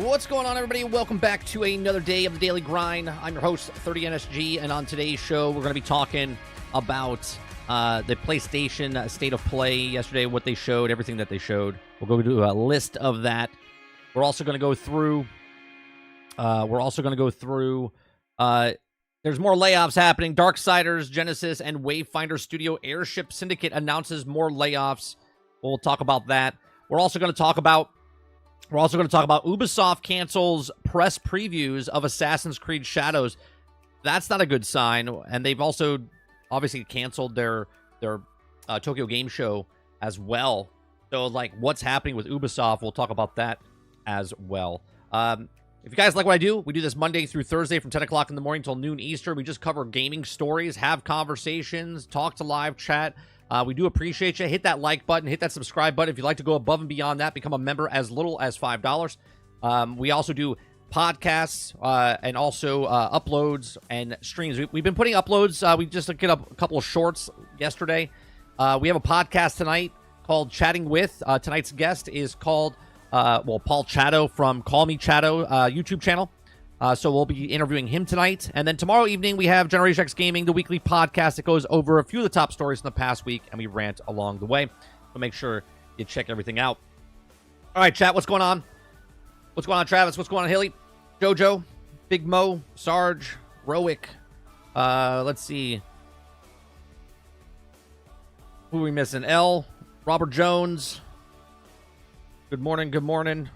What's going on, everybody? Welcome back to another day of the Daily Grind. I'm your host, 30NSG, and on today's show, we're going to be talking about the PlayStation State of Play yesterday, what they showed, everything that they showed. We'll go do a list of that. We're also going to go through. There's more layoffs happening. Darksiders, Genesis, and Wayfinder Studio Airship Syndicate announces more layoffs. We'll talk about that. We're also going to talk about Ubisoft cancels press previews of Assassin's Creed Shadows. That's not a good sign. And they've also obviously canceled their Tokyo Game Show as well. So, like, what's happening with Ubisoft? We'll talk about that as well. If you guys like what I do, we do this Monday through Thursday from 10 o'clock in the morning till noon Eastern. We just cover gaming stories, have conversations, talk to live chat. We do appreciate you. Hit that like button. Hit that subscribe button. If you'd like to go above and beyond that, become a member as little as $5. We also do podcasts and also uploads and streams. We've been putting uploads. We just did a couple of shorts yesterday. We have a podcast tonight called Chatting With. Tonight's guest is called, Paul Chatto from Call Me Chatto YouTube channel. So we'll be interviewing him tonight. And then tomorrow evening, we have Generation X Gaming, the weekly podcast that goes over a few of the top stories from the past week, and we rant along the way. So make sure you check everything out. All right, chat, what's going on? What's going on, Travis? What's going on, Haley? Jojo, Big Mo, Sarge, Rowick. Let's see. Who are we missing? L, Robert Jones. Good morning, good morning.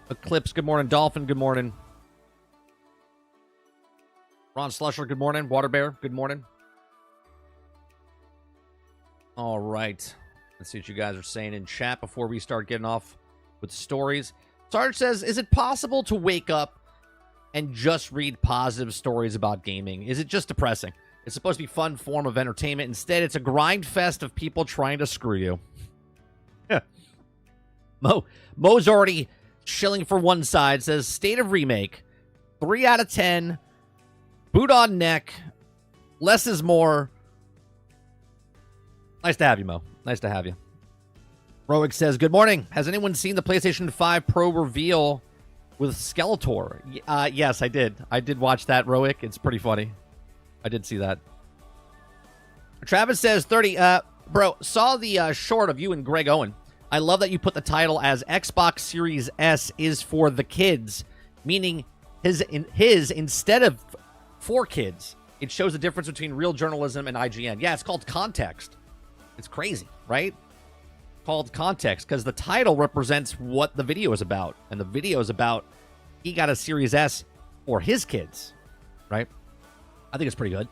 Eclipse, good morning. Dolphin, good morning. Ron Slusher, good morning. Water Bear, good morning. All right. Let's see what you guys are saying in chat before we start getting off with stories. Sarge says, is it possible to wake up and just read positive stories about gaming? Is it just depressing? It's supposed to be a fun form of entertainment. Instead, it's a grind fest of people trying to screw you. Mo's already chilling for one side. Says, State of Remake, 3 out of 10. Boot on neck. Less is more. Nice to have you, Mo. Nice to have you. Rowick says, good morning. Has anyone seen the PlayStation 5 Pro reveal with Skeletor? Yes, I did. I did watch that, Rowick. It's pretty funny. I did see that. Travis says, 30. Bro, saw the short of you and Greg Owen. I love that you put the title as Xbox Series S is for the kids, meaning his instead of for kids. It shows the difference between real journalism and IGN. Yeah, it's called context. It's crazy, right? Called context because the title represents what the video is about. And the video is about he got a Series S for his kids, right? I think it's pretty good.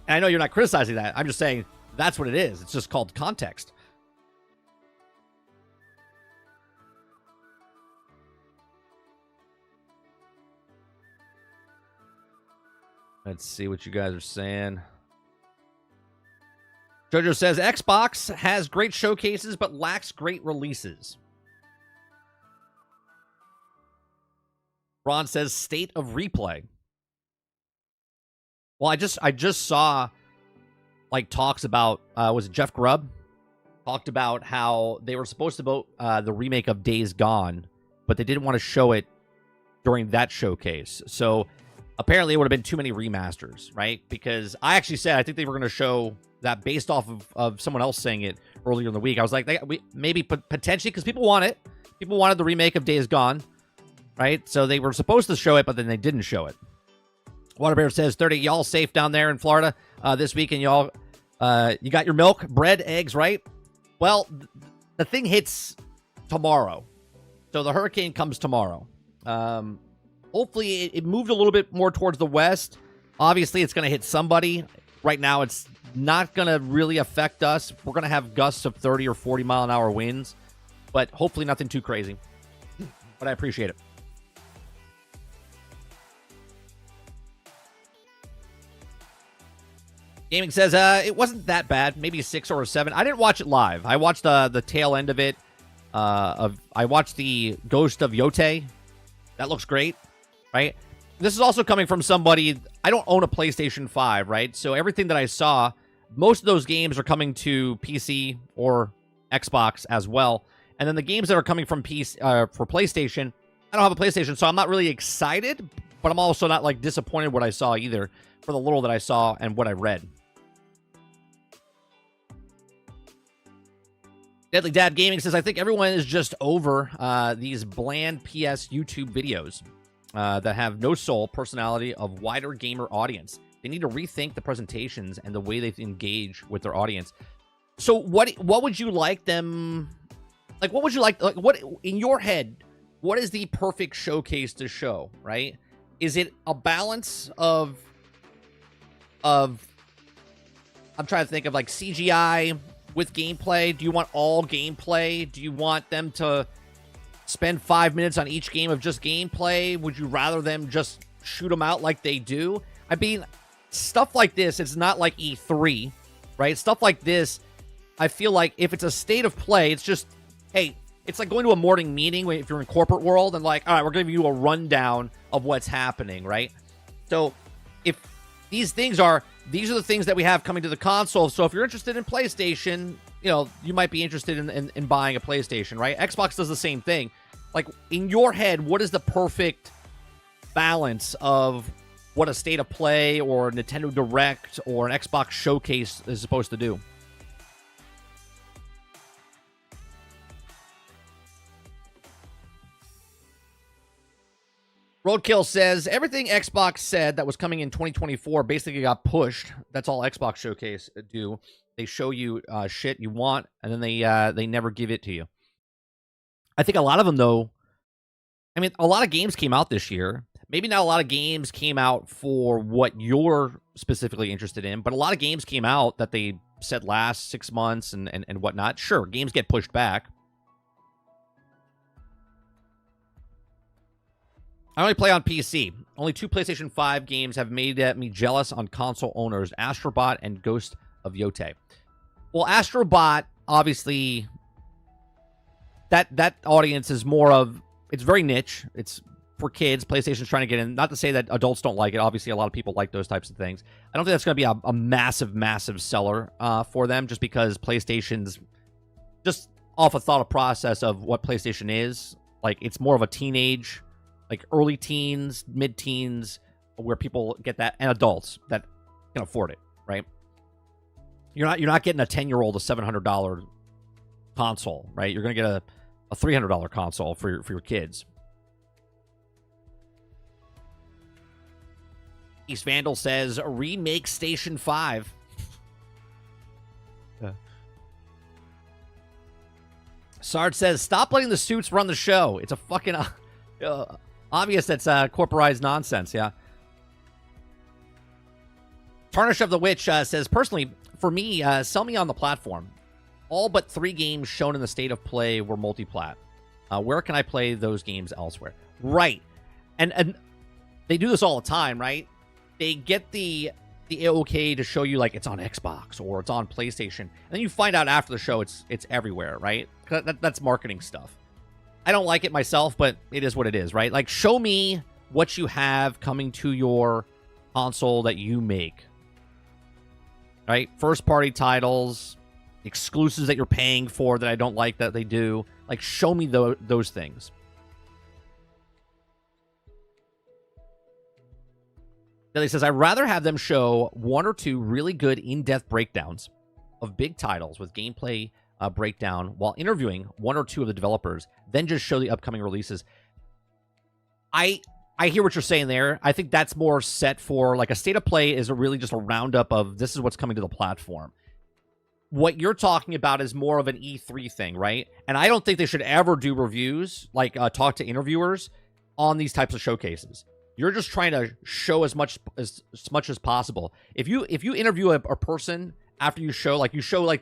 And I know you're not criticizing that. I'm just saying that's what it is. It's just called context. Let's see what you guys are saying. Jojo says, Xbox has great showcases, but lacks great releases. Ron says, State of Replay. Well, I just saw, like, talks about, was it Jeff Grubb? Talked about how they were supposed to vote the remake of Days Gone, but they didn't want to show it during that showcase. So apparently, it would have been too many remasters, right? Because I actually said I think they were going to show that based off of someone else saying it earlier in the week. I was like, maybe potentially because people want it. People wanted the remake of Days Gone, right? So they were supposed to show it, but then they didn't show it. Waterbear says, 30, y'all safe down there in Florida this weekend, y'all. You got your milk, bread, eggs, right? Well, the thing hits tomorrow. So the hurricane comes tomorrow. Hopefully, it moved a little bit more towards the west. Obviously, it's going to hit somebody. Right now, it's not going to really affect us. We're going to have gusts of 30 or 40 mile an hour winds, but hopefully nothing too crazy. But I appreciate it. Gaming says, it wasn't that bad. Maybe a 6 or a 7. I didn't watch it live. I watched the tail end of it. I watched the Ghost of Yote. That looks great. Right? This is also coming from somebody, I don't own a PlayStation 5, right? So everything that I saw, most of those games are coming to PC or Xbox as well. And then the games that are coming from for PlayStation, I don't have a PlayStation, so I'm not really excited, but I'm also not like disappointed what I saw either for the little that I saw and what I read. Deadly Dad Gaming says, I think everyone is just over these bland PS YouTube videos that have no soul, personality of wider gamer audience. They need to rethink the presentations and the way they engage with their audience. So what would you like them... Like, what would you like what in your head, what is the perfect showcase to show, right? Is it a balance of I'm trying to think of like CGI with gameplay? Do you want all gameplay? Do you want them to spend 5 minutes on each game of just gameplay? Would you rather them just shoot them out like they do? I mean, stuff like this, it's not like E3, right? Stuff like this, I feel like if it's a state of play, it's just, hey, it's like going to a morning meeting if you're in corporate world and like, all right, we're going to give you a rundown of what's happening, right? So if these are the things that we have coming to the console. So if you're interested in PlayStation, you might be interested in buying a PlayStation, right? Xbox does the same thing. Like, in your head, what is the perfect balance of what a state of play or a Nintendo Direct or an Xbox showcase is supposed to do? Roadkill says, everything Xbox said that was coming in 2024 basically got pushed. That's all Xbox Showcase do. They show you shit you want, and then they never give it to you. I think a lot of them, though, I mean, a lot of games came out this year. Maybe not a lot of games came out for what you're specifically interested in, but a lot of games came out that they said last 6 months and whatnot. Sure, games get pushed back. I only play on PC. Only 2 PlayStation 5 games have made me jealous on console owners, Astrobot and Ghost of Yote. Well, Astrobot, obviously, that audience is more of, it's very niche. It's for kids. PlayStation's trying to get in. Not to say that adults don't like it. Obviously, a lot of people like those types of things. I don't think that's going to be a massive, massive seller for them, just because PlayStation's, just off a thought process of what PlayStation is. Like, it's more of a teenage, like early teens, mid-teens, where people get that, and adults that can afford it, right? You're not getting a 10-year-old a $700 console, right? You're going to get a $300 console for your kids. East Vandal says, remake Station 5. Sarge says, stop letting the suits run the show. It's a fucking obvious that's corporized nonsense, yeah. Tarnish of the Witch says, personally, for me, sell me on the platform. All but 3 games shown in the state of play were multi-plat. Where can I play those games elsewhere? Right. And they do this all the time, right? They get the okay to show you, like, it's on Xbox or it's on PlayStation. And then you find out after the show it's everywhere, right? That's marketing stuff. I don't like it myself, but it is what it is, right? Like, show me what you have coming to your console that you make. Right? First-party titles, exclusives that you're paying for that I don't like that they do. Like, show me those things. Then he says, I'd rather have them show 1 or 2 really good in-depth breakdowns of big titles with gameplay breakdown while interviewing 1 or 2 of the developers, then just show the upcoming releases. I hear what you're saying there. I think that's more set for, like, a state of play is really just a roundup of this is what's coming to the platform. What you're talking about is more of an E3 thing, right? And I don't think they should ever do reviews, like talk to interviewers on these types of showcases. You're just trying to show as much as possible. If you interview a person after you show like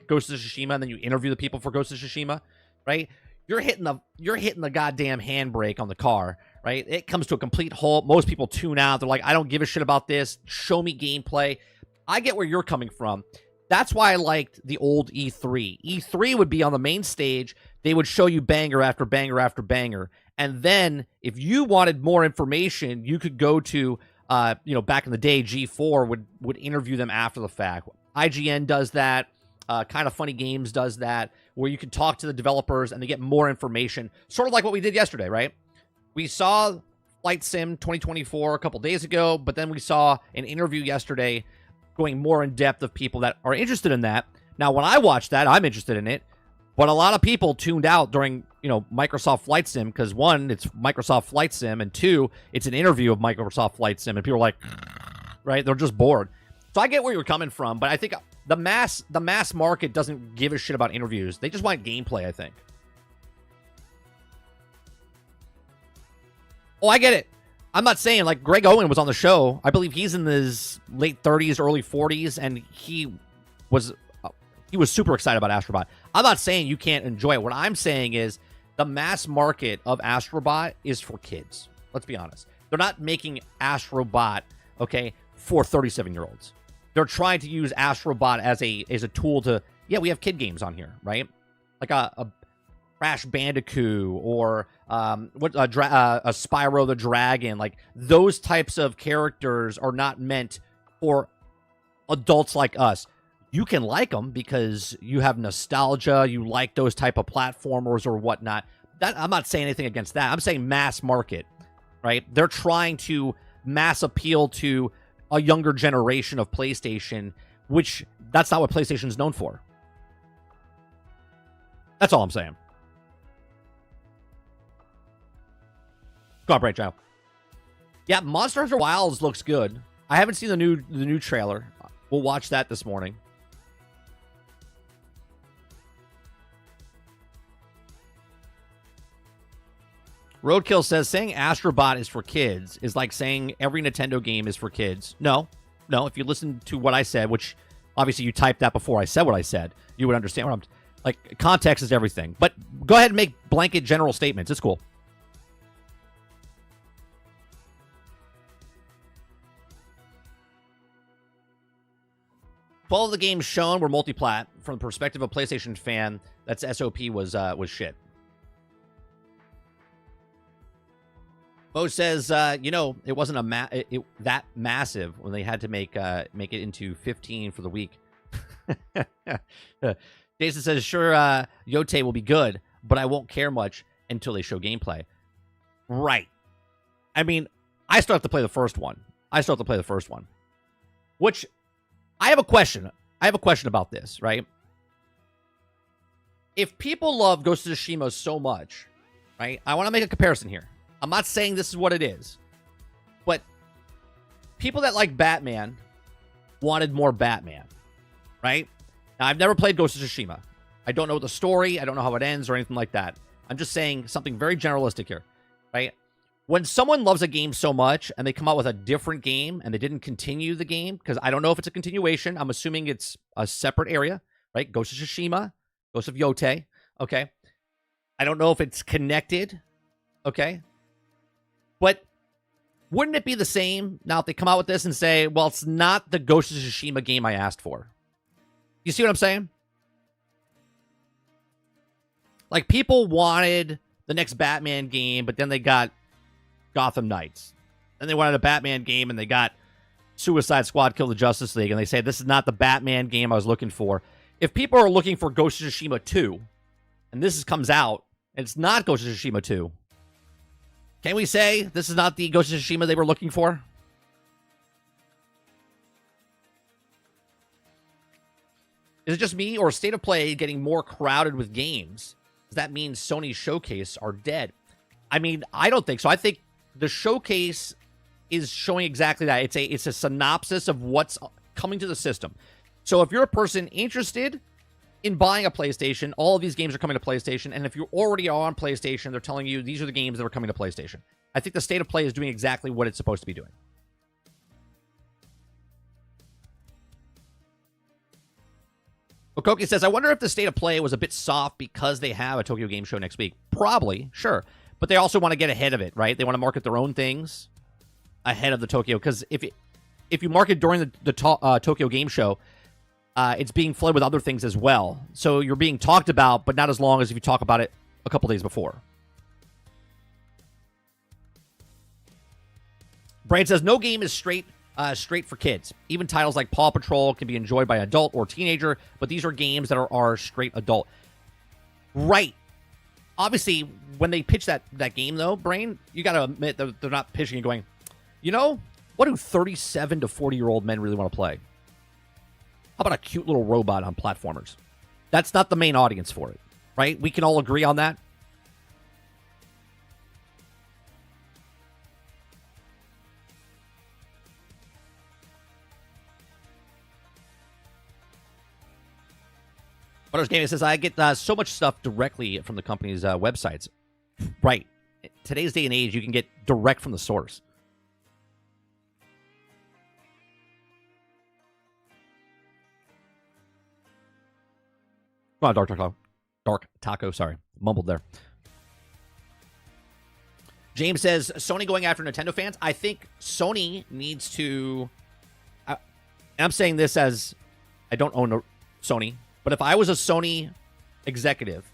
Ghost of Tsushima, and then you interview the people for Ghost of Tsushima, right? You're hitting the goddamn handbrake on the car, right? It comes to a complete halt. Most people tune out. They're like, I don't give a shit about this. Show me gameplay. I get where you're coming from. That's why I liked the old E3. E3 would be on the main stage. They would show you banger after banger after banger. And then if you wanted more information, you could go to, back in the day, G4 would interview them after the fact. IGN does that. Kind of Funny Games does that, where you can talk to the developers and they get more information, sort of like what we did yesterday, right? We saw Flight Sim 2024 a couple days ago, but then we saw an interview yesterday going more in depth of people that are interested in that. Now, when I watched that, I'm interested in it, but a lot of people tuned out during, Microsoft Flight Sim because, one, it's Microsoft Flight Sim, and two, it's an interview of Microsoft Flight Sim, and people are like, right? They're just bored. So I get where you're coming from, but I think the mass market doesn't give a shit about interviews. They just want gameplay, I think. Oh, I get it. I'm not saying, like, Greg Owen was on the show. I believe he's in his late 30s, early 40s, and he was super excited about Astrobot. I'm not saying you can't enjoy it. What I'm saying is the mass market of Astrobot is for kids. Let's be honest. They're not making Astrobot, okay, for 37-year-olds. They're trying to use Astrobot as a tool to, we have kid games on here, right? Like a Crash Bandicoot or a Spyro the Dragon. Like, those types of characters are not meant for adults like us. You can like them because you have nostalgia, you like those type of platformers or whatnot. I'm not saying anything against that. I'm saying mass market, right? They're trying to mass appeal to a younger generation of PlayStation, which that's not what PlayStation is known for. That's all I'm saying. Go on, Bright Child. Yeah, Monster Hunter Wilds looks good. I haven't seen the new trailer. We'll watch that this morning. Roadkill says, saying Astrobot is for kids is like saying every Nintendo game is for kids. No. If you listen to what I said, which obviously you typed that before I said what I said, you would understand what I'm... Like, context is everything. But go ahead and make blanket general statements. It's cool. All of the games shown were multi-plat. From the perspective of a PlayStation fan, that's SOP was shit. Mo says, it wasn't that massive when they had to make it into 15 for the week. Jason says, sure, Yote will be good, but I won't care much until they show gameplay. Right. I mean, I still have to play the first one. Which, I have a question. About this, right? If people love Ghost of Tsushima so much, right? I want to make a comparison here. I'm not saying this is what it is, but people that like Batman wanted more Batman, right? Now, I've never played Ghost of Tsushima. I don't know the story. I don't know how it ends or anything like that. I'm just saying something very generalistic here, right? When someone loves a game so much and they come out with a different game and they didn't continue the game, because I don't know if it's a continuation. I'm assuming it's a separate area, right? Ghost of Tsushima, Ghost of Yote, okay? I don't know if it's connected, okay? But wouldn't it be the same now if they come out with this and say, well, it's not the Ghost of Tsushima game I asked for? You see what I'm saying? Like, people wanted the next Batman game, but then they got Gotham Knights. Then they wanted a Batman game, and they got Suicide Squad Kill the Justice League, and they say, this is not the Batman game I was looking for. If people are looking for Ghost of Tsushima 2, and this comes out, and it's not Ghost of Tsushima 2, can we say this is not the Ghost of Tsushima they were looking for? Is it just me or State of Play getting more crowded with games? Does that mean Sony's showcase are dead? I mean, I don't think so. I think the showcase is showing exactly that. It's a synopsis of what's coming to the system. So if you're a person interested in buying a PlayStation, all of these games are coming to PlayStation. And if you already are on PlayStation, they're telling you these are the games that are coming to PlayStation. I think the State of Play is doing exactly what it's supposed to be doing. Okoki says, I wonder if the State of Play was a bit soft because they have a Tokyo Game Show next week. Probably, sure. But they also want to get ahead of it, right? They want to market their own things ahead of the Tokyo. Because if you market during the Tokyo Game Show, it's being flooded with other things as well. So you're being talked about, but not as long as if you talk about it a couple days before. Brain says, no game is straight straight for kids. Even titles like Paw Patrol can be enjoyed by an adult or teenager, but these are games that are straight adult. Right. Obviously, when they pitch that game, though, Brain, you got to admit that they're not pitching and going, you know, what do 37 to 40-year-old men really want to play? How about a cute little robot on platformers? That's not the main audience for it, right? We can all agree on that. Butters Gaming says, I get so much stuff directly from the company's websites. Right. Today's day and age, you can get direct from the source. Come on, Dark Taco. Dark Taco, sorry. Mumbled there. James says, Sony going after Nintendo fans. I think Sony needs to... and I'm saying this as I don't own Sony, but if I was a Sony executive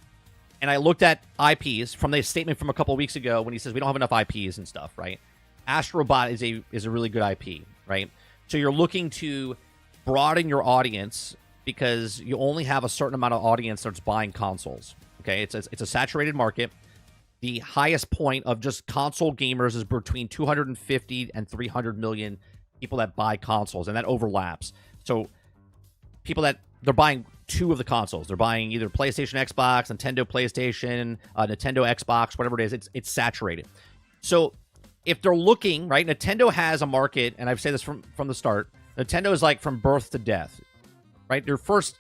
and I looked at IPs from the statement from a couple of weeks ago when he says we don't have enough IPs and stuff, right? Astrobot is a really good IP, right? So you're looking to broaden your audience because you only have a certain amount of audience that's buying consoles. Okay, it's a saturated market. The highest point of just console gamers is between 250 and 300 million people that buy consoles, and that overlaps. So people that they're buying two of the consoles, they're buying either PlayStation, Xbox, Nintendo PlayStation, Nintendo Xbox, whatever it is. It's saturated. So if they're looking, right, Nintendo has a market, and I've said this from the start. Nintendo is like from birth to death, right? Your first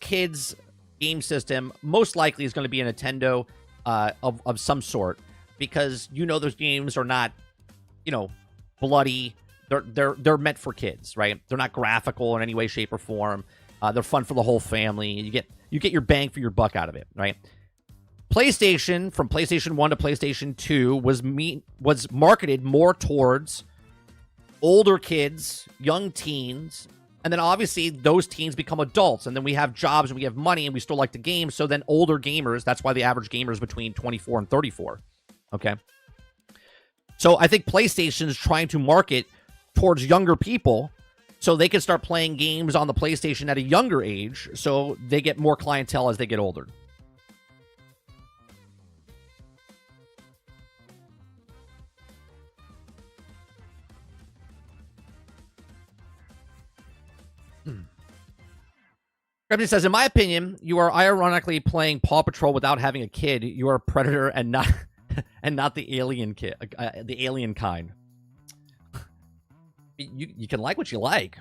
kid's game system most likely is going to be a Nintendo of some sort, because those games are not, bloody. They're meant for kids, right? They're not graphical in any way, shape, or form. They're fun for the whole family. You get your bang for your buck out of it, right? PlayStation, from PlayStation 1 to PlayStation 2, was marketed more towards older kids, young teens, and then obviously those teens become adults, and then we have jobs and we have money and we still like the game. So then older gamers, that's why the average gamer is between 24 and 34. Okay. So I think PlayStation is trying to market towards younger people so they can start playing games on the PlayStation at a younger age, so they get more clientele as they get older. Gravity says, in my opinion, you are ironically playing Paw Patrol without having a kid. You are a predator and not the alien kid, the alien kind. You can like what you like.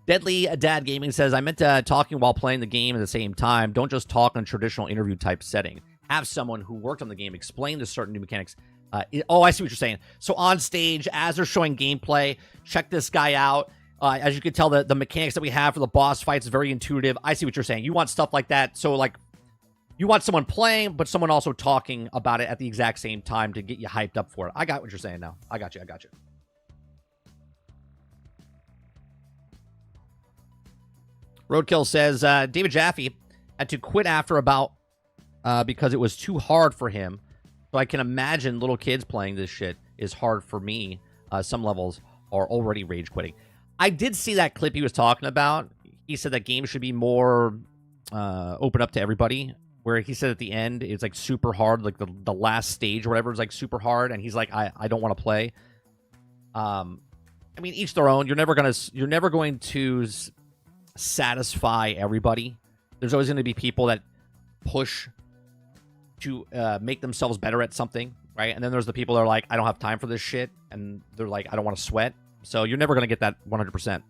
Deadly Dad Gaming says, I meant talking while playing the game at the same time. Don't just talk in a traditional interview type setting. Have someone who worked on the game explain the certain new mechanics. I see what you're saying. So on stage, as they're showing gameplay, check this guy out. As you can tell, the mechanics that we have for the boss fights is very intuitive. I see what you're saying. You want stuff like that. So, like, you want someone playing, but someone also talking about it at the exact same time to get you hyped up for it. I got what you're saying now. I got you. Roadkill says, David Jaffe had to quit after because it was too hard for him. So I can imagine little kids playing this shit is hard for me. Some levels are already rage quitting. I did see that clip he was talking about. He said that games should be more open up to everybody, where he said at the end it's like super hard, like the last stage or whatever is like super hard, and he's like, I don't want to play. I mean, each their own. You're never going to satisfy everybody. There's always going to be people that push to make themselves better at something, right? And then there's the people that are like, I don't have time for this shit, and they're like, I don't want to sweat. So you're never going to get that 100%.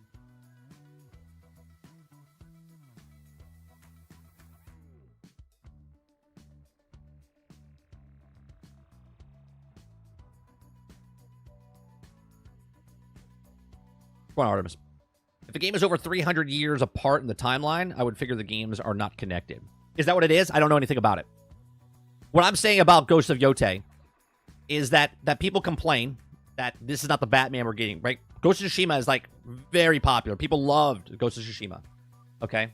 Come on, Artemis. If a game is over 300 years apart in the timeline, I would figure the games are not connected. Is that what it is? I don't know anything about it. What I'm saying about Ghost of Yotei is that people complain that this is not the Batman we're getting, right? Ghost of Tsushima is, like, very popular. People loved Ghost of Tsushima, okay?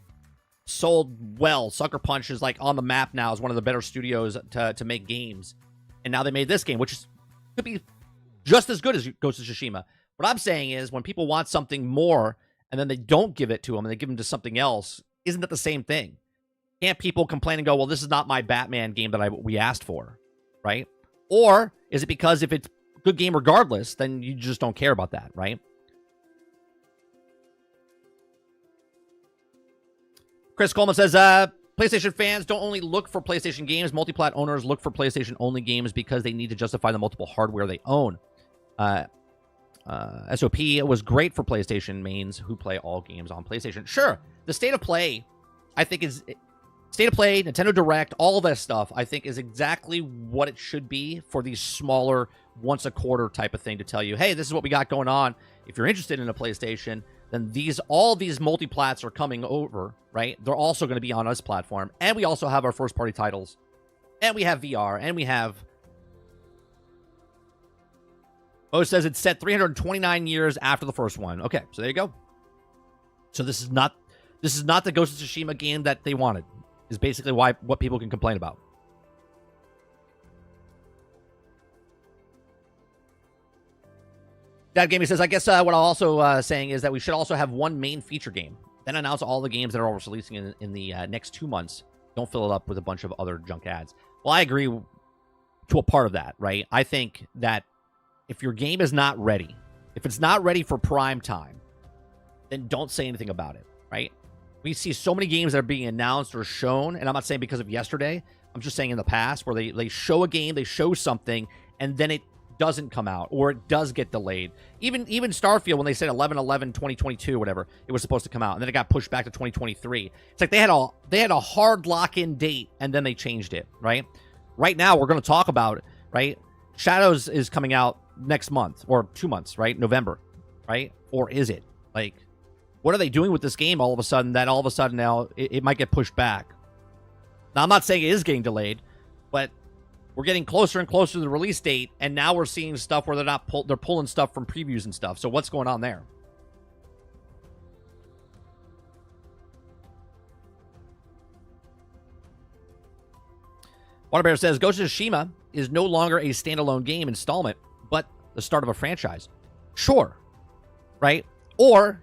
Sold well. Sucker Punch is, like, on the map now as one of the better studios to make games. And now they made this game, which could be just as good as Ghost of Tsushima. What I'm saying is when people want something more and then they don't give it to them and they give them to something else, isn't that the same thing? Can't people complain and go, well, this is not my Batman game that we asked for, right? Or is it because if it's a good game regardless, then you just don't care about that, right? Chris Coleman says, PlayStation fans don't only look for PlayStation games. Multi-plat owners look for PlayStation-only games because they need to justify the multiple hardware they own. SOP was great for PlayStation mains who play all games on PlayStation. Sure, the state of play, I think, is... State of Play, Nintendo Direct, all that stuff, I think, is exactly what it should be for these smaller, once-a-quarter type of thing to tell you, hey, this is what we got going on. If you're interested in a PlayStation, then all these multi-plats are coming over, right? They're also going to be on us platform. And we also have our first-party titles. And we have VR. And we have... Oh, it says it's set 329 years after the first one. Okay, so there you go. So this is not the Ghost of Tsushima game that they wanted. Is basically what people can complain about. Dad Gaming says, I guess what I'm also saying is that we should also have one main feature game. Then announce all the games that are releasing in the next 2 months. Don't fill it up with a bunch of other junk ads. Well, I agree to a part of that, right? I think that if your game is not ready, if it's not ready for prime time, then don't say anything about it, right? We see so many games that are being announced or shown, and I'm not saying because of yesterday. I'm just saying in the past where they show a game, they show something, and then it doesn't come out, or it does get delayed. Even Starfield, when they said 11/11/2022 or whatever, it was supposed to come out, and then it got pushed back to 2023. It's like they had a hard lock-in date, and then they changed it, right? Right now, we're going to talk about it, right? Shadows is coming out next month, or 2 months, right? November, right? Or is it? Like... What are they doing with this game all of a sudden that all of a sudden now it might get pushed back? Now, I'm not saying it is getting delayed, but we're getting closer and closer to the release date, and now we're seeing stuff where they're pulling stuff from previews and stuff. So what's going on there? Waterbear says, Ghost of Tsushima is no longer a standalone game installment, but the start of a franchise. Sure. Right? Or...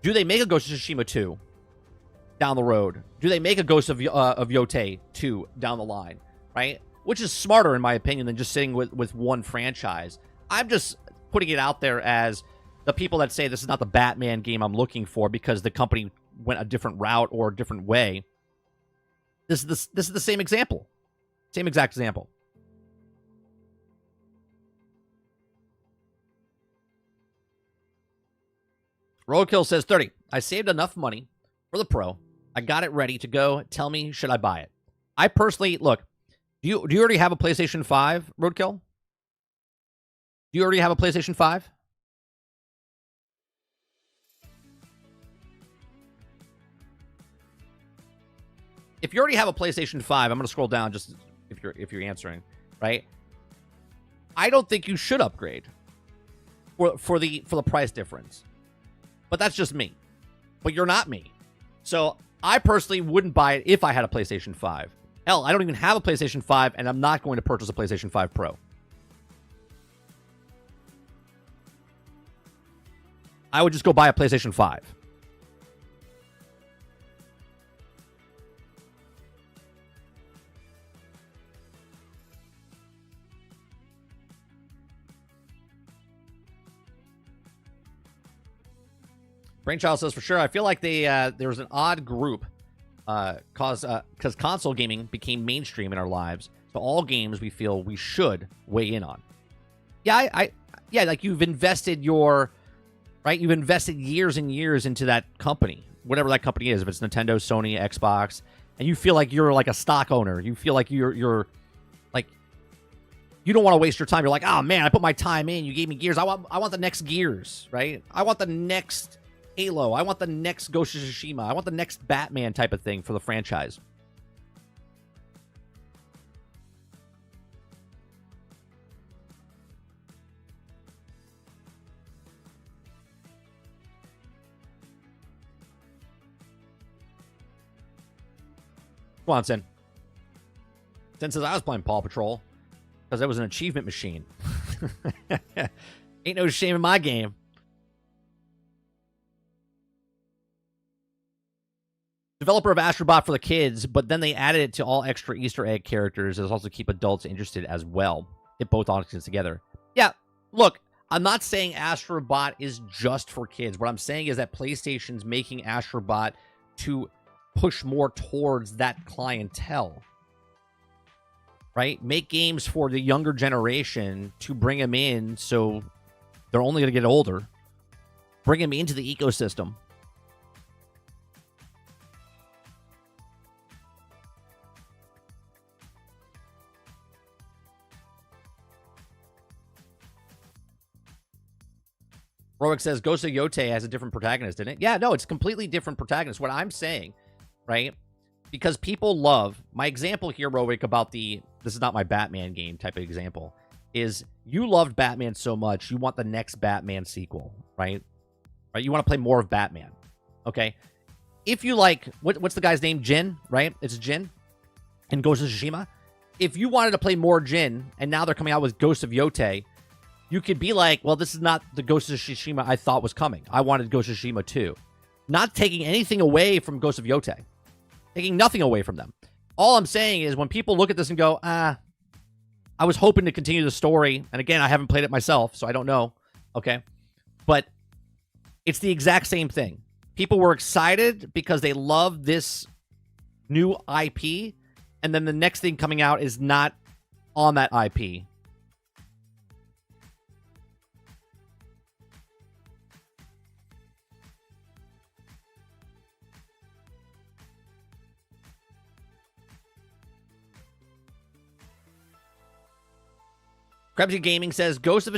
do they make a Ghost of Tsushima 2 down the road? Do they make a Ghost of Yotei 2 down the line, right? Which is smarter, in my opinion, than just sitting with one franchise. I'm just putting it out there as the people that say this is not the Batman game I'm looking for because the company went a different route or a different way. This is the same example. Same exact example. Roadkill says, 30. I saved enough money for the Pro. I got it ready to go. Tell me, should I buy it? I personally, look, do you already have a PlayStation 5, Roadkill? Do you already have a PlayStation 5? If you already have a PlayStation 5, I'm going to scroll down just if you're answering, right? I don't think you should upgrade for the price difference. But that's just me. But you're not me. So I personally wouldn't buy it if I had a PlayStation 5. Hell, I don't even have a PlayStation 5, and I'm not going to purchase a PlayStation 5 Pro. I would just go buy a PlayStation 5. Brainchild says, for sure, I feel like there was an odd group because console gaming became mainstream in our lives. So all games we feel we should weigh in on. Yeah, yeah, like you've invested you've invested years and years into that company, whatever that company is, if it's Nintendo, Sony, Xbox, and you feel like you're like a stock owner. You feel like you're like, you don't want to waste your time. You're like, oh man, I put my time in. You gave me Gears. I want the next Gears, right? I want the next Halo. I want the next Ghost of Tsushima. I want the next Batman type of thing for the franchise. Come on, Sin. Sin says, I was playing Paw Patrol because it was an achievement machine. Ain't no shame in my game. Developer of Astrobot for the kids, but then they added it to all extra Easter egg characters as also keep adults interested as well. It both audiences together. Yeah, look, I'm not saying Astrobot is just for kids. What I'm saying is that PlayStation's making Astrobot to push more towards that clientele. Right? Make games for the younger generation to bring them in so they're only going to get older. Bring them into the ecosystem. Roic says Ghost of Yote has a different protagonist, didn't it? Yeah, no, it's completely different protagonist. What I'm saying, right? Because people love, my example here, Roic, about this is not my Batman game type of example, is you loved Batman so much, you want the next Batman sequel, right? Right? You want to play more of Batman, okay? If you like, what's the guy's name? Jin, right? It's Jin in Ghost of Tsushima. If you wanted to play more Jin, and now they're coming out with Ghost of Yote, you could be like, well, this is not the Ghost of Tsushima I thought was coming. I wanted Ghost of Tsushima 2. Not taking anything away from Ghost of Yote. Taking nothing away from them. All I'm saying is when people look at this and go, I was hoping to continue the story. And again, I haven't played it myself, so I don't know. Okay. But it's the exact same thing. People were excited because they love this new IP. And then the next thing coming out is not on that IP. Krebsy Gaming says Ghost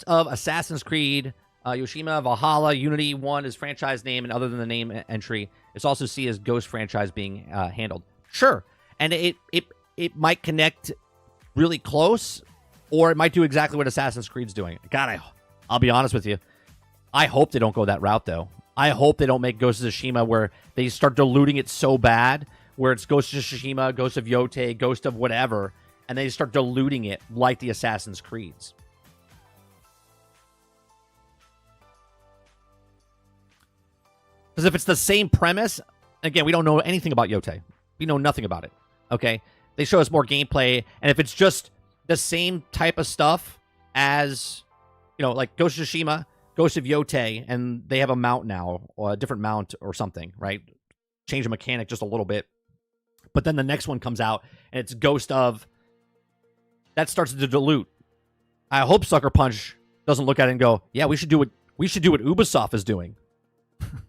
of Assassin's Creed, Yoshima, Valhalla, Unity 1 is franchise name, and other than the name entry, it's also seen as Ghost franchise being handled. Sure, and it might connect really close, or it might do exactly what Assassin's Creed's doing. God, I'll be honest with you. I hope they don't go that route, though. I hope they don't make Ghost of Tsushima where they start diluting it so bad, where it's Ghost of Tsushima, Ghost of Yote, Ghost of whatever, and they start diluting it like the Assassin's Creeds. Because if it's the same premise, again, we don't know anything about Yote. We know nothing about it, okay? They show us more gameplay, and if it's just the same type of stuff as, like Ghost of Tsushima, Ghost of Yote, and they have a mount now, or a different mount or something, right? Change the mechanic just a little bit. But then the next one comes out, and it's Ghost of... That starts to dilute. I hope Sucker Punch doesn't look at it and go, yeah, we should do what Ubisoft is doing.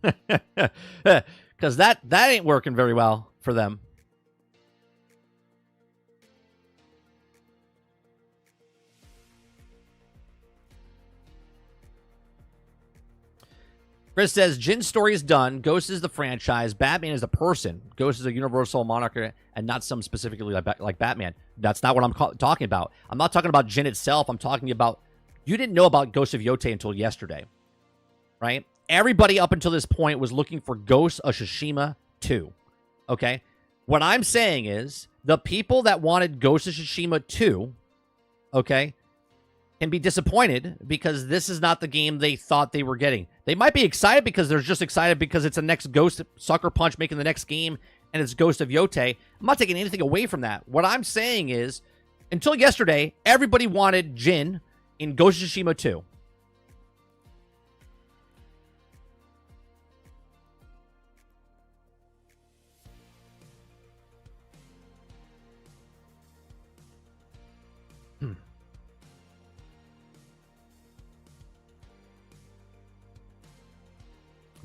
Because that ain't working very well for them. Chris says, Jin's story is done. Ghost is the franchise. Batman is the person. Ghost is a universal monarch and not some specifically like Batman. That's not what I'm talking about. I'm not talking about Jin itself. I'm talking about, you didn't know about Ghost of Yote until yesterday, right? Everybody up until this point was looking for Ghost of Tsushima 2, okay? What I'm saying is the people that wanted Ghost of Tsushima 2, okay, can be disappointed because this is not the game they thought they were getting. They might be excited because they're just excited because it's a next Ghost Sucker Punch making the next game and it's Ghost of Yote. I'm not taking anything away from that. What I'm saying is, until yesterday, everybody wanted Jin in Ghost of Tsushima 2.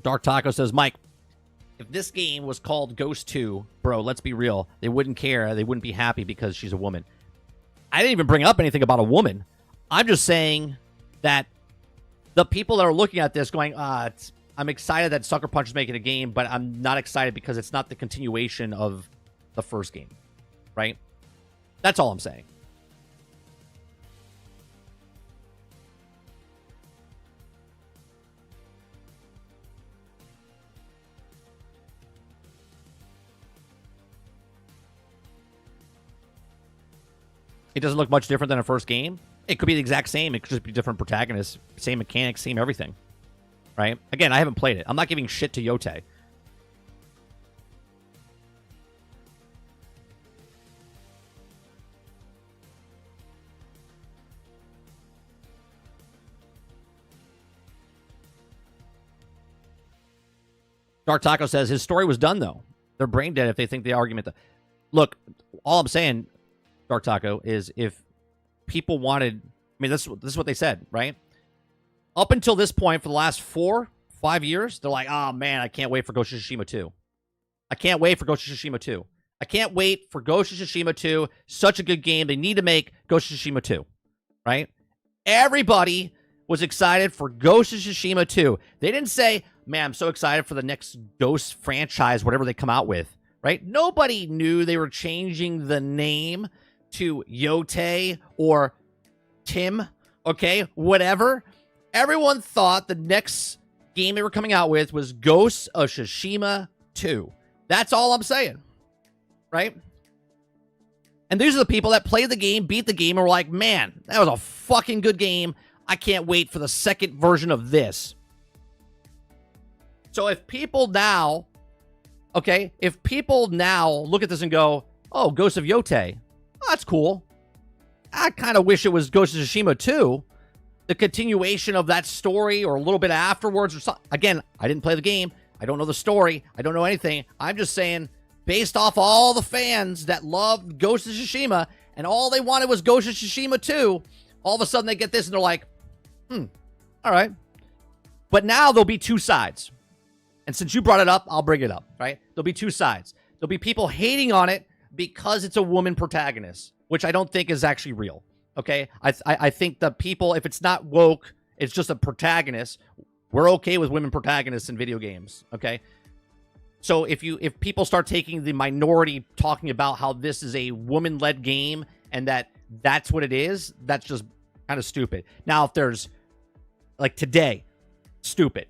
Dark Taco says, Mike, if this game was called Ghost 2, bro, let's be real. They wouldn't care. They wouldn't be happy because she's a woman. I didn't even bring up anything about a woman. I'm just saying that the people that are looking at this going, I'm excited that Sucker Punch is making a game, but I'm not excited because it's not the continuation of the first game, right? That's all I'm saying. It doesn't look much different than a first game. It could be the exact same. It could just be different protagonists, same mechanics, same everything. Right? Again, I haven't played it. I'm not giving shit to Yote. Dark Taco says his story was done, though. They're brain dead if they think the argument... Look, all I'm saying, Dark Taco, is if people wanted... I mean, this is what they said, right? Up until this point, for the last 4-5 years, they're like, oh, man, I can't wait for Ghost of Tsushima 2. I can't wait for Ghost of Tsushima 2. I can't wait for Ghost of Tsushima 2. Such a good game. They need to make Ghost of Tsushima 2, right? Everybody was excited for Ghost of Tsushima 2. They didn't say... Man, I'm so excited for the next Ghost franchise, whatever they come out with, right? Nobody knew they were changing the name to Yote or Tim, okay? Whatever. Everyone thought the next game they were coming out with was Ghost of Tsushima 2. That's all I'm saying, right? And these are the people that played the game, beat the game, and were like, man, that was a fucking good game. I can't wait for the second version of this. So if people now, okay, if people now look at this and go, oh, Ghost of Yote, oh, that's cool. I kind of wish it was Ghost of Tsushima 2, the continuation of that story or a little bit afterwards or something. Again, I didn't play the game. I don't know the story. I don't know anything. I'm just saying, based off all the fans that loved Ghost of Tsushima and all they wanted was Ghost of Tsushima 2, all of a sudden they get this and they're like, all right. But now there'll be two sides. And since you brought it up, I'll bring it up, right? There'll be two sides. There'll be people hating on it because it's a woman protagonist, which I don't think is actually real, okay? I think the people, if it's not woke, it's just a protagonist, we're okay with women protagonists in video games, okay? So if people start taking the minority talking about how this is a woman-led game and that's what it is, that's just kind of stupid. Now, if there's, like today, stupid.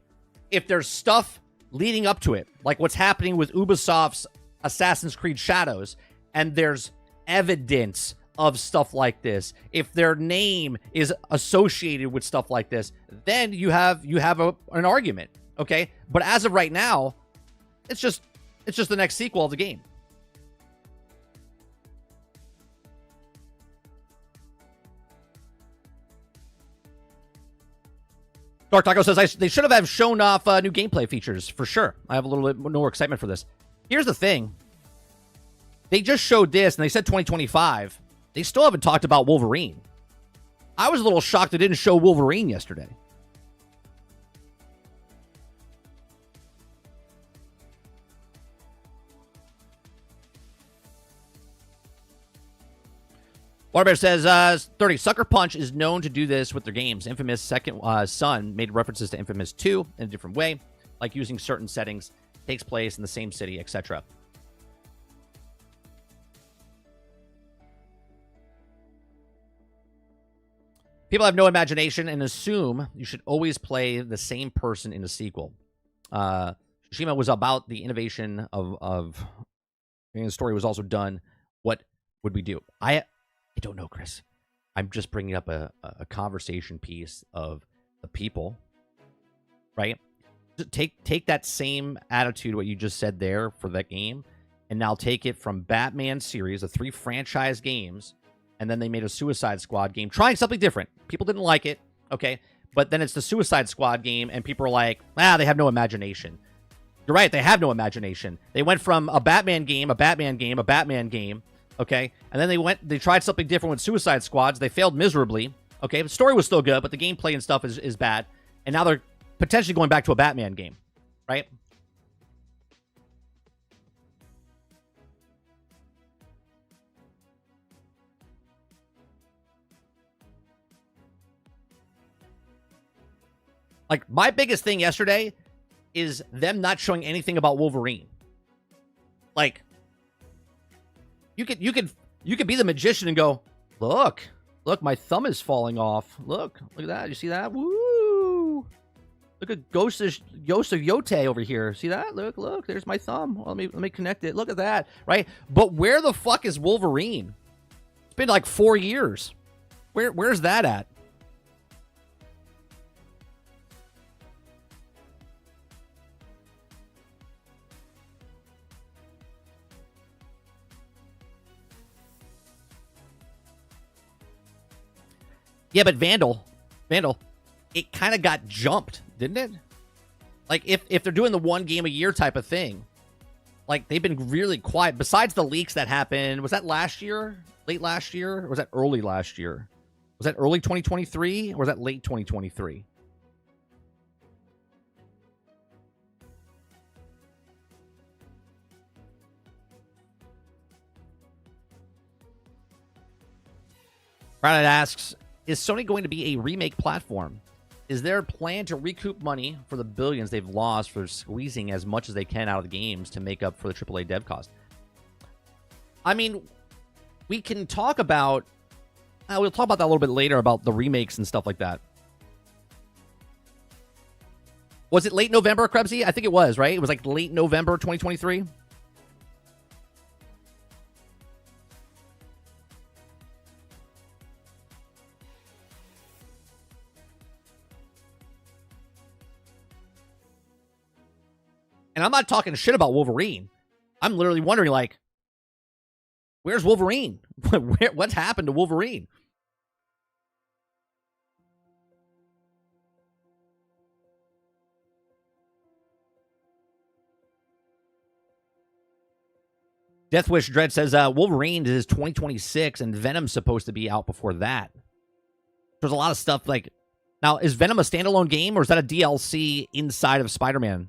If there's stuff leading up to it, like what's happening with Ubisoft's Assassin's Creed Shadows, and there's evidence of stuff like this, if their name is associated with stuff like this, then you have an argument, okay? But as of right now, it's just the next sequel of the game. Dark Taco says they should have shown off new gameplay features, for sure. I have a little bit more excitement for this. Here's the thing. They just showed this, and they said 2025. They still haven't talked about Wolverine. I was a little shocked they didn't show Wolverine yesterday. Waterbear says, 30, Sucker Punch is known to do this with their games. Infamous Second Son made references to Infamous 2 in a different way, like using certain settings, takes place in the same city, etc. People have no imagination and assume you should always play the same person in a sequel. Tsushima was about the innovation of and the story was also done. What would we do? I don't know, Chris. I'm just bringing up a conversation piece of the people, right? Take that same attitude, what you just said there for that game, and now take it from Batman series, the 3 franchise games, and then they made a Suicide Squad game, trying something different. People didn't like it, okay? But then it's the Suicide Squad game, and people are like, they have no imagination. You're right, they have no imagination. They went from a Batman game, a Batman game, a Batman game, okay? And then they tried something different with Suicide Squads. They failed miserably, okay? The story was still good, but the gameplay and stuff is bad. And now they're potentially going back to a Batman game, right? Like, my biggest thing yesterday is them not showing anything about Wolverine. Like, you could be the magician and go, look, my thumb is falling off. Look at that. You see that? Woo! Look at Ghost of Yote over here. See that? Look, there's my thumb. Well, let me connect it. Look at that, right? But where the fuck is Wolverine? It's been like 4 years. Where's that at? Yeah, but Vandal, it kind of got jumped, didn't it? Like, if they're doing the one game a year type of thing, like, they've been really quiet. Besides the leaks that happened, was that last year? Late last year? Or was that early last year? Was that early 2023? Or was that late 2023? Brad asks, is Sony going to be a remake platform? Is there a plan to recoup money for the billions they've lost for squeezing as much as they can out of the games to make up for the AAA dev cost? I mean, we can talk about... we'll talk about that a little bit later, about the remakes and stuff like that. Was it late November, Krebsy? I think it was, right? It was like late November 2023. And I'm not talking shit about Wolverine. I'm literally wondering, like, where's Wolverine? What's happened to Wolverine? Deathwish Dread says Wolverine is 2026 and Venom's supposed to be out before that. There's a lot of stuff like... Now, is Venom a standalone game or is that a DLC inside of Spider-Man?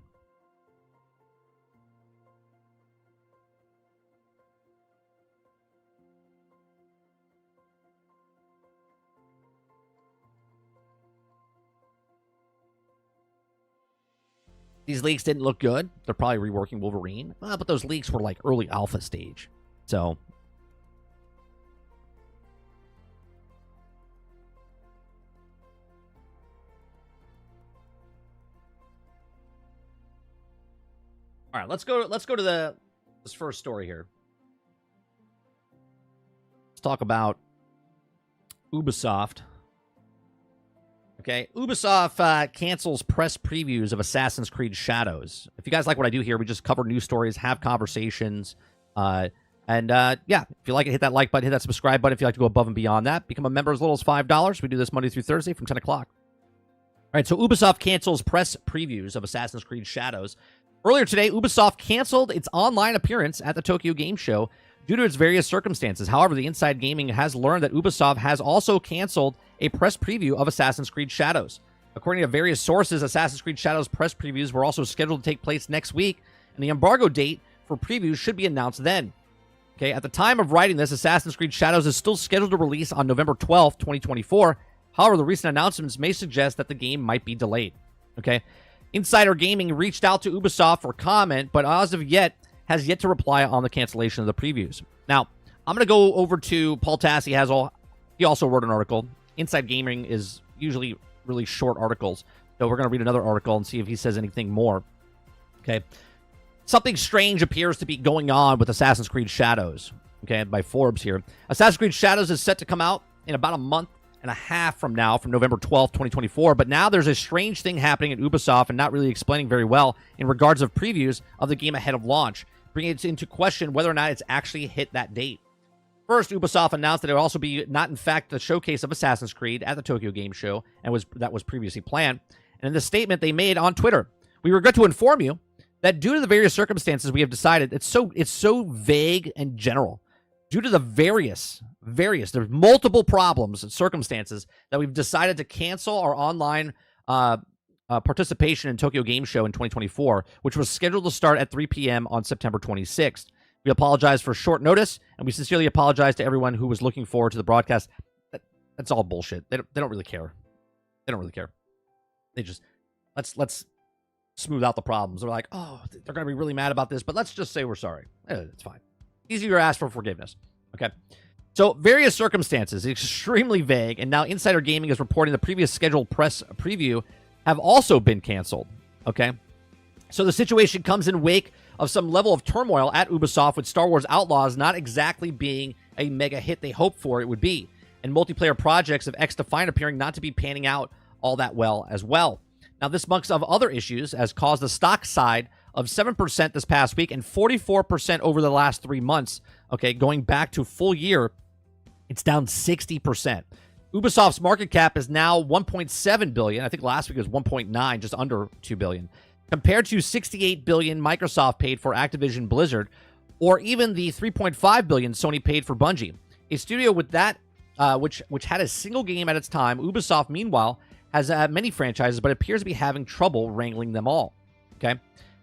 These leaks didn't look good. They're probably reworking Wolverine. But those leaks were like early alpha stage. So. All right, let's go to this first story here. Let's talk about Ubisoft. Okay, Ubisoft cancels press previews of Assassin's Creed Shadows. If you guys like what I do here, we just cover news stories, have conversations, yeah, if you like it, hit that like button, hit that subscribe button. If you like to go above and beyond that, become a member as little as $5. We do this Monday through Thursday from 10 o'clock. All right, so Ubisoft cancels press previews of Assassin's Creed Shadows. Earlier today, Ubisoft canceled its online appearance at the Tokyo Game Show due to its various circumstances. However, the Inside Gaming has learned that Ubisoft has also canceled a press preview of Assassin's Creed Shadows. According to various sources, Assassin's Creed Shadows press previews were also scheduled to take place next week, and the embargo date for previews should be announced then. Okay, at the time of writing this, Assassin's Creed Shadows is still scheduled to release on November 12th, 2024. However, the recent announcements may suggest that the game might be delayed. Okay, Insider Gaming reached out to Ubisoft for comment, but as of yet, has yet to reply on the cancellation of the previews. Now, I'm going to go over to Paul Tass. He also wrote an article. Inside Gaming is usually really short articles, so we're going to read another article and see if he says anything more. Okay. Something strange appears to be going on with Assassin's Creed Shadows. Okay, by Forbes here. Assassin's Creed Shadows is set to come out in about a month and a half from now, from November 12th, 2024. But now there's a strange thing happening at Ubisoft and not really explaining very well in regards of previews of the game ahead of launch, bringing it into question whether or not it's actually hit that date. First, Ubisoft announced that it would also be not in fact the showcase of Assassin's Creed at the Tokyo Game Show, and that was previously planned. And in the statement they made on Twitter, we regret to inform you that due to the various circumstances we have decided, it's so vague and general. Due to the there's multiple problems and circumstances that we've decided to cancel our online participation in Tokyo Game Show in 2024, which was scheduled to start at 3 p.m. on September 26th. We apologize for short notice, and we sincerely apologize to everyone who was looking forward to the broadcast. That's all bullshit. They don't really care. They don't really care. They just let's smooth out the problems. They're like, oh, they're gonna be really mad about this, but let's just say we're sorry. It's fine. Easier to ask for forgiveness. Okay. So, various circumstances, extremely vague, and now Insider Gaming is reporting the previous scheduled press preview have also been canceled. Okay. So, the situation comes in wake of some level of turmoil at Ubisoft with Star Wars Outlaws not exactly being a mega hit they hoped for it would be. and multiplayer projects of X-Defiant appearing not to be panning out all that well as well. Now, this amongst of other issues has caused the stock side of 7% this past week and 44% over the last 3 months. Okay, going back to full year, it's down 60%. Ubisoft's market cap is now 1.7 billion. I think last week it was 1.9, just under 2 billion, compared to 68 billion Microsoft paid for Activision Blizzard, or even the 3.5 billion Sony paid for Bungie. A studio with that, which had a single game at its time, Ubisoft, meanwhile, has many franchises, but appears to be having trouble wrangling them all. Okay.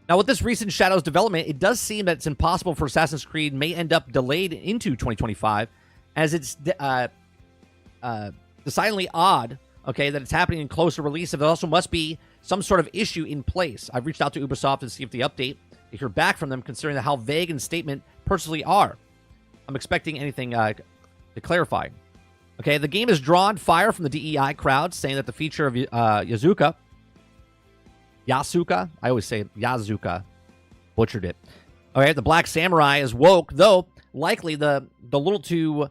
Now, with this recent Shadows development, it does seem that it's impossible for Assassin's Creed may end up delayed into 2025, as it's decidedly odd, okay, that it's happening in closer release. If there also must be some sort of issue in place. I've reached out to Ubisoft to see if the update, to hear back from them, considering how vague and statement personally are. I'm expecting anything to clarify. Okay, the game has drawn fire from the DEI crowd, saying that the feature of Yasuka, I always say Yazuka, butchered it. Okay, the Black Samurai is woke, though likely the little too,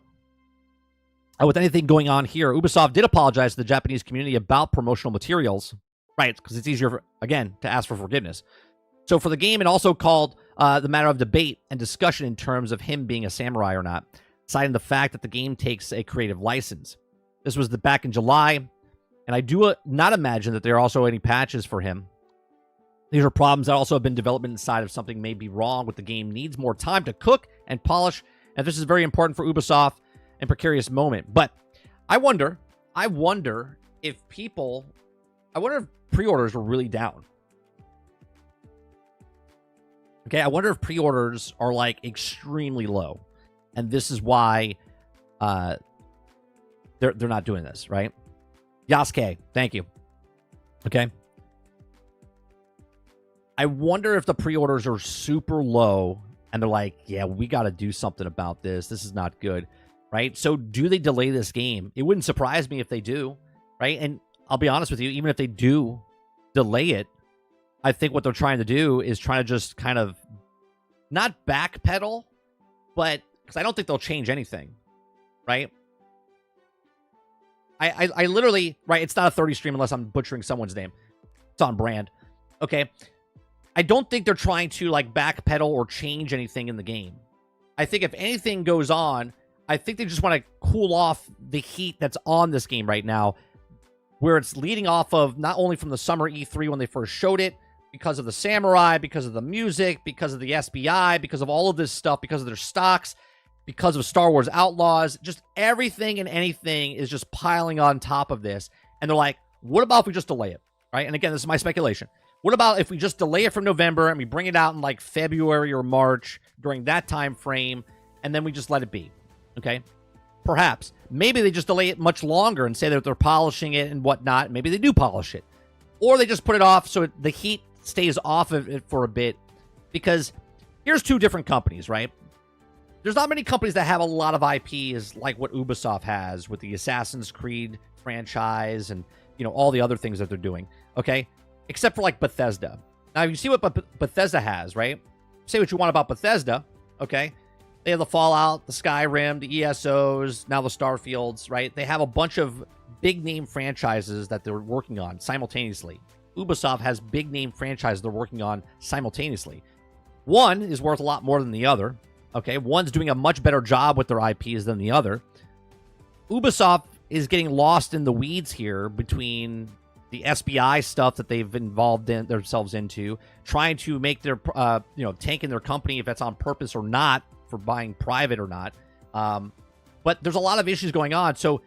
with anything going on here, Ubisoft did apologize to the Japanese community about promotional materials, right, because it's easier, again, to ask for forgiveness. So for the game, it also called the matter of debate and discussion in terms of him being a samurai or not, citing the fact that the game takes a creative license. This was back in July, and I do not imagine that there are also any patches for him. These are problems that also have been development inside of something may be wrong with the game, needs more time to cook and polish, and this is very important for Ubisoft and precarious moment. But I wonder if pre-orders were really down. Okay, I wonder if pre-orders are like extremely low, and this is why they're not doing this, right? Yasuke, thank you. Okay. I wonder if the pre-orders are super low and they're like, yeah, we got to do something about this. This is not good, right? So do they delay this game? It wouldn't surprise me if they do, right? And I'll be honest with you, even if they do delay it, I think what they're trying to do is trying to just kind of not backpedal, but because I don't think they'll change anything, right? I literally, right, it's not a 30 stream unless I'm butchering someone's name. It's on brand. Okay. I don't think they're trying to like backpedal or change anything in the game. I think if anything goes on, I think they just want to cool off the heat that's on this game right now, where it's leading off of not only from the summer E3 when they first showed it, because of the samurai, because of the music, because of the SBI, because of all of this stuff, because of their stocks, because of Star Wars Outlaws, just everything and anything is just piling on top of this. And they're like, what about if we just delay it, right? And again, this is my speculation. What about if we just delay it from November and we bring it out in like February or March during that time frame, and then we just let it be, okay? Perhaps. Maybe they just delay it much longer and say that they're polishing it and whatnot. Maybe they do polish it. Or they just put it off so the heat stays off of it for a bit. Because here's two different companies, right? There's not many companies that have a lot of IPs like what Ubisoft has with the Assassin's Creed franchise and, you know, all the other things that they're doing, okay? Except for like Bethesda. Now, you see what Bethesda has, right? Say what you want about Bethesda, okay? They have the Fallout, the Skyrim, the ESOs, now the Starfields, right? They have a bunch of big-name franchises that they're working on simultaneously. Ubisoft has big-name franchises they're working on simultaneously. One is worth a lot more than the other, okay? One's doing a much better job with their IPs than the other. Ubisoft is getting lost in the weeds here between the SBI stuff that they've involved themselves into, trying to make their, tanking their company, if that's on purpose or not, for buying private or not. But there's a lot of issues going on. So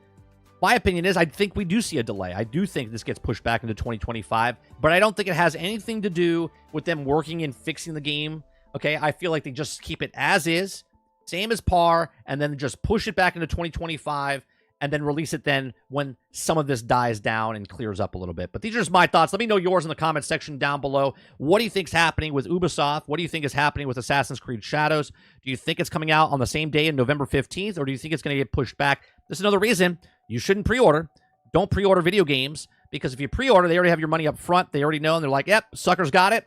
my opinion is I think we do see a delay. I do think this gets pushed back into 2025, but I don't think it has anything to do with them working and fixing the game. Okay, I feel like they just keep it as is, same as par, and then just push it back into 2025 and then release it then when some of this dies down and clears up a little bit. But these are just my thoughts. Let me know yours in the comment section down below. What do you think is happening with Ubisoft? What do you think is happening with Assassin's Creed Shadows? Do you think it's coming out on the same day in November 15th, or do you think it's going to get pushed back? This is another reason you shouldn't pre-order. Don't pre-order video games, because if you pre-order, they already have your money up front. They already know, and they're like, yep, suckers got it,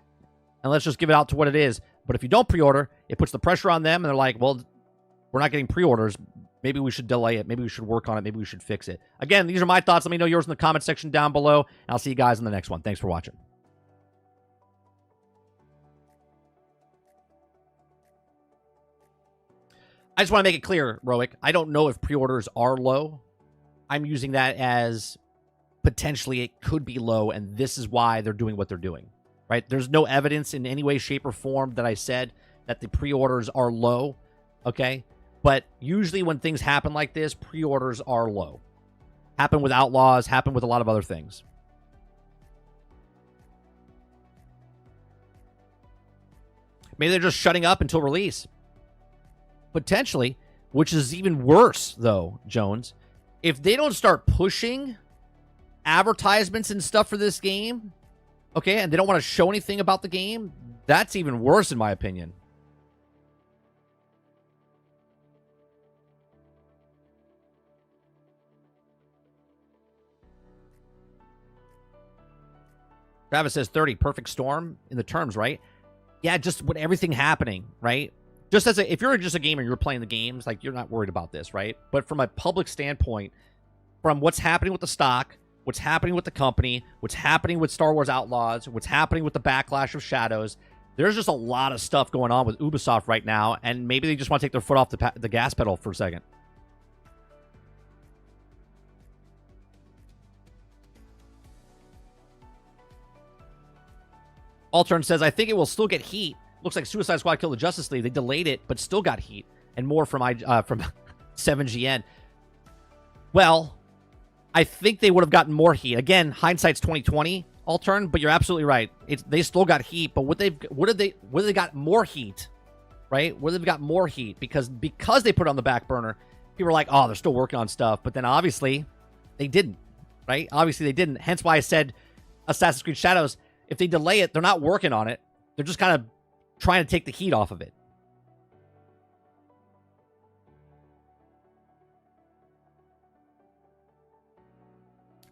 and let's just give it out to what it is. But if you don't pre-order, it puts the pressure on them, and they're like, well, we're not getting pre-orders Maybe we should delay it. Maybe we should work on it. Maybe we should fix it. Again, these are my thoughts. Let me know yours in the comment section down below. And I'll see you guys in the next one. Thanks for watching. I just want to make it clear, Roic. I don't know if pre-orders are low. I'm using that as potentially it could be low, and this is why they're doing what they're doing, right? There's no evidence in any way, shape, or form that I said that the pre-orders are low, okay? But usually when things happen like this, pre-orders are low. Happen with Outlaws, happen with a lot of other things. Maybe they're just shutting up until release. Potentially, which is even worse, though, Jones. If they don't start pushing advertisements and stuff for this game, okay, and they don't want to show anything about the game, that's even worse in my opinion. Travis says 30, perfect storm in the terms, right? Yeah, just with everything happening, right? Just as if you're just a gamer, you're playing the games, like you're not worried about this, right? But from a public standpoint, from what's happening with the stock, what's happening with the company, what's happening with Star Wars Outlaws, what's happening with the backlash of Shadows, there's just a lot of stuff going on with Ubisoft right now, and maybe they just want to take their foot off the gas pedal for a second. Altern says, I think it will still get heat. Looks like Suicide Squad killed the Justice League. They delayed it, but still got heat. And more from 7GN. Well, I think they would have gotten more heat. Again, hindsight's 2020, Altern, but you're absolutely right. They still got heat, but would they got more heat, right? Would they've got more heat because they put it on the back burner. People were like, oh, they're still working on stuff, but then obviously they didn't, right? Obviously they didn't. Hence why I said Assassin's Creed Shadows. If they delay it, they're not working on it. They're just kind of trying to take the heat off of it.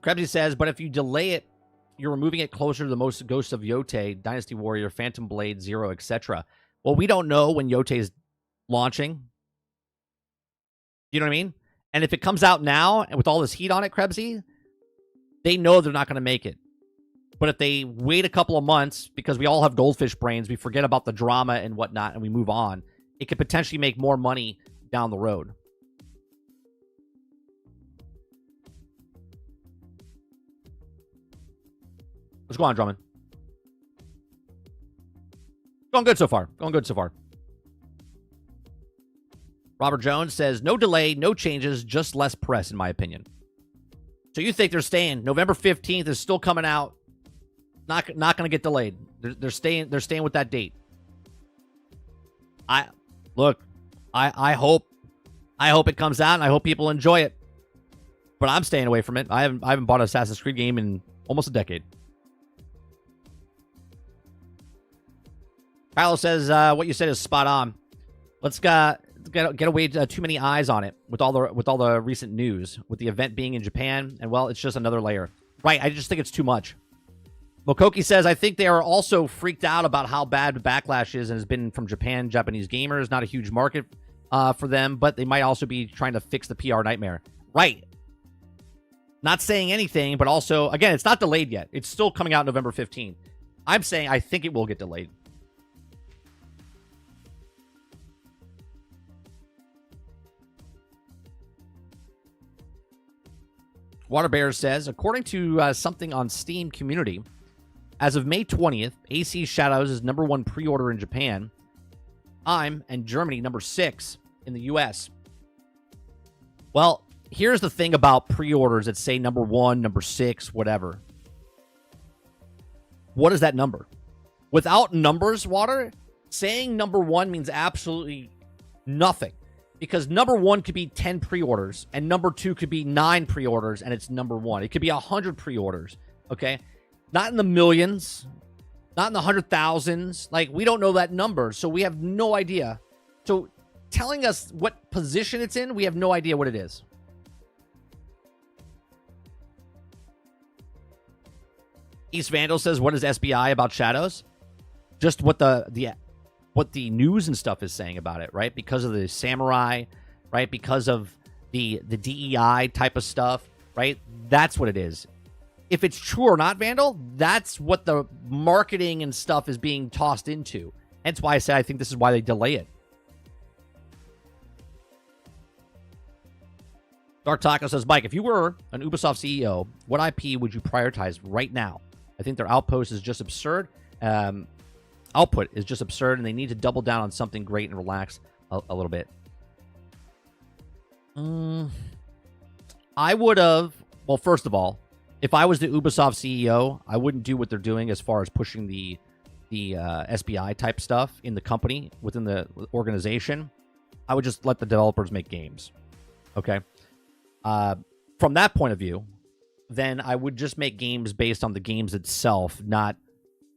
Krebsy says, but if you delay it, you're removing it closer to the most Ghosts of Yote, Dynasty Warrior, Phantom Blade, Zero, etc. Well, we don't know when Yote is launching. You know what I mean? And if it comes out now, and with all this heat on it, Krebsy, they know they're not going to make it. But if they wait a couple of months, because we all have goldfish brains, we forget about the drama and whatnot, and we move on, it could potentially make more money down the road. What's going on, Drummond? Going good so far. Going good so far. Robert Jones says, no delay, no changes, just less press, in my opinion. So you think they're staying? November 15th is still coming out. Not going to get delayed. They're staying with that date. I hope it comes out and I hope people enjoy it. But I'm staying away from it. I haven't bought an Assassin's Creed game in almost a decade. Kylo says what you said is spot on. Let's get away too many eyes on it with all the recent news with the event being in Japan, and well, it's just another layer. Right, I just think it's too much. Mokoki says, I think they are also freaked out about how bad the backlash is and has been from Japan, Japanese gamers. Not a huge market for them, but they might also be trying to fix the PR nightmare. Right. Not saying anything, but also, again, it's not delayed yet. It's still coming out November 15th. I'm saying I think it will get delayed. Water Bear says, according to something on Steam community, as of May 20th, AC Shadows is #1 pre-order in Japan. And Germany #6 in the US. Well, here's the thing about pre-orders that say #1, #6, whatever. What is that number? Without numbers, Water, saying #1 means absolutely nothing. Because #1 could be 10 pre-orders, and #2 could be 9 pre-orders, and it's #1. It could be 100 pre-orders, okay? Not in the millions, not in the 100,000s. Like, we don't know that number, so we have no idea. So telling us what position it's in, we have no idea what it is. East Vandal says, what is SBI about Shadows? Just what the news and stuff is saying about it, right? Because of the samurai, right? Because of the DEI type of stuff, right? That's what it is. If it's true or not, Vandal, that's what the marketing and stuff is being tossed into. Hence why I say I think this is why they delay it. Dark Taco says, Mike, if you were an Ubisoft CEO, what IP would you prioritize right now? I think their outpost is just absurd. Output is just absurd, and they need to double down on something great and relax a little bit. I would have, well, first of all, if I was the Ubisoft CEO, I wouldn't do what they're doing as far as pushing the SBI type stuff in the company, within the organization. I would just let the developers make games. Okay? From that point of view, then I would just make games based on the games itself, not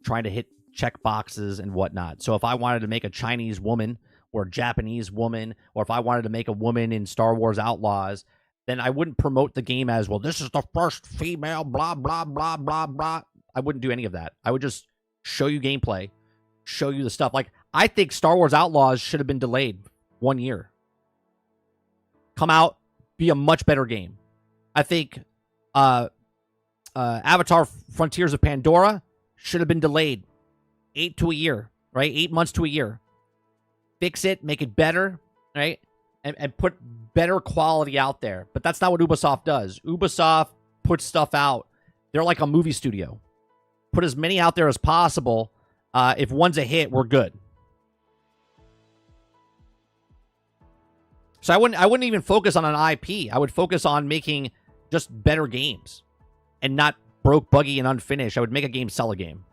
trying to hit check boxes and whatnot. So if I wanted to make a Chinese woman or a Japanese woman, or if I wanted to make a woman in Star Wars Outlaws, then I wouldn't promote the game as, well, this is the first female, blah, blah, blah, blah, blah. I wouldn't do any of that. I would just show you gameplay, show you the stuff. Like, I think Star Wars Outlaws should have been delayed 1 year. Come out, be a much better game. I think Avatar Frontiers of Pandora should have been delayed 8 to a year, right? 8 months to a year. Fix it, make it better, right? And put better quality out there. But that's not what Ubisoft does. Ubisoft puts stuff out. They're like a movie studio. Put as many out there as possible. If one's a hit, we're good. So I wouldn't even focus on an IP. I would focus on making just better games and not broke, buggy, and unfinished. I would make a game, sell a game.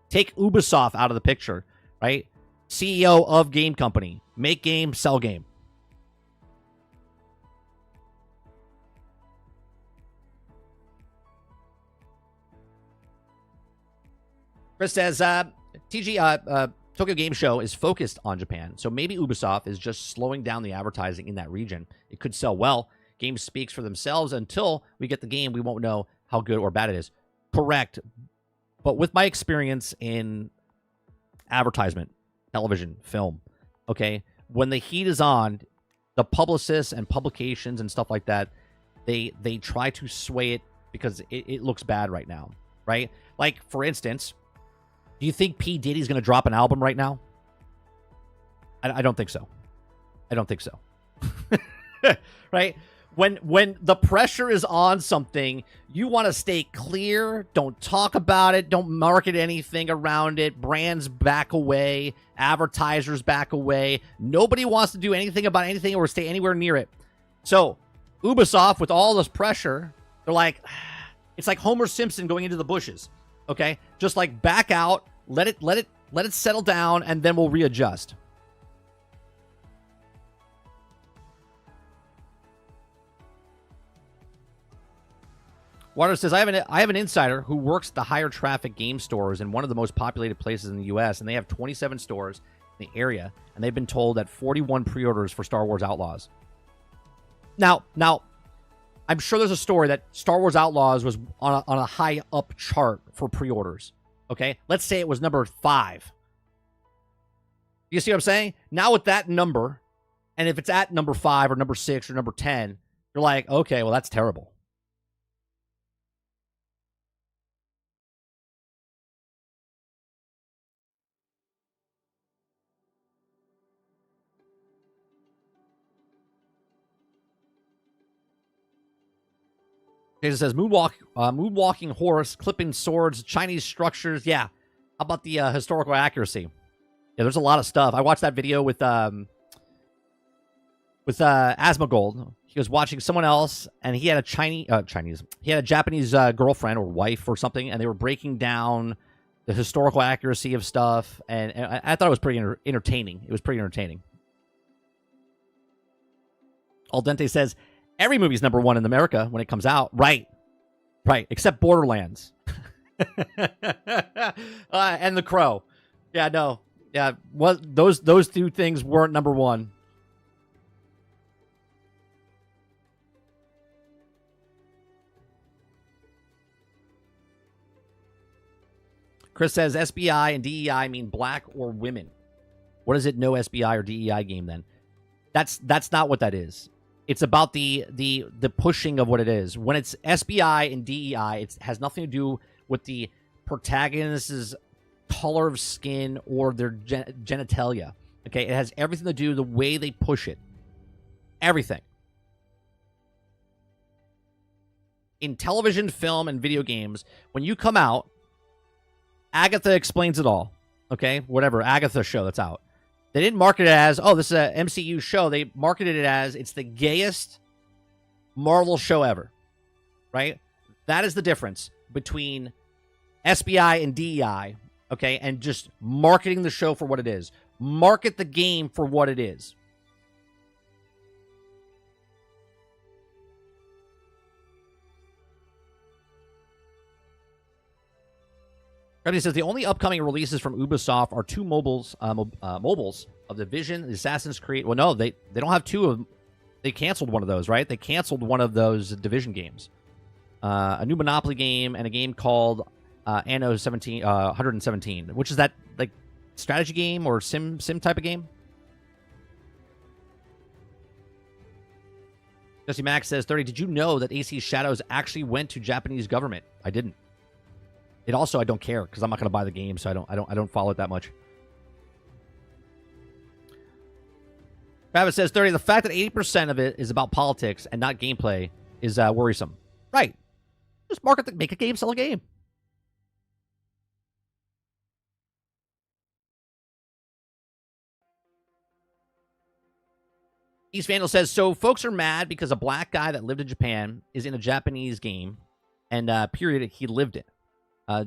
Take Ubisoft out of the picture, right? CEO of game company. Make game, sell game. Chris says, Tokyo Game Show is focused on Japan, so maybe Ubisoft is just slowing down the advertising in that region. It could sell well. Game speaks for themselves. Until we get the game, we won't know how good or bad it is. Correct. But with my experience in advertisement, television, film, okay, when the heat is on, the publicists and publications and stuff like that, they try to sway it because it looks bad right now, right? Like, for instance, do you think P. Diddy's going to drop an album right now? I don't think so. I don't think so. Right? When the pressure is on something, you want to stay clear. Don't talk about it. Don't market anything around it. Brands back away. Advertisers back away. Nobody wants to do anything about anything or stay anywhere near it. So Ubisoft, with all this pressure, they're like, it's like Homer Simpson going into the bushes. Okay, just like back out, let it settle down, and then we'll readjust. Water says, I have an insider who works at the higher traffic game stores in one of the most populated places in the U.S., and they have 27 stores in the area, and they've been told that 41 pre-orders for Star Wars Outlaws. Now, I'm sure there's a story that Star Wars Outlaws was on a high up chart for pre-orders. Okay, let's say it was number 5. You see what I'm saying? Now with that number, and if it's at number 5 or number 6 or number 10, you're like, okay, well, that's terrible. Jason says, moonwalking horse, clipping swords, Chinese structures. Yeah. How about the historical accuracy? Yeah, there's a lot of stuff. I watched that video with Asmongold. He was watching someone else, and he had he had a Japanese girlfriend or wife or something, and they were breaking down the historical accuracy of stuff, and I thought it was pretty entertaining. It was pretty entertaining. Al Dente says, every movie's number 1 in America when it comes out. Right. Except Borderlands. And The Crow. Yeah, no. Yeah, those two things weren't number 1. Chris says, SBI and DEI mean black or women. What is it, no SBI or DEI game then? That's not what that is. It's about the pushing of what it is. When it's SBI and DEI, it has nothing to do with the protagonist's color of skin or their genitalia. Okay, it has everything to do with the way they push it. Everything. In television, film, and video games, when you come out, Agatha explains it all. Okay, whatever, Agatha show that's out. They didn't market it as, oh, this is a MCU show. They marketed it as it's the gayest Marvel show ever, right? That is the difference between SBI and DEI, okay, and just marketing the show for what it is. Market the game for what it is. He says the only upcoming releases from Ubisoft are two mobiles of Division, the Assassin's Creed. Well, no, they don't have two of them. They canceled one of those, right? They canceled one of those Division games. A new Monopoly game and a game called Anno 117, which is that like strategy game or sim type of game. Jesse Max says 30. Did you know that AC Shadows actually went to Japanese government? I didn't. It also I don't care because I'm not going to buy the game, so I don't follow it that much. Travis says 30. The fact that 80% of it is about politics and not gameplay is worrisome. Right? Just make a game, sell a game. East Vandal says, so folks are mad because a black guy that lived in Japan is in a Japanese game, and period, he lived it.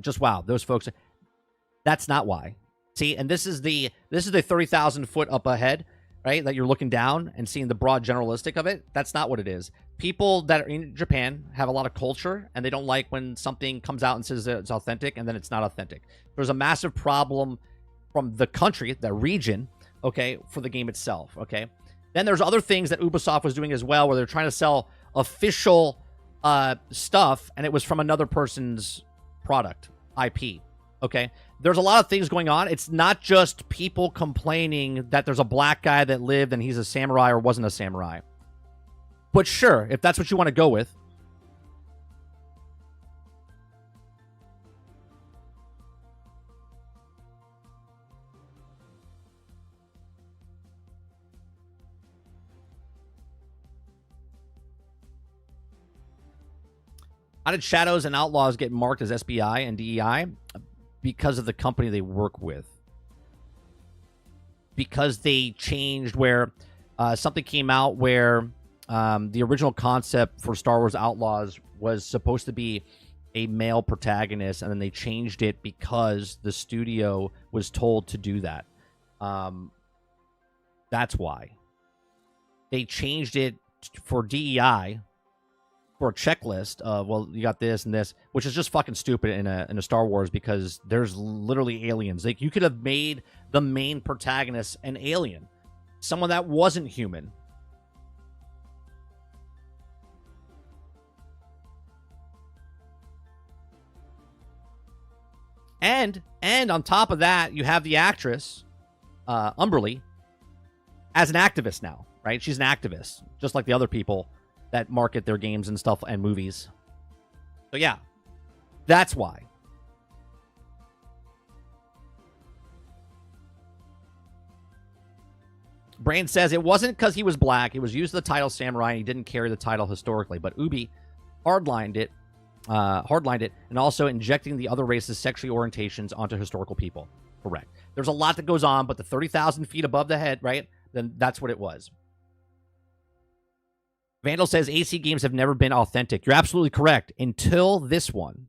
Just wow, those folks. That's not why. See, and this is the 30,000 foot up ahead, right? That you're looking down and seeing the broad generalistic of it. That's not what it is. People that are in Japan have a lot of culture, and they don't like when something comes out and says that it's authentic, and then it's not authentic. There's a massive problem from the country, the region, okay, for the game itself, okay? Then there's other things that Ubisoft was doing as well, where they're trying to sell official stuff, and it was from another person's product, IP, okay? There's a lot of things going on. It's not just people complaining that there's a black guy that lived and he's a samurai or wasn't a samurai. But sure, if that's what you want to go with. How did Shadows and Outlaws get marked as SBI and DEI? Because of the company they work with. Because they changed where something came out where the original concept for Star Wars Outlaws was supposed to be a male protagonist, and then they changed it because the studio was told to do that. That's why. They changed it for DEI for a checklist of, well, you got this and this, which is just fucking stupid in a Star Wars because there's literally aliens. Like, you could have made the main protagonist an alien, someone that wasn't human. And on top of that, you have the actress, Umberly, as an activist now, right? She's an activist, just like the other people that market their games and stuff and movies. So yeah, that's why. Brain says it wasn't because he was black. He was used the title samurai and he didn't carry the title historically. But Ubi hardlined it, and also injecting the other races' sexual orientations onto historical people. Correct. There's a lot that goes on, but the 30,000 feet above the head, right? Then that's what it was. Vandal says AC games have never been authentic. You're absolutely correct. Until this one.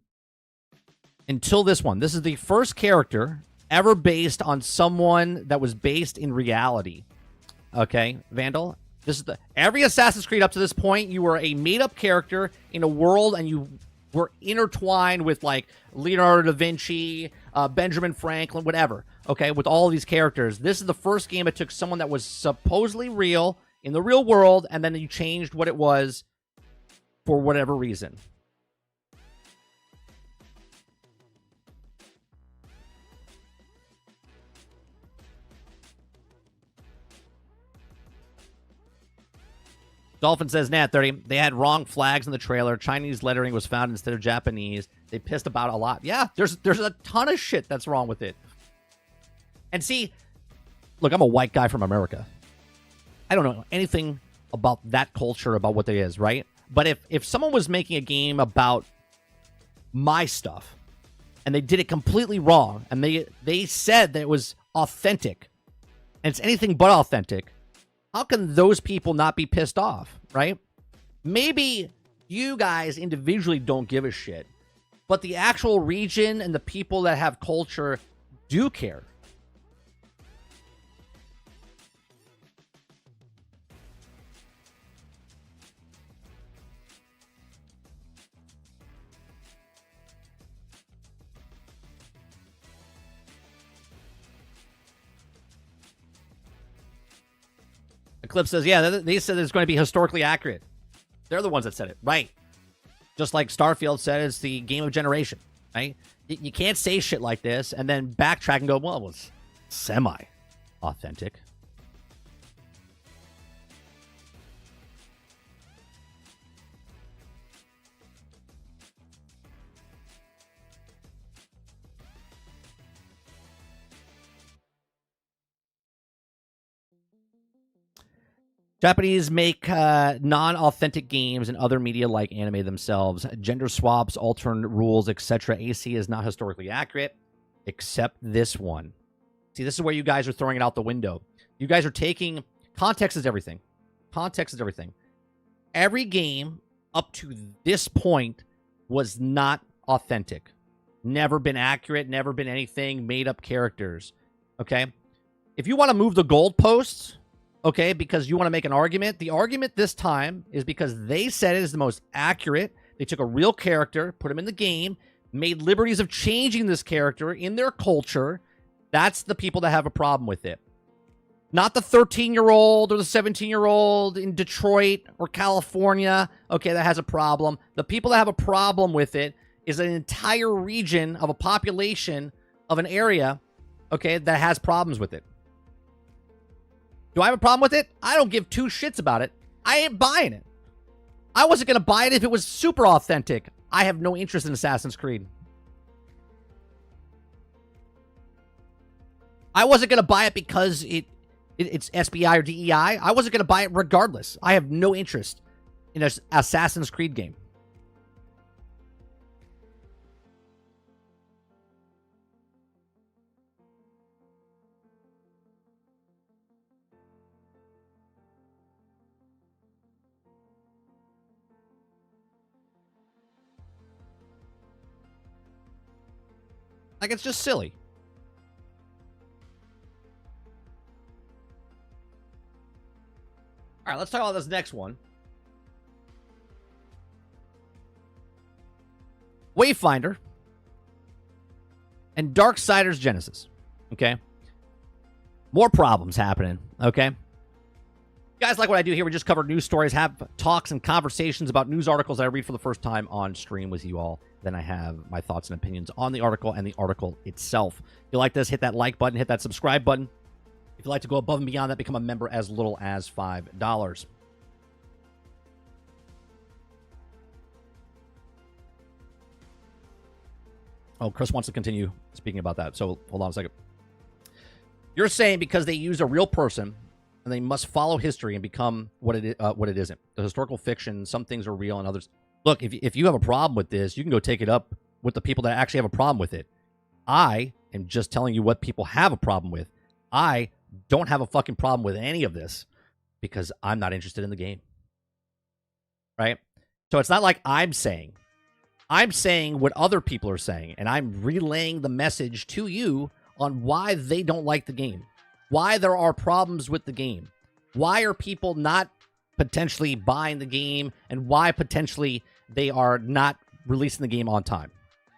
This is the first character ever based on someone that was based in reality. Okay, Vandal? This is every Assassin's Creed up to this point, you were a made-up character in a world, and you were intertwined with, like, Leonardo da Vinci, Benjamin Franklin, whatever. Okay, with all of these characters. This is the first game that took someone that was supposedly real in the real world, and then you changed what it was for whatever reason. Dolphin says, Nat 30, they had wrong flags in the trailer. Chinese lettering was found instead of Japanese. They pissed about a lot. Yeah, there's a ton of shit that's wrong with it. And see, look, I'm a white guy from America. I don't know anything about that culture, about what it is, right? But if someone was making a game about my stuff and they did it completely wrong and they said that it was authentic and it's anything but authentic, how can those people not be pissed off, right? Maybe you guys individually don't give a shit, but the actual region and the people that have culture do care. Clip says, yeah, they said it's going to be historically accurate. They're the ones that said it, right? Just like Starfield said, it's the game of generation, right? You can't say shit like this and then backtrack and go, well, it was semi-authentic. Japanese make non-authentic games and other media like anime themselves. Gender swaps, alternate rules, etc. AC is not historically accurate, except this one. See, this is where you guys are throwing it out the window. You guys are taking... Context is everything. Context is everything. Every game up to this point was not authentic. Never been accurate, never been anything, made up characters. Okay? If you want to move the goalposts... Okay, because you want to make an argument. The argument this time is because they said it is the most accurate. They took a real character, put him in the game, made liberties of changing this character in their culture. That's the people that have a problem with it. Not the 13-year-old or the 17-year-old in Detroit or California, okay, that has a problem. The people that have a problem with it is an entire region of a population of an area, okay, that has problems with it. Do I have a problem with it? I don't give two shits about it. I ain't buying it. I wasn't going to buy it if it was super authentic. I have no interest in Assassin's Creed. I wasn't going to buy it because it's SBI or DEI. I wasn't going to buy it regardless. I have no interest in an Assassin's Creed game. Like, it's just silly. All right, let's talk about this next one. Wayfinder and Darksiders Genesis. Okay? More problems happening. Okay? You guys like what I do here? We just cover news stories, have talks and conversations about news articles that I read for the first time on stream with you all. Then I have my thoughts and opinions on the article and the article itself. If you like this, hit that like button, hit that subscribe button. If you'd like to go above and beyond that, become a member as little as $5. Oh, Chris wants to continue speaking about that, so hold on a second. You're saying because they use a real person and they must follow history and become what it isn't. The historical fiction, some things are real and others... Look, if you have a problem with this, you can go take it up with the people that actually have a problem with it. I am just telling you what people have a problem with. I don't have a fucking problem with any of this because I'm not interested in the game. Right? So it's not like I'm saying what other people are saying, and I'm relaying the message to you on why they don't like the game, why there are problems with the game, why are people not potentially buying the game, and why potentially they are not releasing the game on time.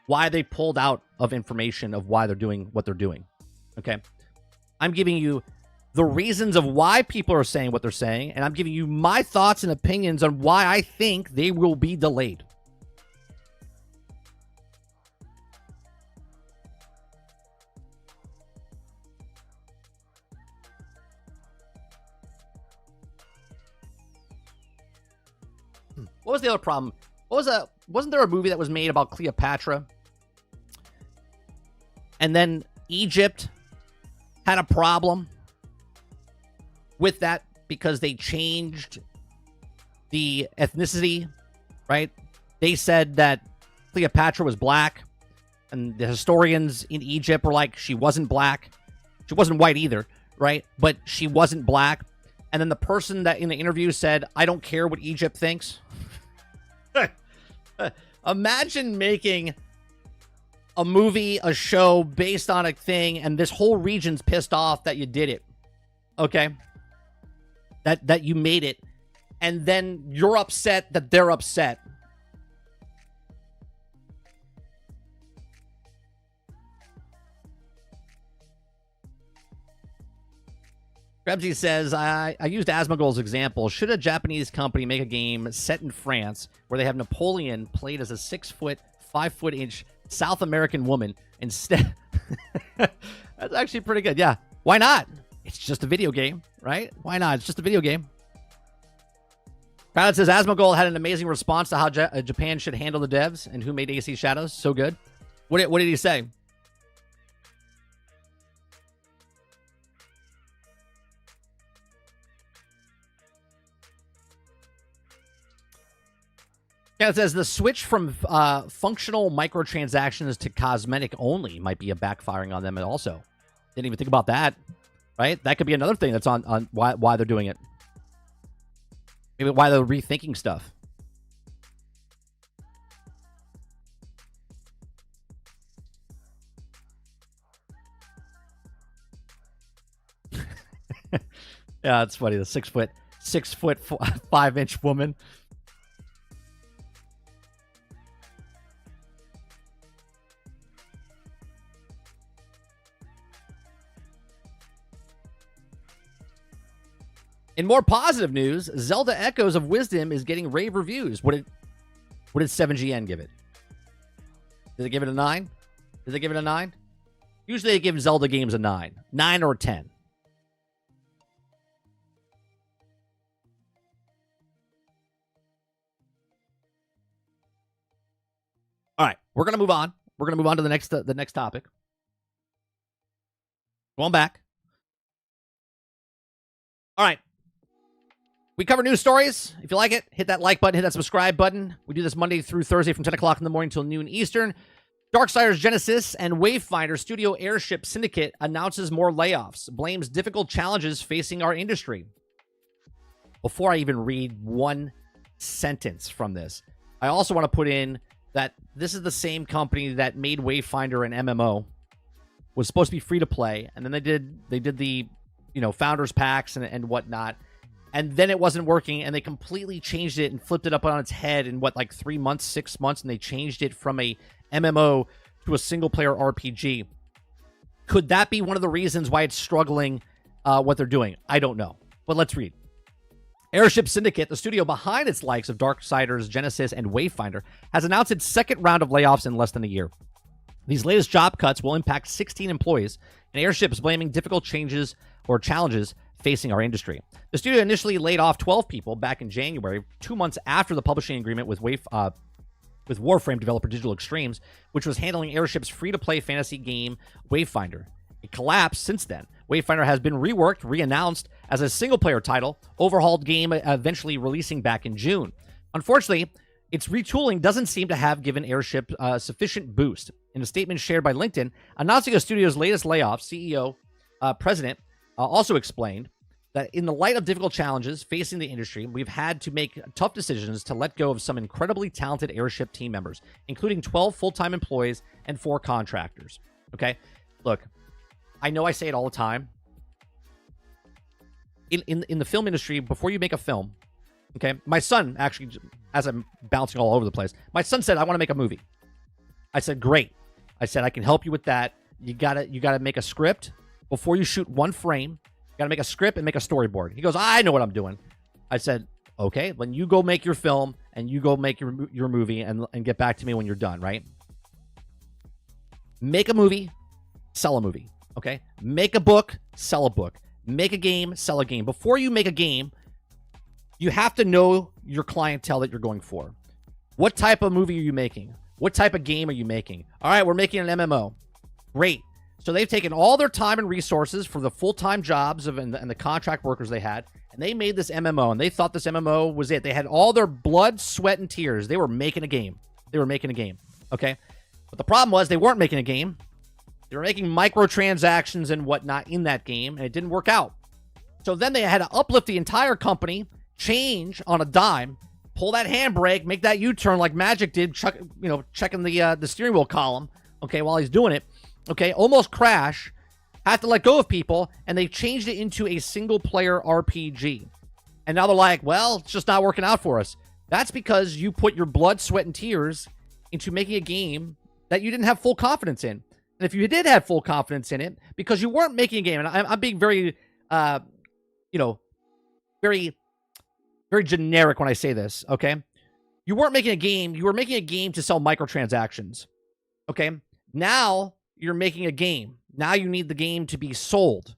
Why they pulled out of information of why they're doing what they're doing. Okay? I'm giving you the reasons of why people are saying what they're saying, and I'm giving you my thoughts and opinions on why I think they will be delayed. What was the other problem? Wasn't there a movie that was made about Cleopatra? And then Egypt had a problem with that because they changed the ethnicity, right? They said that Cleopatra was black, and the historians in Egypt were like, she wasn't black. She wasn't white either, right? But she wasn't black. And then the person that in the interview said, I don't care what Egypt thinks. Imagine making a movie, a show based on a thing, and this whole region's pissed off that you did it. Okay? That you made it. And then you're upset that they're upset. Krebsy says, I used Asmongold's example. Should a Japanese company make a game set in France where they have Napoleon played as a 6-foot, 5-foot-inch South American woman instead? That's actually pretty good. Yeah. Why not? It's just a video game, right? Why not? It's just a video game. Crowd says, Asmongold had an amazing response to how Japan should handle the devs and who made AC Shadows. So good. What did he say? Yeah, it says the switch from functional microtransactions to cosmetic only might be a backfiring on them also. Didn't even think about that, right? That could be another thing that's on why they're doing it. Maybe why they're rethinking stuff. Yeah, it's funny. The 6-foot, 5-inch woman. In more positive news, Zelda Echoes of Wisdom is getting rave reviews. What did 7GN give it? Did they give it a 9? Did they give it a 9? Usually they give Zelda games a 9. 9 or 10. All right, we're going to move on. We're going to move on to the next topic. Going back. All right. We cover news stories. If you like it, hit that like button, hit that subscribe button. We do this Monday through Thursday from 10 o'clock in the morning till noon Eastern. Darksiders Genesis and Wayfinder studio Airship Syndicate announces more layoffs, blames difficult challenges facing our industry. Before I even read one sentence from this, I also want to put in that this is the same company that made Wayfinder an MMO. Was supposed to be free to play, and then they did the founders packs and whatnot. And then it wasn't working, and they completely changed it and flipped it up on its head in 3 months, 6 months, and they changed it from a MMO to a single-player RPG. Could that be one of the reasons why it's struggling what they're doing? I don't know, but let's read. Airship Syndicate, the studio behind its likes of Darksiders, Genesis, and Wayfinder, has announced its second round of layoffs in less than a year. These latest job cuts will impact 16 employees, and Airship is blaming difficult changes or challenges facing our industry. The studio initially laid off 12 people back in January, 2 months after the publishing agreement with Warframe developer Digital Extremes, which was handling Airship's free-to-play fantasy game Wayfinder. It collapsed since then. Wayfinder has been reworked, re-announced as a single-player title, overhauled game eventually releasing back in June. Unfortunately, its retooling doesn't seem to have given Airship a sufficient boost. In a statement shared by LinkedIn, announcing the studio's latest layoff, CEO, President, also explained that in the light of difficult challenges facing the industry, we've had to make tough decisions to let go of some incredibly talented Airship team members, including 12 full-time employees and 4 contractors. Okay? Look, I know I say it all the time. In the film industry, before you make a film, okay, my son actually, as I'm bouncing all over the place, my son said, I want to make a movie. I said, great. I said, I can help you with that. You gotta make a script before you shoot one frame. You gotta make a script and make a storyboard. He goes, I know what I'm doing. I said, okay, then you go make your film and you go make your movie and get back to me when you're done, right? Make a movie, sell a movie, okay? Make a book, sell a book. Make a game, sell a game. Before you make a game, You have to know your clientele that you're going for. What type of movie are you making? What type of game are you making? All right, we're making an MMO. Great. So they've taken all their time and resources for the full-time jobs and the contract workers they had, and they made this MMO, and they thought this MMO was it. They had all their blood, sweat, and tears. They were making a game. Okay? But the problem was they weren't making a game. They were making microtransactions and whatnot in that game, and it didn't work out. So then they had to uplift the entire company, change on a dime, pull that handbrake, make that U-turn like Magic did, checking the steering wheel column, okay, while he's doing it, okay, almost crash, have to let go of people, and they changed it into a single-player RPG. And now they're like, well, it's just not working out for us. That's because you put your blood, sweat, and tears into making a game that you didn't have full confidence in. And if you did have full confidence in it, because you weren't making a game, and I'm being very, very, very generic when I say this, okay? You weren't making a game. You were making a game to sell microtransactions, okay? Now you're making a game. Now you need the game to be sold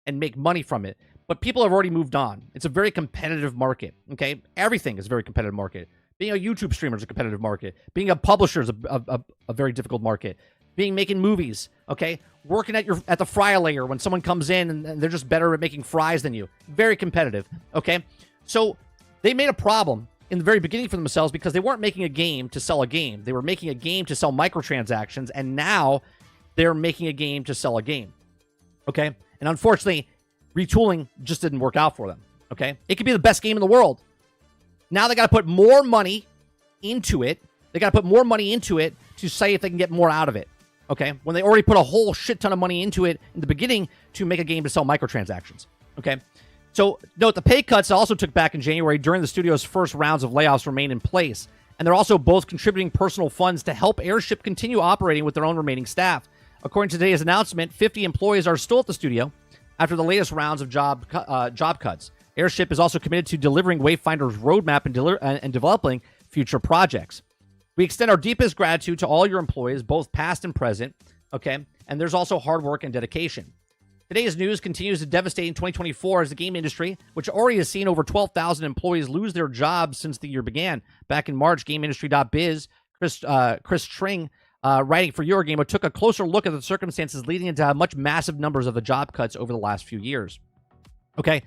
and make money from it. But people have already moved on. It's a very competitive market, okay? Everything is a very competitive market. Being a YouTube streamer is a competitive market. Being a publisher is a very difficult market. Making movies, okay? Working at the fry layer when someone comes in and they're just better at making fries than you. Very competitive, okay? So they made a problem in the very beginning for themselves because they weren't making a game to sell a game. They were making a game to sell microtransactions, and now they're making a game to sell a game, okay? And unfortunately, retooling just didn't work out for them, okay? It could be the best game in the world. Now they got to put more money into it. They got to put more money into it to say if they can get more out of it, okay? When they already put a whole shit ton of money into it in the beginning to make a game to sell microtransactions, okay? So note, the pay cuts also took back in January during the studio's first rounds of layoffs remain in place. And they're also both contributing personal funds to help Airship continue operating with their own remaining staff. According to today's announcement, 50 employees are still at the studio after the latest rounds of job cuts. Airship is also committed to delivering Wayfinder's roadmap and developing future projects. We extend our deepest gratitude to all your employees, both past and present, okay? And there's also hard work and dedication. Today's news continues to devastate in 2024 as the game industry, which already has seen over 12,000 employees lose their jobs since the year began. Back in March, GameIndustry.biz, Chris Tring, writing for Eurogamer, took a closer look at the circumstances leading into much massive numbers of the job cuts over the last few years. Okay,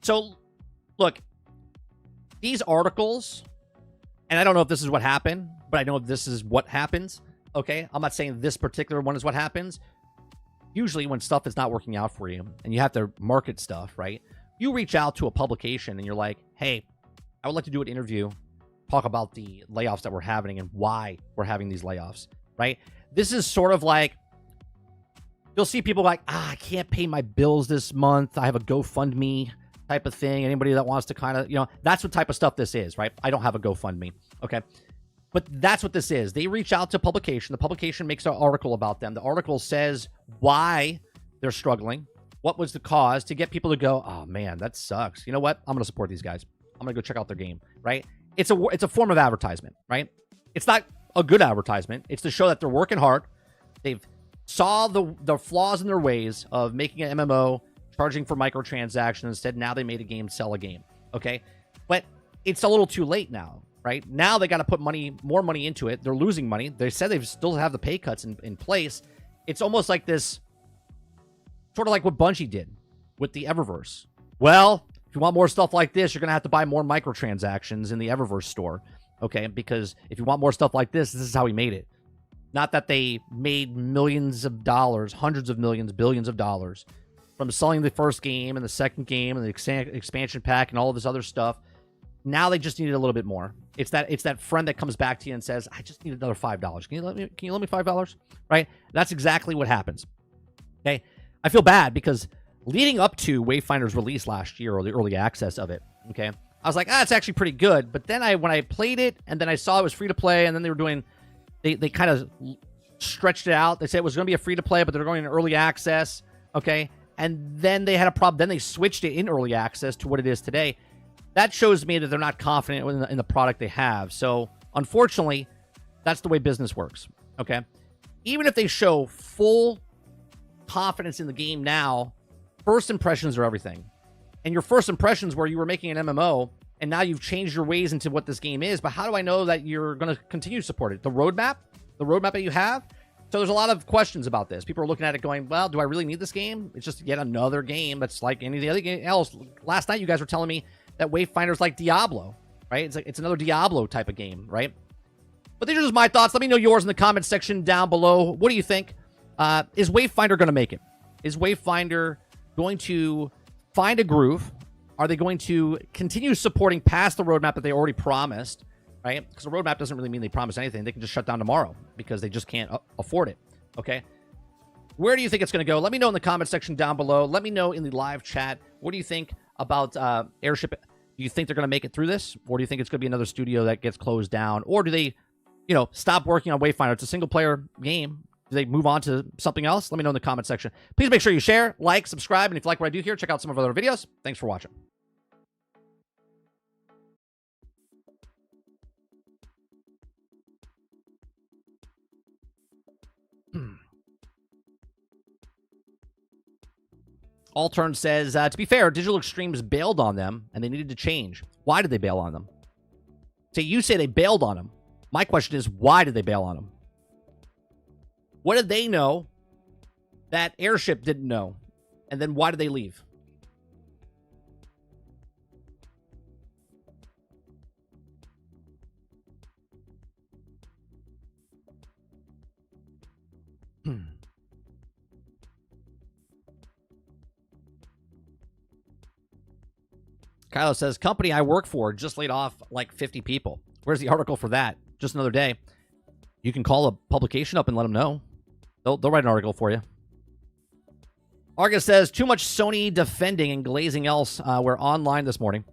so look, these articles, and I don't know if this is what happened, but I know this is what happens, okay? I'm not saying this particular one is what happens. Usually when stuff is not working out for you and you have to market stuff, right? You reach out to a publication and you're like, hey, I would like to do an interview, talk about the layoffs that we're having and why we're having these layoffs, right? This is sort of like, you'll see people like, I can't pay my bills this month. I have a GoFundMe type of thing. Anybody that wants to kind of, that's what type of stuff this is, right? I don't have a GoFundMe, okay? But that's what this is. They reach out to publication. The publication makes an article about them. The article says why they're struggling, what was the cause, to get people to go, oh man, that sucks. You know what? I'm going to support these guys. I'm going to go check out their game, right? It's a form of advertisement, right? It's not a good advertisement. It's to show that they're working hard. They've saw the flaws in their ways of making an MMO, charging for microtransactions. Instead, now they made a game, sell a game, okay? But it's a little too late now. Right now, they got to put more money into it. They're losing money. They said they still have the pay cuts in place. It's almost like this, sort of like what Bungie did with the Eververse. Well, if you want more stuff like this, you're going to have to buy more microtransactions in the Eververse store, okay? Because if you want more stuff like this is how we made it. Not that they made millions of dollars, hundreds of millions, billions of dollars from selling the first game and the second game and the expansion pack and all of this other stuff. Now they just needed a little bit more. It's that friend that comes back to you and says, I just need another $5. Can you lend me $5? Right? That's exactly what happens. Okay. I feel bad because leading up to Wayfinder's release last year, or the early access of it, okay, I was like, it's actually pretty good. But then when I played it and then I saw it was free to play, and then they were doing, they kind of stretched it out. They said it was going to be a free to play, but they're going in early access. Okay. And then they had a problem. Then they switched it in early access to what it is today. That shows me that they're not confident in the product they have. So, unfortunately, that's the way business works, okay? Even if they show full confidence in the game now, first impressions are everything. And your first impressions where you were making an MMO and now you've changed your ways into what this game is, but how do I know that you're going to continue to support it? The roadmap that you have? So there's a lot of questions about this. People are looking at it going, well, do I really need this game? It's just yet another game that's like any of the other game else. Last night, you guys were telling me that Wayfinder's like Diablo, right? It's another Diablo type of game, right? But these are just my thoughts. Let me know yours in the comments section down below. What do you think? Is Wayfinder going to make it? Is Wayfinder going to find a groove? Are they going to continue supporting past the roadmap that they already promised? Right? Because the roadmap doesn't really mean they promise anything. They can just shut down tomorrow because they just can't afford it. Okay? Where do you think it's going to go? Let me know in the comment section down below. Let me know in the live chat. What do you think about Airship? Do you think they're going to make it through this? Or do you think it's going to be another studio that gets closed down? Or do they, stop working on Wayfinder? It's a single-player game. Do they move on to something else? Let me know in the comment section. Please make sure you share, like, subscribe, and if you like what I do here, check out some of our other videos. Thanks for watching. Allturn says, to be fair, Digital Extremes bailed on them, and they needed to change. Why did they bail on them? So you say they bailed on them. My question is, why did they bail on them? What did they know that Airship didn't know? And then why did they leave? Kylo says, company I work for just laid off like 50 people. Where's the article for that? Just another day. You can call a publication up and let them know. They'll write an article for you. Argus says, too much Sony defending and glazing else. We're online this morning.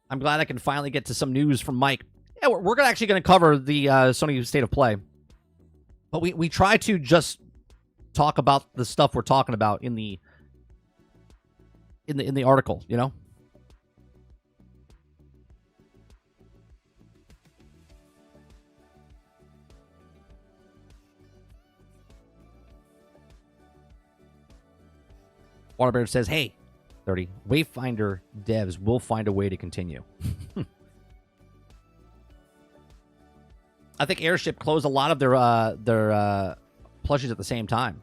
I'm glad I can finally get to some news from Mike. Yeah, we're actually going to cover the Sony State of Play. But we try to just talk about the stuff we're talking about in the article, Waterbear says, hey, 30, Wayfinder devs will find a way to continue. I think Airship closed a lot of their plushies at the same time.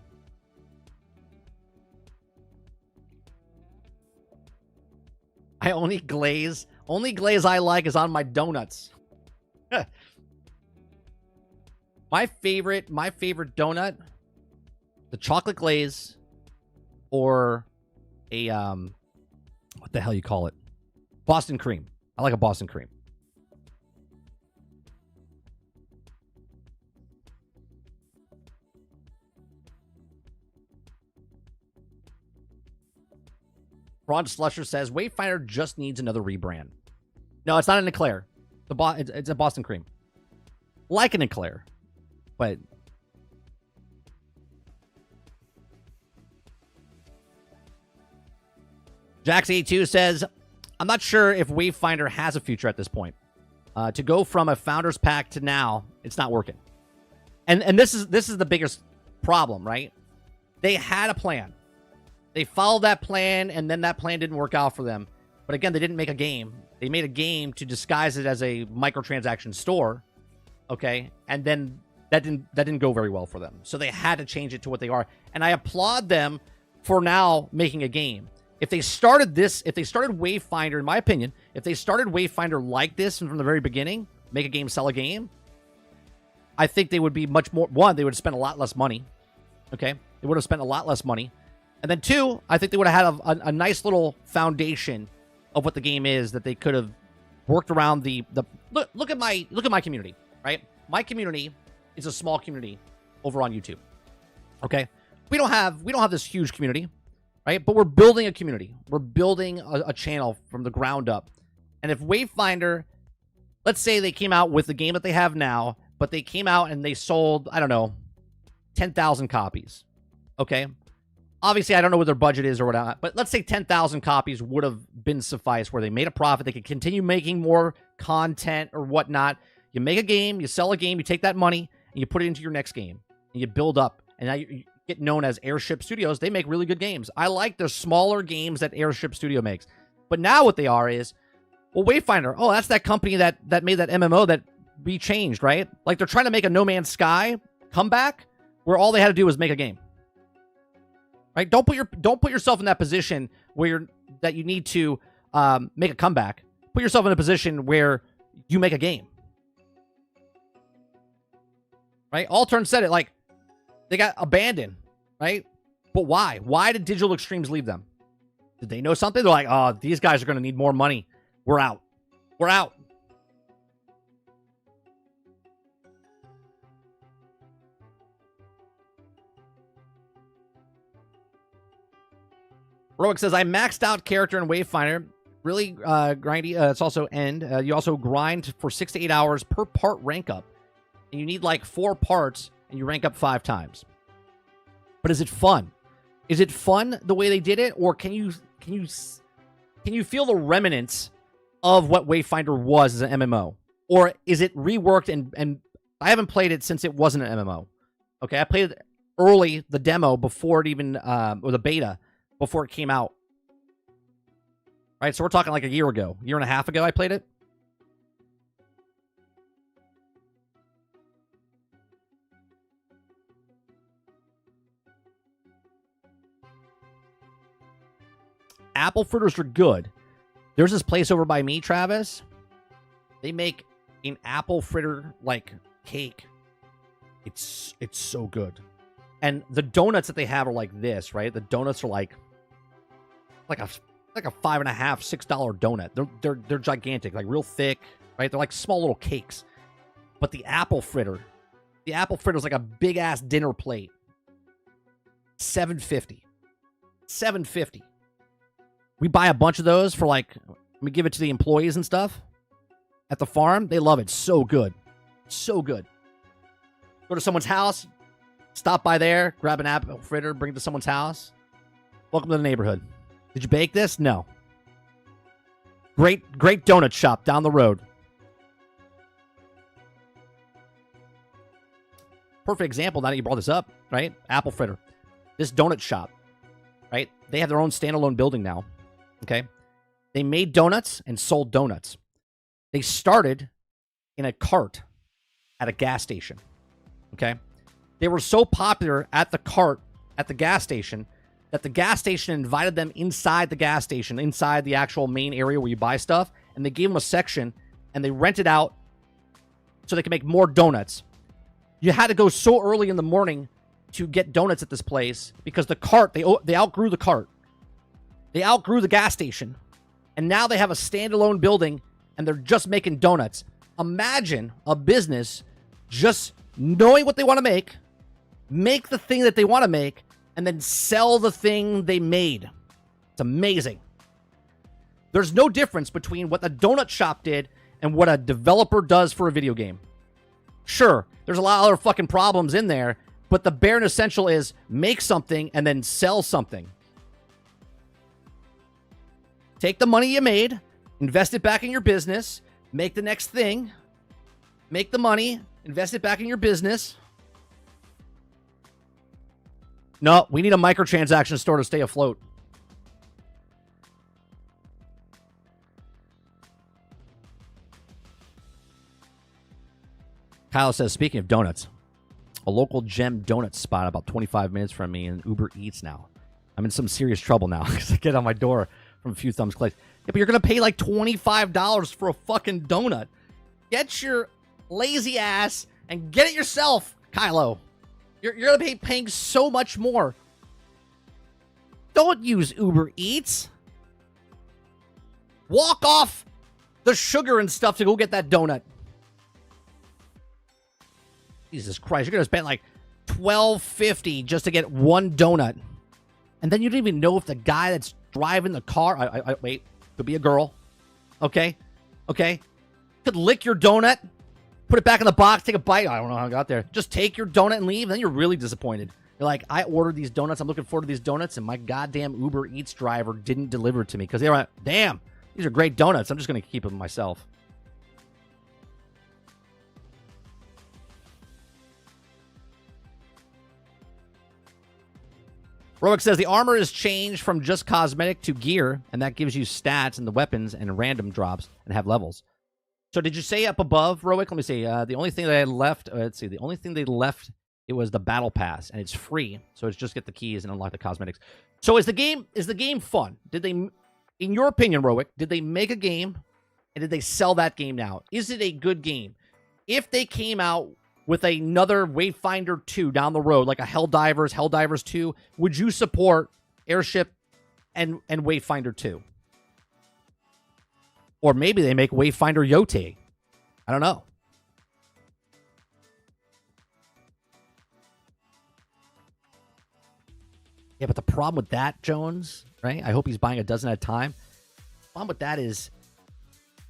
Only glaze I like is on my donuts. My favorite donut, the chocolate glaze, or a what the hell you call it? Boston cream. I like a Boston cream. Ron Slusher says, Wayfinder just needs another rebrand. No, it's not an Eclair. It's a Boston cream. Like an Eclair. But Jax82 says, I'm not sure if Wayfinder has a future at this point. To go from a founder's pack to now, it's not working. And this is the biggest problem, right? They had a plan. They followed that plan, and then that plan didn't work out for them. But again, they didn't make a game. They made a game to disguise it as a microtransaction store. Okay? And then that didn't go very well for them. So they had to change it to what they are. And I applaud them for now making a game. If they started Wayfinder, in my opinion, if they started Wayfinder like this from the very beginning, make a game, sell a game, I think they would be much more, one, they would have spent a lot less money. Okay? They would have spent a lot less money. And then two, I think they would have had a nice little foundation of what the game is that they could have worked around the look at my community, right? My community is a small community over on YouTube. Okay? We don't have this huge community. Right? But we're building a community. We're building a channel from the ground up. And if Wayfinder, let's say they came out with the game that they have now, but they came out and they sold, I don't know, 10,000 copies. Okay? Obviously, I don't know what their budget is or whatnot, but let's say 10,000 copies would have been suffice where they made a profit. They could continue making more content or whatnot. You make a game, you sell a game, you take that money, and you put it into your next game. And you build up. And now you get known as Airship Studios. They make really good games. I like the smaller games that Airship Studio makes. But now what they are is Well, Wayfinder, oh, that's that company that made that MMO that we changed, right? Like they're trying to make a No Man's Sky comeback where all they had to do was make a game. Right? Don't put yourself in that position where you need to make a comeback. Put yourself in a position where you make a game. Right? Altern said it, like, they got abandoned, right? But why? Why did Digital Extremes leave them? Did they know something? They're like, oh, these guys are going to need more money. We're out. We're out. Roic says, I maxed out character in Wayfinder. Really grindy. It's also end. You also grind for 6 to 8 hours per part rank up. And you need like 4 parts, and you rank up 5 times. But is it fun? Is it fun the way they did it? Or can you feel the remnants of what Wayfinder was as an MMO? Or is it reworked and I haven't played it since it wasn't an MMO. Okay, I played it early, the demo, before it even, or the beta, before it came out. Right, so we're talking like a year ago. Year and a half ago I played it. Apple fritters are good. There's this place over by me, Travis. They make an apple fritter like cake. It's so good. And the donuts that they have are like this, right? The donuts are like a $5.50, $6 donut. They're gigantic, like real thick, right? They're like small little cakes. But the apple fritter is like a big ass dinner plate. $7.50. $7.50. We buy a bunch of those for like, we give it to the employees and stuff at the farm. They love it. So good. So good. Go to someone's house, stop by there, grab an apple fritter, bring it to someone's house. Welcome to the neighborhood. Did you bake this? No. Great donut shop down the road. Perfect example now that you brought this up, right? Apple fritter. This donut shop, right? They have their own standalone building now. Okay? They made donuts and sold donuts. They started in a cart at a gas station. Okay? They were so popular at the cart at the gas station that the gas station invited them inside the gas station, inside the actual main area where you buy stuff, and they gave them a section, and they rented out so they could make more donuts. You had to go so early in the morning to get donuts at this place because the cart, they outgrew the cart. They outgrew the gas station, and now they have a standalone building, and they're just making donuts. Imagine a business just knowing what they want to make the thing that they want to make, and then sell the thing they made. It's amazing. There's no difference between what the donut shop did and what a developer does for a video game. Sure, there's a lot of other fucking problems in there, but the bare and essential is make something and then sell something. Take the money you made, invest it back in your business, make the next thing, make the money, invest it back in your business. No, we need a microtransaction store to stay afloat. Kyle says, speaking of donuts, a local gem donut spot about 25 minutes from me and Uber Eats now. I'm in some serious trouble now because I get on my door from a few thumbs clicks. Yeah, but you're going to pay like $25 for a fucking donut. Get your lazy ass and get it yourself, Kylo. You're going to be paying so much more. Don't use Uber Eats. Walk off the sugar and stuff to go get that donut. Jesus Christ, you're going to spend like $12.50 just to get one donut. And then you don't even know if the guy that's driving the car... wait, could be a girl. Okay? Could lick your donut, put it back in the box, take a bite. I don't know how I got there. Just take your donut and leave, and then you're really disappointed. You're like, I ordered these donuts, I'm looking forward to these donuts, and my goddamn Uber Eats driver didn't deliver it to me because they were like, damn, these are great donuts. I'm just going to keep them myself. Roic says the armor is changed from just cosmetic to gear, and that gives you stats and the weapons and random drops and have levels. So did you say up above, Roic? Let me see. The only thing they left, let's see. The only thing they left, it was the battle pass, and it's free. So it's just get the keys and unlock the cosmetics. So is the game fun? Did they, in your opinion, Roic, did they make a game, and did they sell that game now? Is it a good game? If they came out with another Wayfinder 2 down the road, like a Helldivers 2, would you support Airship and Wayfinder 2? Or maybe they make Wayfinder Yote. I don't know. Yeah, but the problem with that, Jones, right? I hope he's buying a dozen at a time. The problem with that is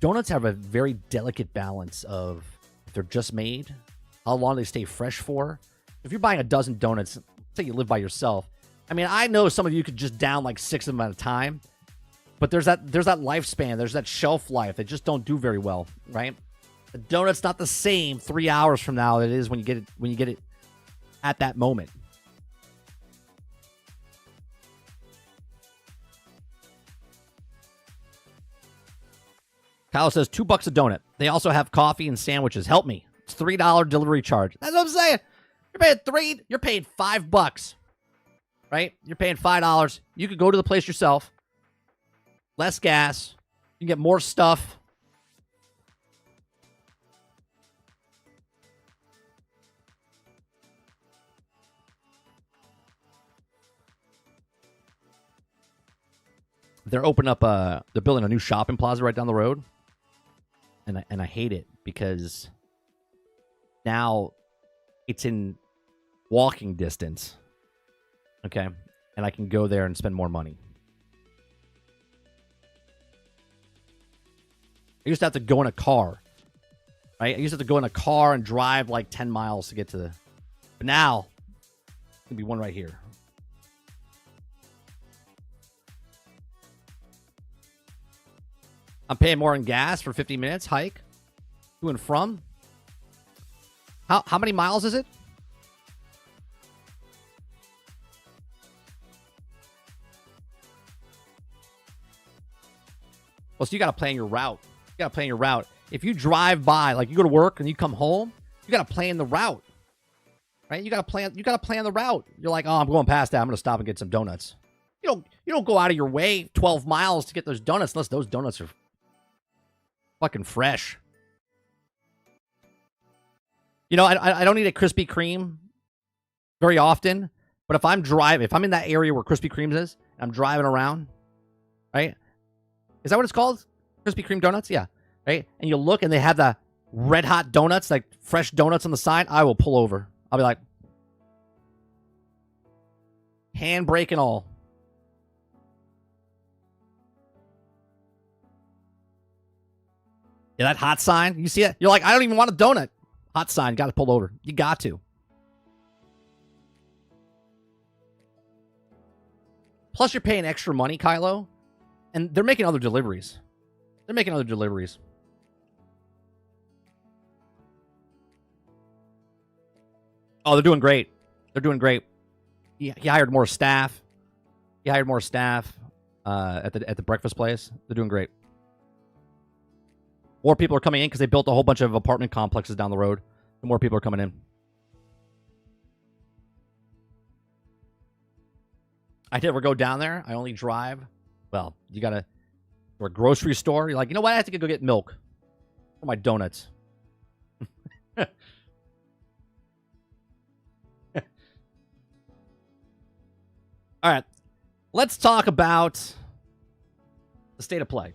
donuts have a very delicate balance of if they're just made, how long they stay fresh for. If you're buying a dozen donuts, say you live by yourself. I mean, I know some of you could just down like 6 of them at a time, but there's that lifespan, there's that shelf life. They just don't do very well, right? The donut's not the same 3 hours from now that it is when you get it at that moment. Kyle says $2 a donut. They also have coffee and sandwiches. Help me. It's $3 delivery charge. That's what I'm saying. You're paying $5, right? You're paying $5. You could go to the place yourself. Less gas. You can get more stuff. They're building a new shopping plaza right down the road. And I hate it because now it's in walking distance. Okay? And I can go there and spend more money. I used to have to go in a car. Right? I used to have to go in a car and drive like 10 miles to get to the... But now, there's going to be one right here. I'm paying more in gas for 50 minutes hike to and from. How many miles is it? Well, so you got to plan your route. You got to plan your route. If you drive by, like you go to work and you come home, you got to plan the route, right? You got to plan the route. You're like, oh, I'm going past that. I'm going to stop and get some donuts. You don't go out of your way 12 miles to get those donuts unless those donuts are fucking fresh. You know, I don't eat a Krispy Kreme very often, but if I'm in that area where Krispy Kreme is, I'm driving around, right? Is that what it's called? Krispy Kreme donuts? Yeah. Right? And you look and they have the red hot donuts, like fresh donuts on the side. I will pull over. I'll be like, handbrake and all. Yeah, that hot sign, you see it? You're like, I don't even want a donut. Hot sign, got to pull over. You got to. Plus, you're paying extra money, Kylo, and they're making other deliveries. Oh, they're doing great. He hired more staff. At the breakfast place. They're doing great. More people are coming in because they built a whole bunch of apartment complexes down the road. And more people are coming in. I never go down there. I only drive. Well, you got to... Or a grocery store. You're like, you know what? I have to go get milk for my donuts. All right. Let's talk about the state of play.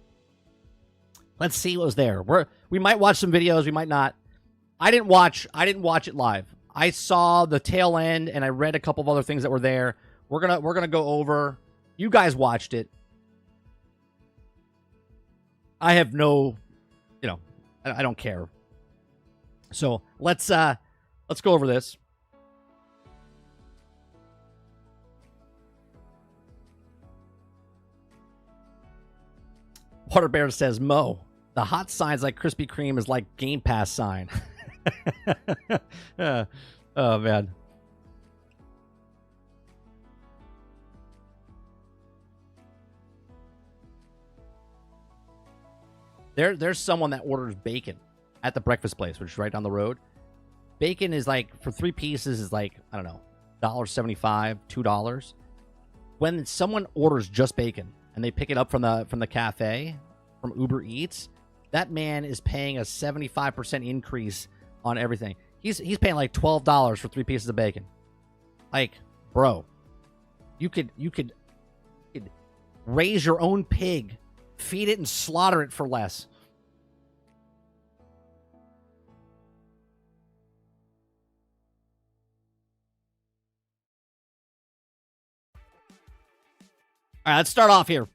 Let's see what was there. We might watch some videos. We might not. I didn't watch it live. I saw the tail end, and I read a couple of other things that were there. We're gonna go over. You guys watched it. I have no, I don't care. So let's go over this. Water Bear says, Mo, the hot signs like Krispy Kreme is like Game Pass sign. Oh, man. There's someone that orders bacon at the breakfast place, which is right down the road. Bacon is like, for 3 pieces, is like, I don't know, $1.75, $2. When someone orders just bacon and they pick it up from the cafe, from Uber Eats, that man is paying a 75% increase on everything. He's paying like $12 for 3 pieces of bacon. Like, bro, you could raise your own pig, feed it and slaughter it for less. All right, let's start off here.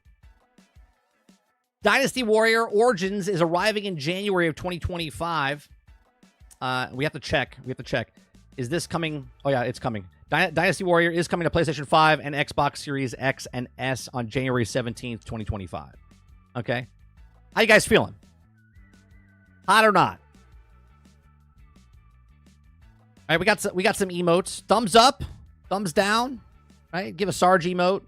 Dynasty Warrior Origins is arriving in January of 2025. We have to check. Is this coming? Oh, yeah, it's coming. Dynasty Warrior is coming to PlayStation 5 and Xbox Series X and S on January 17th, 2025. Okay? How you guys feeling? Hot or not? All right, we got some emotes. Thumbs up, thumbs down, right? Give a Sarge emote.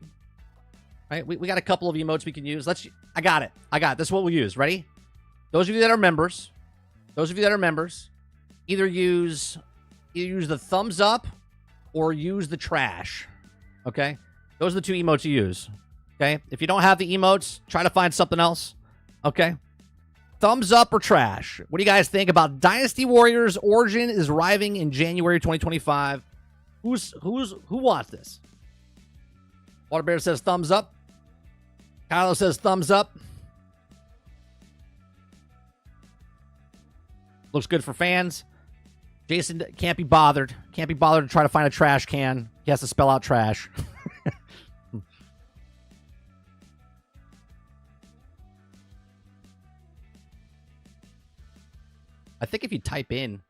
Right? We got a couple of emotes we can use. I got it. This is what we'll use. Ready? Those of you that are members, either use the thumbs up or use the trash. Okay? Those are the 2 emotes you use. Okay? If you don't have the emotes, try to find something else. Okay? Thumbs up or trash. What do you guys think about Dynasty Warriors Origin is arriving in January 2025? Who wants this? Waterbear says thumbs up. Kylo says thumbs up. Looks good for fans. Jason can't be bothered. Can't be bothered to try to find a trash can. He has to spell out trash. I think if you type in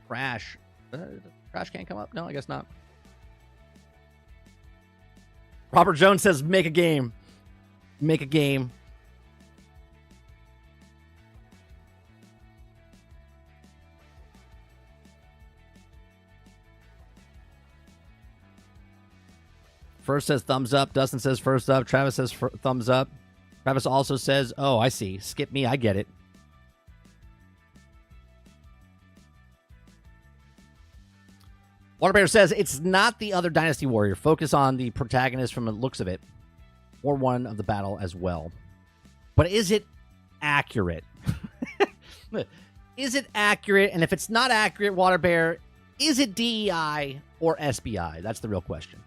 trash, trash can't come up? No, I guess not. Robert Jones says make a game. Make a game. First says thumbs up. Dustin says first up. Travis says thumbs up. Travis also says, oh, I see. Skip me. I get it. Waterbear says, it's not the other Dynasty Warrior. Focus on the protagonist from the looks of it. Or one of the battle as well. But is it accurate? Is it accurate? And if it's not accurate, Waterbear, is it DEI or SBI? That's the real question.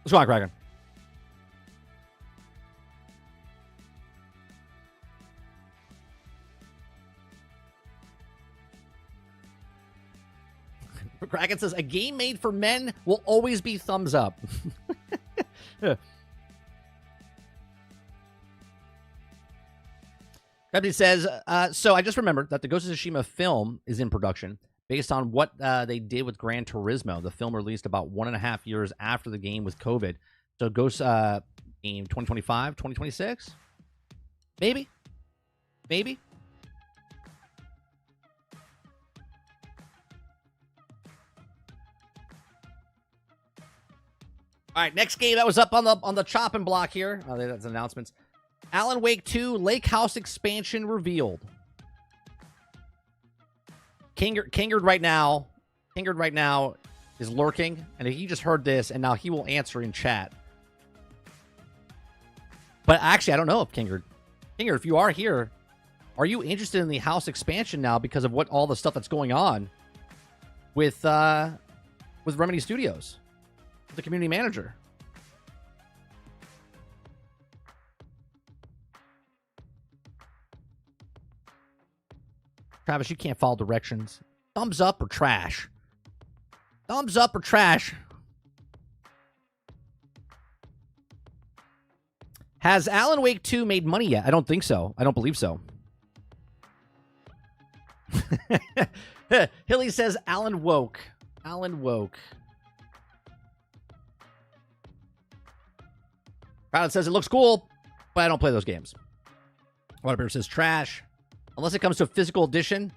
What's going on, Kraken? Kraken says, a game made for men will always be thumbs up. Deputy says, so I just remembered that the Ghost of Tsushima film is in production based on what they did with Gran Turismo. The film released about 1.5 years after the game with COVID. So Ghost game 2025, 2026? Maybe. All right, next game that was up on the chopping block here. Oh, that's announcements. Alan Wake 2 Lake House expansion revealed. Kingard right now is lurking, and he just heard this, and now he will answer in chat. But actually, I don't know if Kingard, if you are here, are you interested in the house expansion now because of what all the stuff that's going on with Remedy Studios? The community manager. Travis, you can't follow directions. Thumbs up or trash? Thumbs up or trash? Has Alan Wake 2 made money yet? I don't think so. I don't believe so. Hilly says Alan woke. Alan woke. Pilot says it looks cool, but I don't play those games. Waterbear says trash. Unless it comes to a physical edition,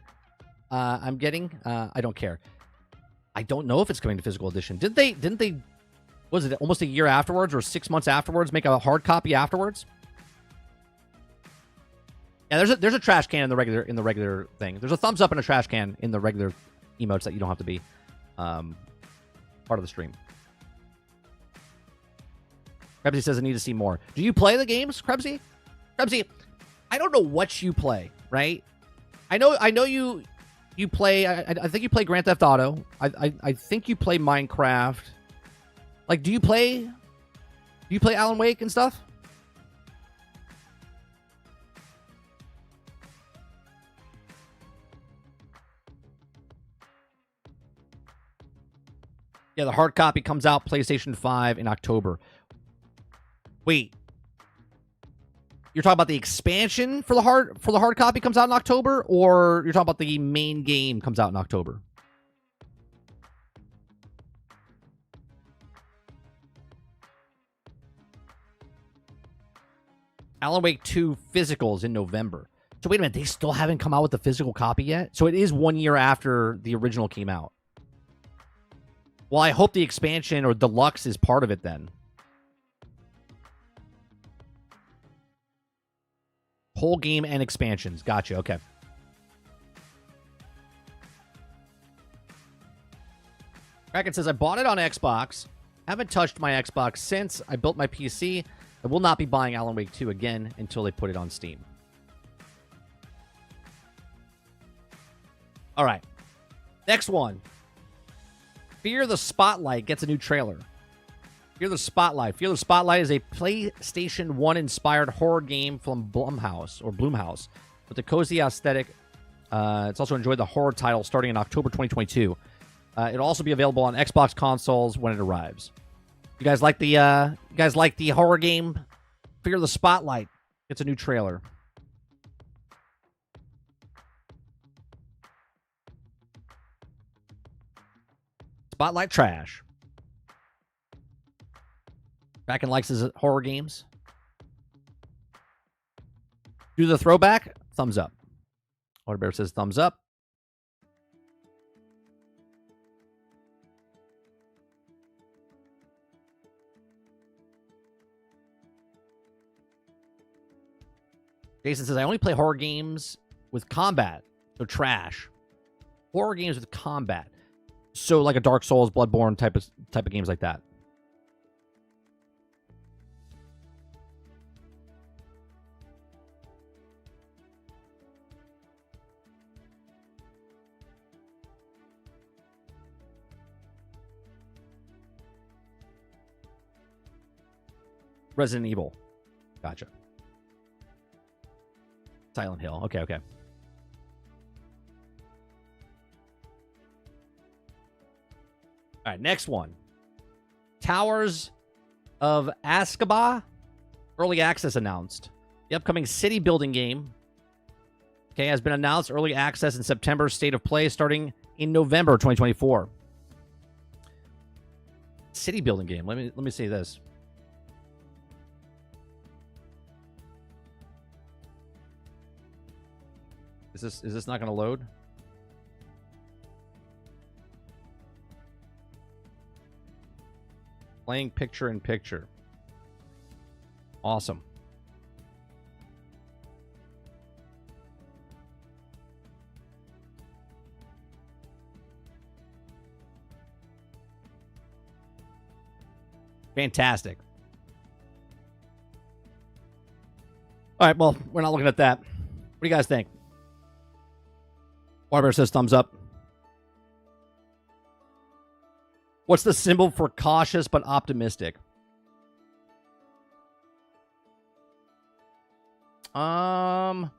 I'm getting. I don't care. I don't know if it's coming to physical edition. Didn't they, was it almost a year afterwards or 6 months afterwards, make a hard copy afterwards? Yeah, there's a trash can in the regular thing. There's a thumbs up and a trash can in the regular emotes that you don't have to be part of the stream. Krebsy says I need to see more. Do you play the games, Krebsy? Krebsy, I don't know what you play, right? I know you play. I think you play Grand Theft Auto. I think you play Minecraft. Like, do you play Alan Wake and stuff? Yeah, the hard copy comes out PlayStation 5 in October. Wait. You're talking about the expansion for the hard copy comes out in October, or you're talking about the main game comes out in October? Alan Wake 2 physicals in November. So wait a minute, they still haven't come out with the physical copy yet? So it is 1 year after the original came out. Well, I hope the expansion or deluxe is part of it then. Whole game and expansions. Gotcha. Okay. Kraken says, I bought it on Xbox. Haven't touched my Xbox since I built my PC. I will not be buying Alan Wake 2 again until they put it on Steam. All right. Next one. Fear the Spotlight gets a new trailer. Fear the Spotlight. Fear the Spotlight is a PlayStation 1 inspired horror game from Blumhouse with a cozy aesthetic. It's also enjoyed the horror title starting in October 2022. It'll also be available on Xbox consoles when it arrives. You guys like the horror game Fear the Spotlight? It's a new trailer. Spotlight trash. Kraken likes his horror games. Do the throwback? Thumbs up. Water Bear says thumbs up. Jason says, I only play horror games with combat. So trash. Horror games with combat. So like a Dark Souls, Bloodborne type of games like that. Resident Evil. Gotcha. Silent Hill. Okay. All right, next one. Towers of Azkaban. Early access announced. The upcoming city building game, has been announced. Early access in September. State of play starting in November 2024. City building game. Let me see this. Is this not going to load? Playing picture in picture. Awesome. Fantastic. All right, well, we're not looking at that. What do you guys think? Barber says thumbs up. What's the symbol for cautious but optimistic? What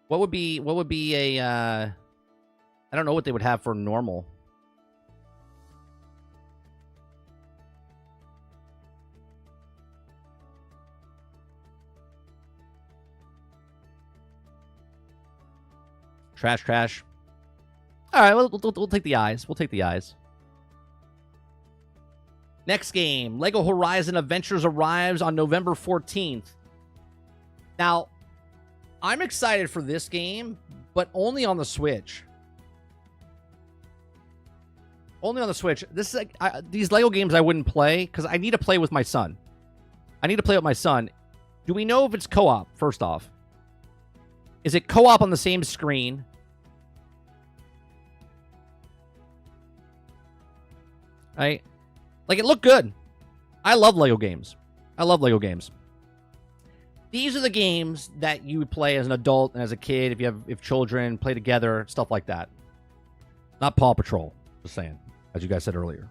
would be a I don't know what they would have for normal. Trash. All right, we'll take the eyes. We'll take the eyes. Next game, Lego Horizon Adventures arrives on November 14th. Now, I'm excited for this game, but only on the Switch. Only on the Switch. This is like these Lego games I wouldn't play because I need to play with my son. I need to play with my son. Do we know if it's co-op, first off? Is it co-op on the same screen? Right? Like, it looked good. I love Lego games. I love Lego games. These are the games that you would play as an adult and as a kid if children play together, stuff like that. Not Paw Patrol, just saying, as you guys said earlier.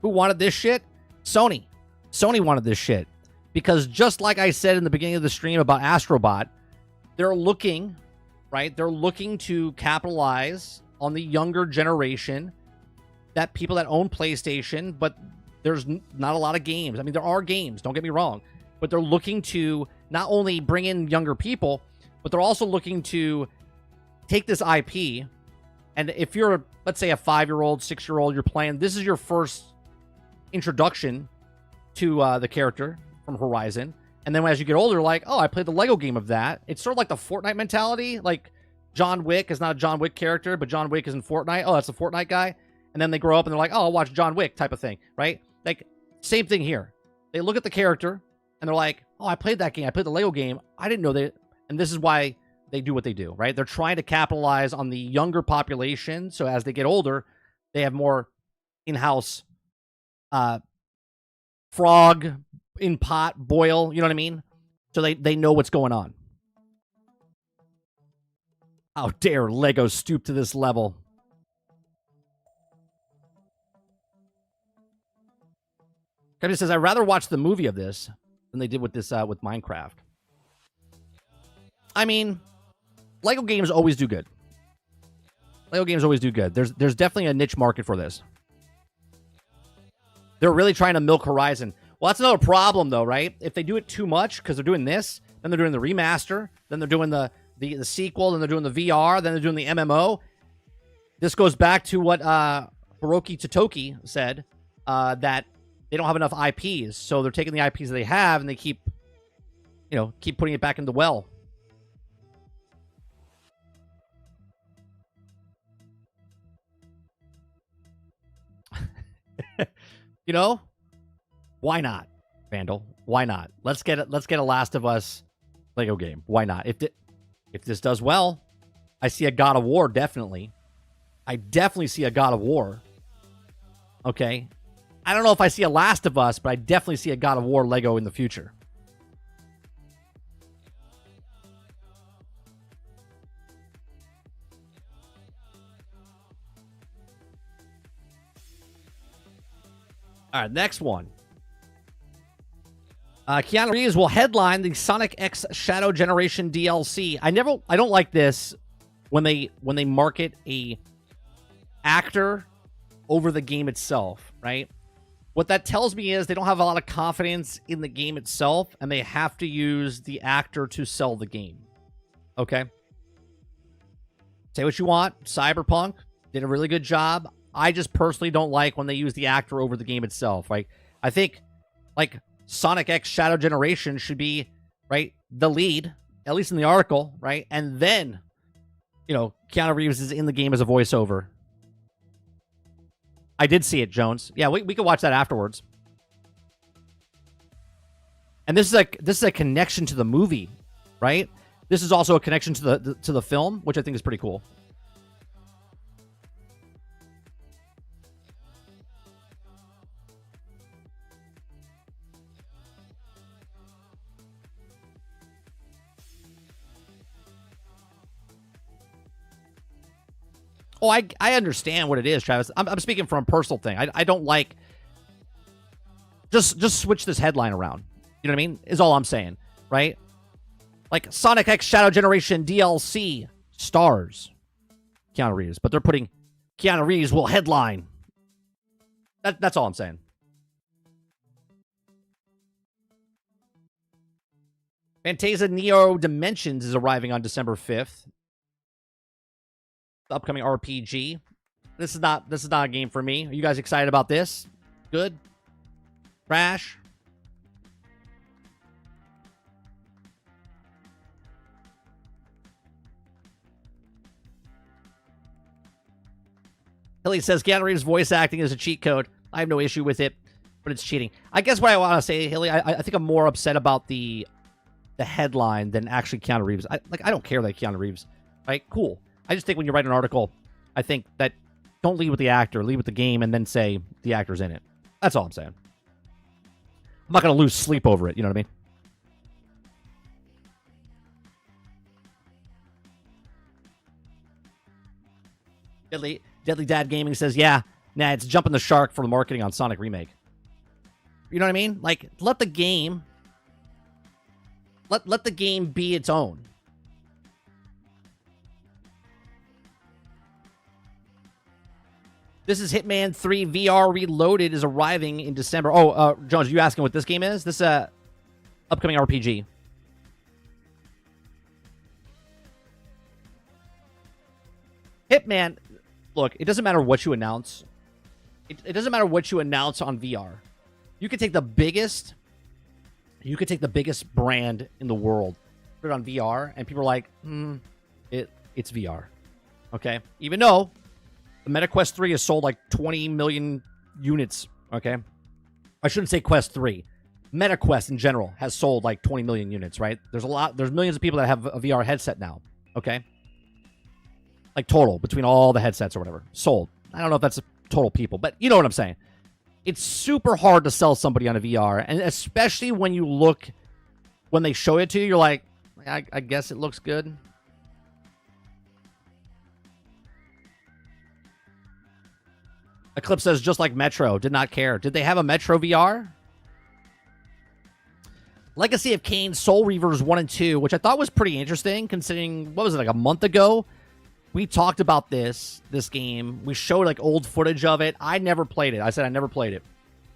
Who wanted this shit? Sony. Sony wanted this shit. Because just like I said in the beginning of the stream about Astrobot, they're looking, right? They're looking to capitalize on the younger generation, that people that own PlayStation, but there's not a lot of games. I mean, there are games, don't get me wrong, but they're looking to not only bring in younger people, but they're also looking to take this IP, and if you're, let's say, a 5-year-old, 6-year-old, you're playing, this is your first introduction to the character from Horizon, and then as you get older, like, oh, I played the Lego game of that. It's sort of like the Fortnite mentality, like John Wick is not a John Wick character, but John Wick is in Fortnite. Oh, that's a Fortnite guy. And then they grow up and they're like, oh, I'll watch John Wick type of thing, right? Like, same thing here. They look at the character and they're like, oh, I played that game. I played the Lego game. I didn't know that. And this is why they do what they do, right? They're trying to capitalize on the younger population. So as they get older, they have more in-house frog in pot boil. You know what I mean? So they know what's going on. How dare Lego stoop to this level? Kevin says, I'd rather watch the movie of this than they did with this with Minecraft. I mean, Lego games always do good. Lego games always do good. There's definitely a niche market for this. They're really trying to milk Horizon. Well, that's another problem, though, right? If they do it too much, because they're doing this, then they're doing the remaster, then they're doing the sequel, then they're doing the VR, then they're doing the MMO. This goes back to what Hiroki Totoki said, that they don't have enough IPs, so they're taking the IPs that they have and they keep putting it back in the well. Why not, Vandal? Why not? Let's get a Last of Us Lego game. Why not? If this does well, I see a God of War, definitely. I definitely see a God of War. Okay? I don't know if I see a Last of Us, but I definitely see a God of War Lego in the future. All right, next one. Keanu Reeves will headline the Sonic X Shadow Generation DLC. I don't like this when they market a actor over the game itself, right? What that tells me is they don't have a lot of confidence in the game itself, and they have to use the actor to sell the game. Okay? Say what you want. Cyberpunk did a really good job. I just personally don't like when they use the actor over the game itself. Right? I think, like, Sonic X Shadow Generation should be, right, the lead, at least in the article, right? And then, Keanu Reeves is in the game as a voiceover. I did see it, Jones. Yeah, we could watch that afterwards. And this is a connection to the movie, right? This is also a connection to the film, which I think is pretty cool. Oh, I understand what it is, Travis. I'm speaking from a personal thing. I don't like... Just switch this headline around. You know what I mean? Is all I'm saying, right? Like, Sonic X Shadow Generation DLC stars Keanu Reeves, but they're putting Keanu Reeves will headline. That's all I'm saying. Fantasia Neo Dimensions is arriving on December 5th. The upcoming RPG. This is not a game for me. Are you guys excited about this? Good? Trash? Hilly says Keanu Reeves' voice acting is a cheat code. I have no issue with it, but it's cheating. I guess what I want to say, Hilly, I think I'm more upset about the headline than actually Keanu Reeves. I don't care that Keanu Reeves, right? Cool. I just think when you write an article, I think that don't lead with the actor, lead with the game, and then say the actor's in it. That's all I'm saying. I'm not going to lose sleep over it. You know what I mean? Deadly Dad Gaming says, yeah, nah, it's jumping the shark for the marketing on Sonic Remake. You know what I mean? Like, let the game... Let the game be its own. This is Hitman 3 VR Reloaded is arriving in December. Oh, Jones, you asking what this game is? This upcoming RPG. Hitman, look, it doesn't matter what you announce. It doesn't matter what you announce on VR. You could take the biggest brand in the world, put it on VR, and people are like, it's VR. Okay? Even though the Meta Quest 3 has sold like 20 million units, okay? I shouldn't say Quest 3. Meta Quest in general has sold like 20 million units, right? There's millions of people that have a VR headset now, okay? Like total, between all the headsets or whatever, sold. I don't know if that's total people, but you know what I'm saying. It's super hard to sell somebody on a VR, and especially when they show it to you, you're like, I guess it looks good. Eclipse says, just like Metro, did not care. Did they have a Metro VR? Legacy of Kain, Soul Reavers 1 and 2, which I thought was pretty interesting, considering, what was it, like a month ago? We talked about this game. We showed like old footage of it. I never played it. I said I never played it.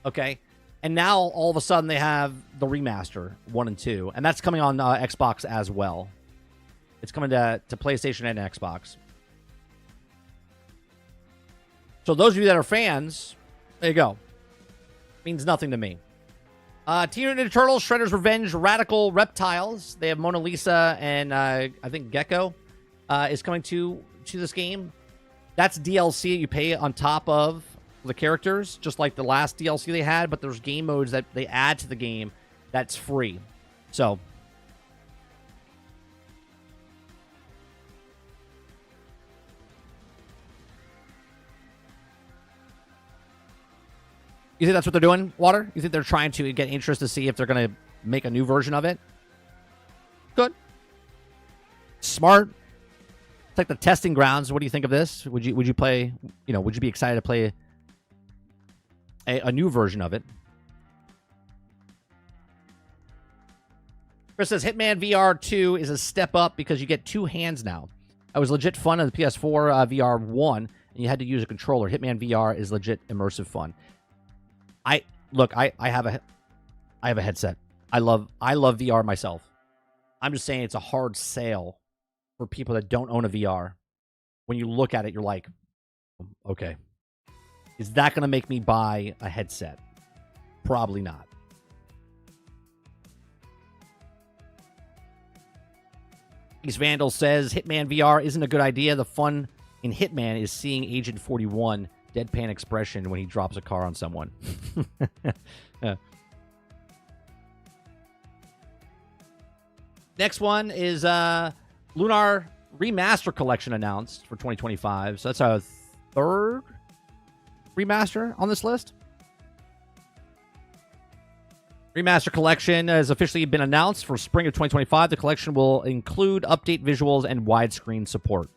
Okay? And now, all of a sudden, they have the remaster, 1 and 2. And that's coming on Xbox as well. It's coming to PlayStation and Xbox. So those of you that are fans, there you go. Means nothing to me. Teenage Ninja Turtles, Shredder's Revenge, Radical Reptiles. They have Mona Lisa and I think Gecko is coming to this game. That's DLC you pay on top of the characters, just like the last DLC they had, but there's game modes that they add to the game that's free. So you think that's what they're doing, Water? You think they're trying to get interest to see if they're going to make a new version of it? Good. Smart. It's like the testing grounds. What do you think of this? Would you play, would you be excited to play a new version of it? Chris says, Hitman VR 2 is a step up because you get 2 hands now. It was legit fun on the PS4 VR 1, and you had to use a controller. Hitman VR is legit immersive fun. I have a headset. I love VR myself. I'm just saying it's a hard sale for people that don't own a VR. When you look at it, you're like, okay, is that going to make me buy a headset? Probably not. East Vandal says Hitman VR isn't a good idea. The fun in Hitman is seeing Agent 41 deadpan expression when he drops a car on someone. Next one is Lunar Remaster Collection announced for 2025. So that's our 3rd remaster on this list. Remaster Collection has officially been announced for spring of 2025. The collection will include update visuals and widescreen support.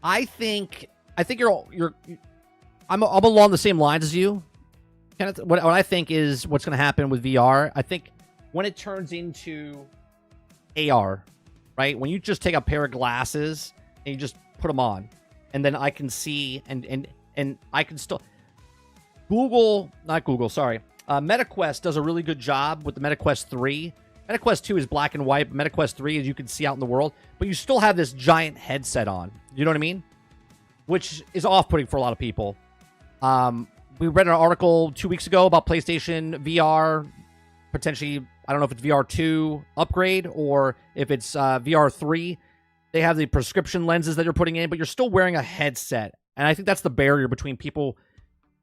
I think I'm along the same lines as you. What I think is what's going to happen with VR. I think when it turns into AR, right? When you just take a pair of glasses and you just put them on, and then I can see and I can still MetaQuest does a really good job with the MetaQuest 3. MetaQuest 2 is black and white, but MetaQuest 3 is you can see out in the world, but you still have this giant headset on. You know what I mean? Which is off-putting for a lot of people. We read an article 2 weeks ago about PlayStation VR potentially I don't know if it's VR2 upgrade or if it's VR3. They have the prescription lenses that you're putting in, but you're still wearing a headset. And I think that's the barrier between people.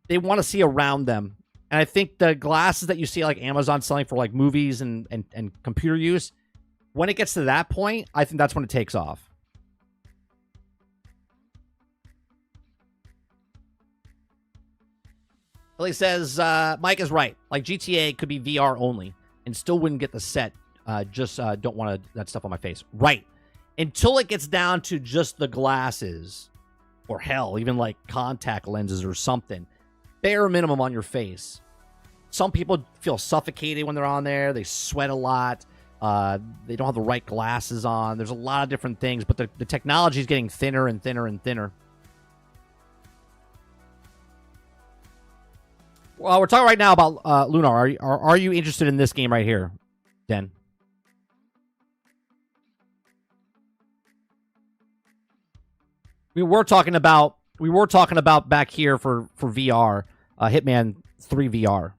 They want to see around them. And I think the glasses that you see like Amazon selling for like movies and computer use, when it gets to that point, I think that's when it takes off. Billy says, Mike is right. Like GTA could be VR only and still wouldn't get the set. Just don't want that stuff on my face. Right. Until it gets down to just the glasses, or hell, even like contact lenses or something. Bare minimum on your face. Some people feel suffocated when they're on there. They sweat a lot. They don't have the right glasses on. There's a lot of different things, but the technology is getting thinner and thinner and thinner. Well, we're talking right now about Lunar. Are you interested in this game right here, Den? We were talking about back here for VR, Hitman 3 VR.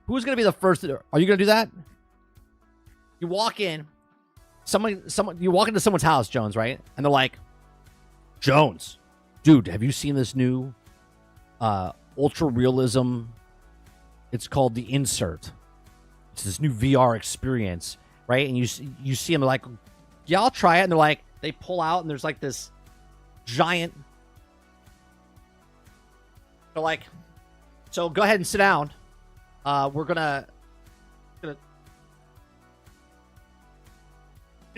Who's going to be the first? Are you going to do that? You walk in, you walk into someone's house, Jones, right? And they're like, Jones, dude, have you seen this new ultra realism? It's called the Insert. It's this new VR experience, right? And you see them like, yeah, I'll try it. And they're like, they pull out and there's like this giant. They're like, so go ahead and sit down. We're gonna, you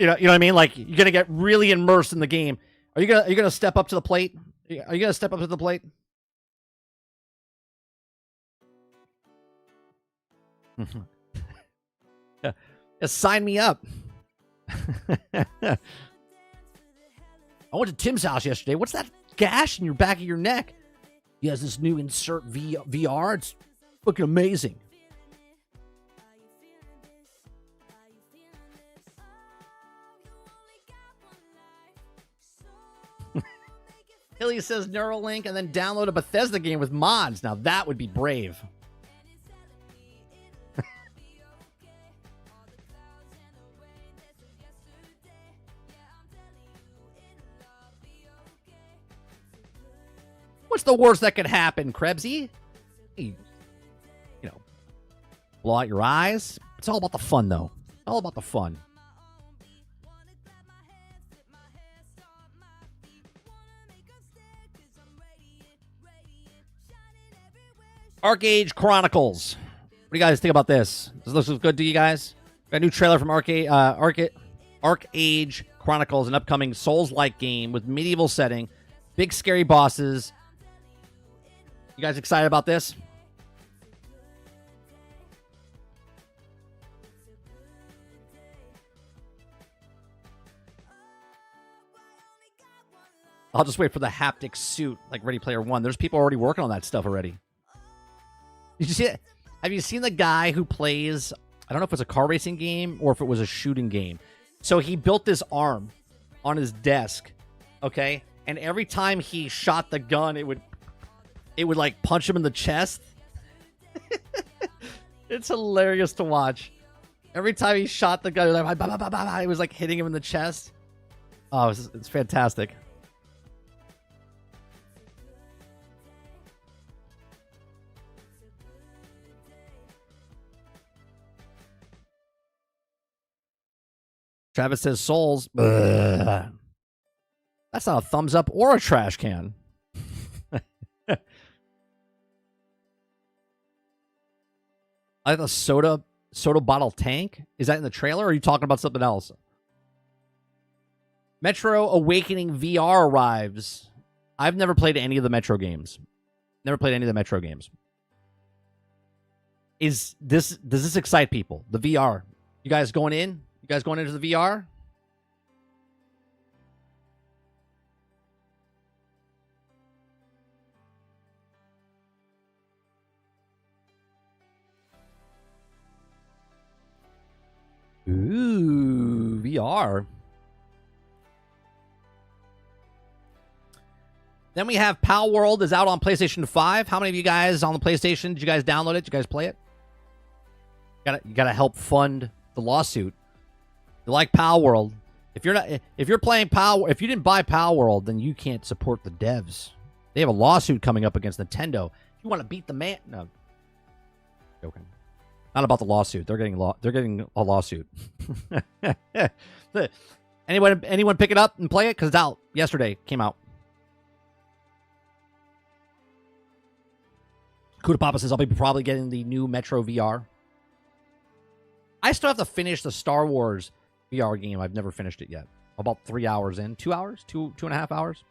know what I mean? Like you're gonna get really immersed in the game. Are you gonna step up to the plate? Are you gonna step up to the plate? Yeah, sign me up. I went to Tim's house yesterday. What's that gash in your back of your neck? He has this new Insert VR. It's looking amazing. Hilly says Neuralink and then download a Bethesda game with mods. Now that would be brave. What's the worst that could happen, Krebsy? You know, blow out your eyes. It's all about the fun, though. All about the fun. Arcade Chronicles. What do you guys think about this? Does this look good to you guys? Got a new trailer from Arcade Chronicles, an upcoming Souls-like game with medieval setting, big scary bosses. You guys excited about this? I'll just wait for the haptic suit like Ready Player One. There's people already working on that stuff already. Did you see it? Have you seen the guy who plays, I don't know if it's a car racing game or if it was a shooting game. So he built this arm on his desk, okay? And every time he shot the gun, it would like punch him in the chest. It's hilarious to watch. Every time he shot the gun, it was like hitting him in the chest. Oh, it's fantastic. Travis says Souls. Ugh. That's not a thumbs up or a trash can. I have a soda bottle tank. Is that in the trailer or are you talking about something else? Metro Awakening VR arrives. I've never played any of the Metro games. Never played any of the Metro games. Does this excite people? The VR. You guys going in? You guys going into the VR? Ooh, VR. Then we have Pal World is out on PlayStation 5. How many of you guys on the PlayStation, did you guys download it? Did you guys play it? You gotta help fund the lawsuit. You like Pal World. If you're playing Pal, if you didn't buy Pal World, then you can't support the devs. They have a lawsuit coming up against Nintendo. If you want to beat the man, no. Joking. Not about the lawsuit. They're getting a lawsuit. Anyone pick it up and play it? Because it's out yesterday. Came out. Kuda Papa says I'll be probably getting the new Metro VR. I still have to finish the Star Wars VR game. I've never finished it yet. About 3 hours in. 2 hours? Two and a half hours?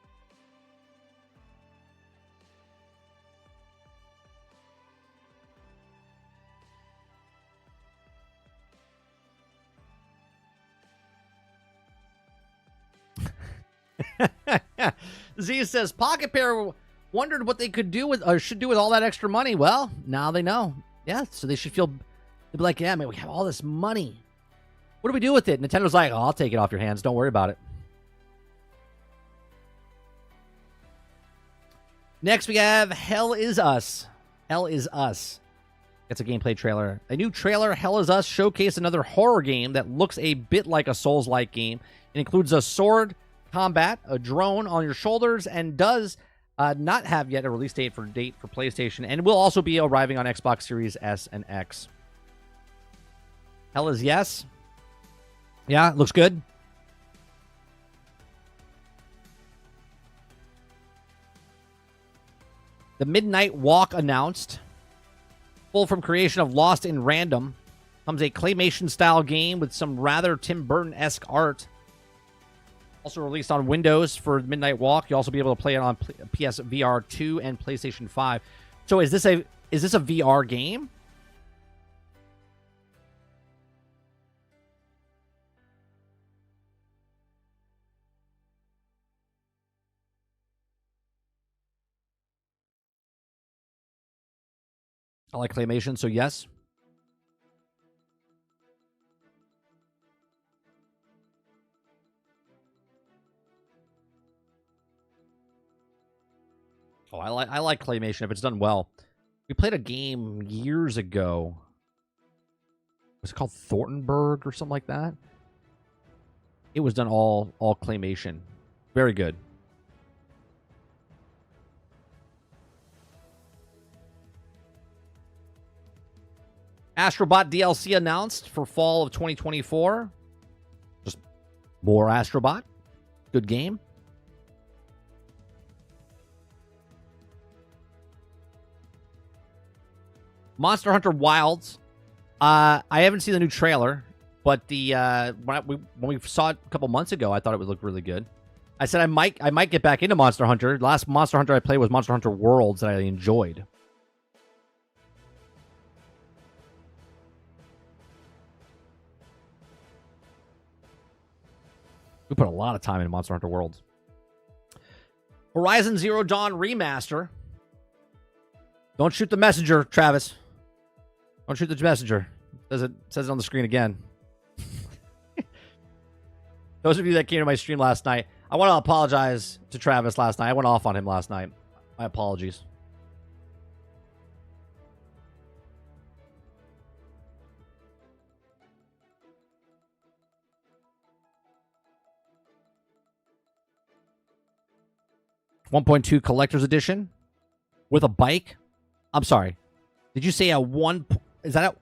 Z says Pocket Pair wondered what they could do with or should do with all that extra money. Well, now they know. Yeah, so they should feel they'd be like, yeah, man, we have all this money. What do we do with it? Nintendo's like, oh, I'll take it off your hands. Don't worry about it. Next, we have Hell Is Us. Hell Is Us. It's a gameplay trailer. A new trailer, Hell Is Us, showcased another horror game that looks a bit like a Souls-like game. It includes a sword combat, a drone on your shoulders, and does not have yet a release date for PlayStation, and will also be arriving on Xbox Series S and X. Hell is yes. Yeah, it looks good. The Midnight Walk announced. Pulled from creation of Lost in Random. Comes a claymation-style game with some rather Tim Burton-esque art. Also released on Windows for Midnight Walk. You'll also be able to play it on PSVR 2 and PlayStation 5. So is this a VR game? I like claymation, so yes. Oh, I like claymation if it's done well. We played a game years ago. Was it called Thorntonburg or something like that? It was done all claymation. Very good. Astrobot DLC announced for fall of 2024. Just more Astrobot. Good game. Monster Hunter Wilds. I haven't seen the new trailer, but the when we saw it a couple months ago, I thought it would look really good. I said I might get back into Monster Hunter. Last Monster Hunter I played was Monster Hunter Worlds that I enjoyed. We put a lot of time into Monster Hunter Worlds. Horizon Zero Dawn Remaster. Don't shoot the messenger, Travis. Don't shoot the messenger. Says it on the screen again. Those of you that came to my stream last night, I want to apologize to Travis last night. I went off on him last night. My apologies. $1.2 collector's edition with a bike. I'm sorry. Did you say is that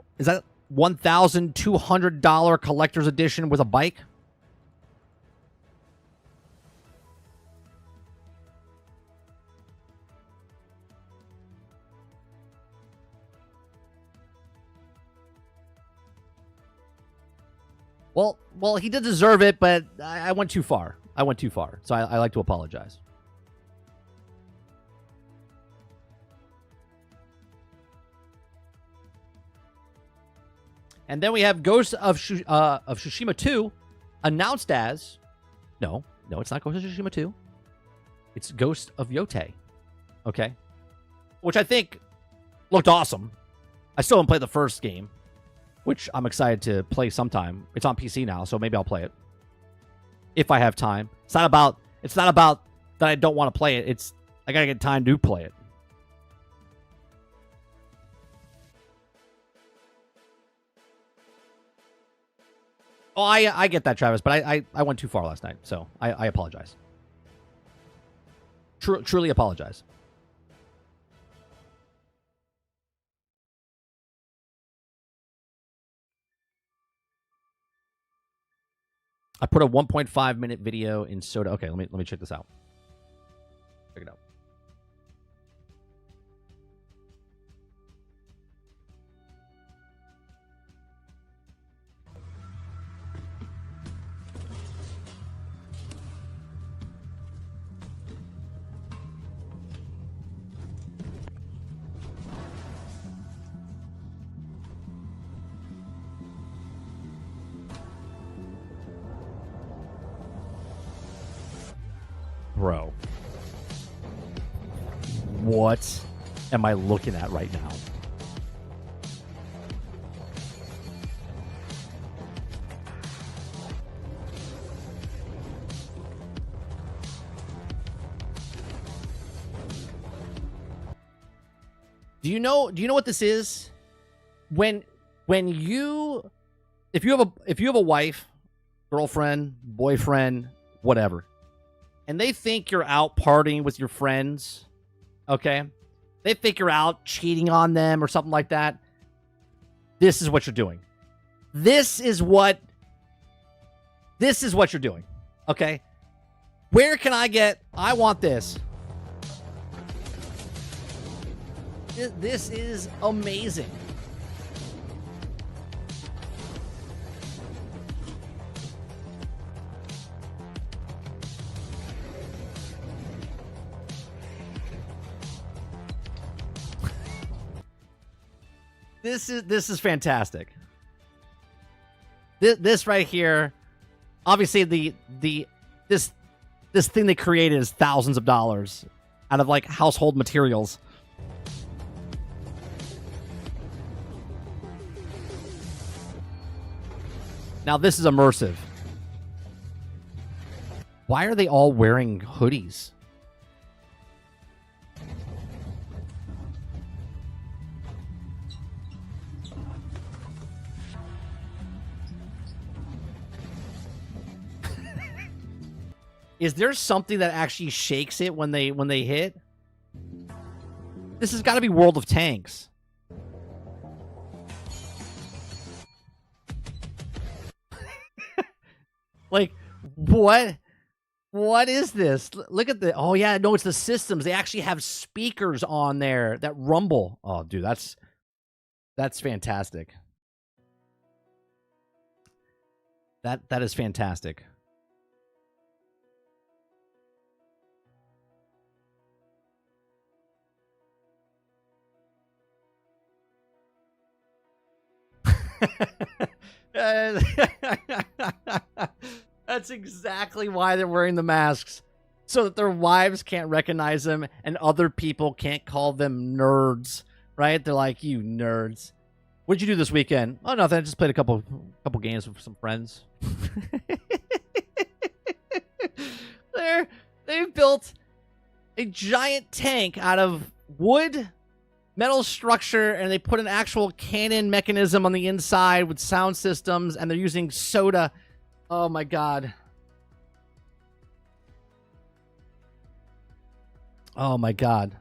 $1,200 collector's edition with a bike? Well, he did deserve it, but I went too far. So I like to apologize. And then we have Ghost of Tsushima 2 announced as... No, it's not Ghost of Tsushima 2. It's Ghost of Yote. Okay. Which I think looked awesome. I still haven't played the first game, which I'm excited to play sometime. It's on PC now, so maybe I'll play it. if I have time. It's not about that I don't want to play it. It's I gotta get time to play it. Oh, I get that, Travis, but I went too far last night, so I apologize. Truly apologize. I put a 1.5-minute video in Soda. Okay, let me check this out. Check it out. Bro. What am I looking at right now? Do you know what this is? When you if you have a wife, girlfriend, boyfriend, whatever, and they think you're out partying with your friends, okay? They think you're out cheating on them or something like that. This is what you're doing. This is what you're doing, okay? Where can I want this. This is amazing. This is fantastic. This right here, obviously this thing they created is thousands of dollars out of like household materials. Now this is immersive. Why are they all wearing hoodies? Is there something that actually shakes it when they hit? This has got to be World of Tanks. Like, what? What is this? Look at the... Oh, yeah, no, it's the systems. They actually have speakers on there that rumble. Oh, dude, that's fantastic. That is fantastic. That's exactly why they're wearing the masks, so that their wives can't recognize them and other people can't call them nerds, right? They're like, you nerds. What'd you do this weekend? Oh, nothing. I just played a couple games with some friends. They've built a giant tank out of wood, metal structure, and they put an actual cannon mechanism on the inside with sound systems, and they're using soda. Oh my god. Oh my god.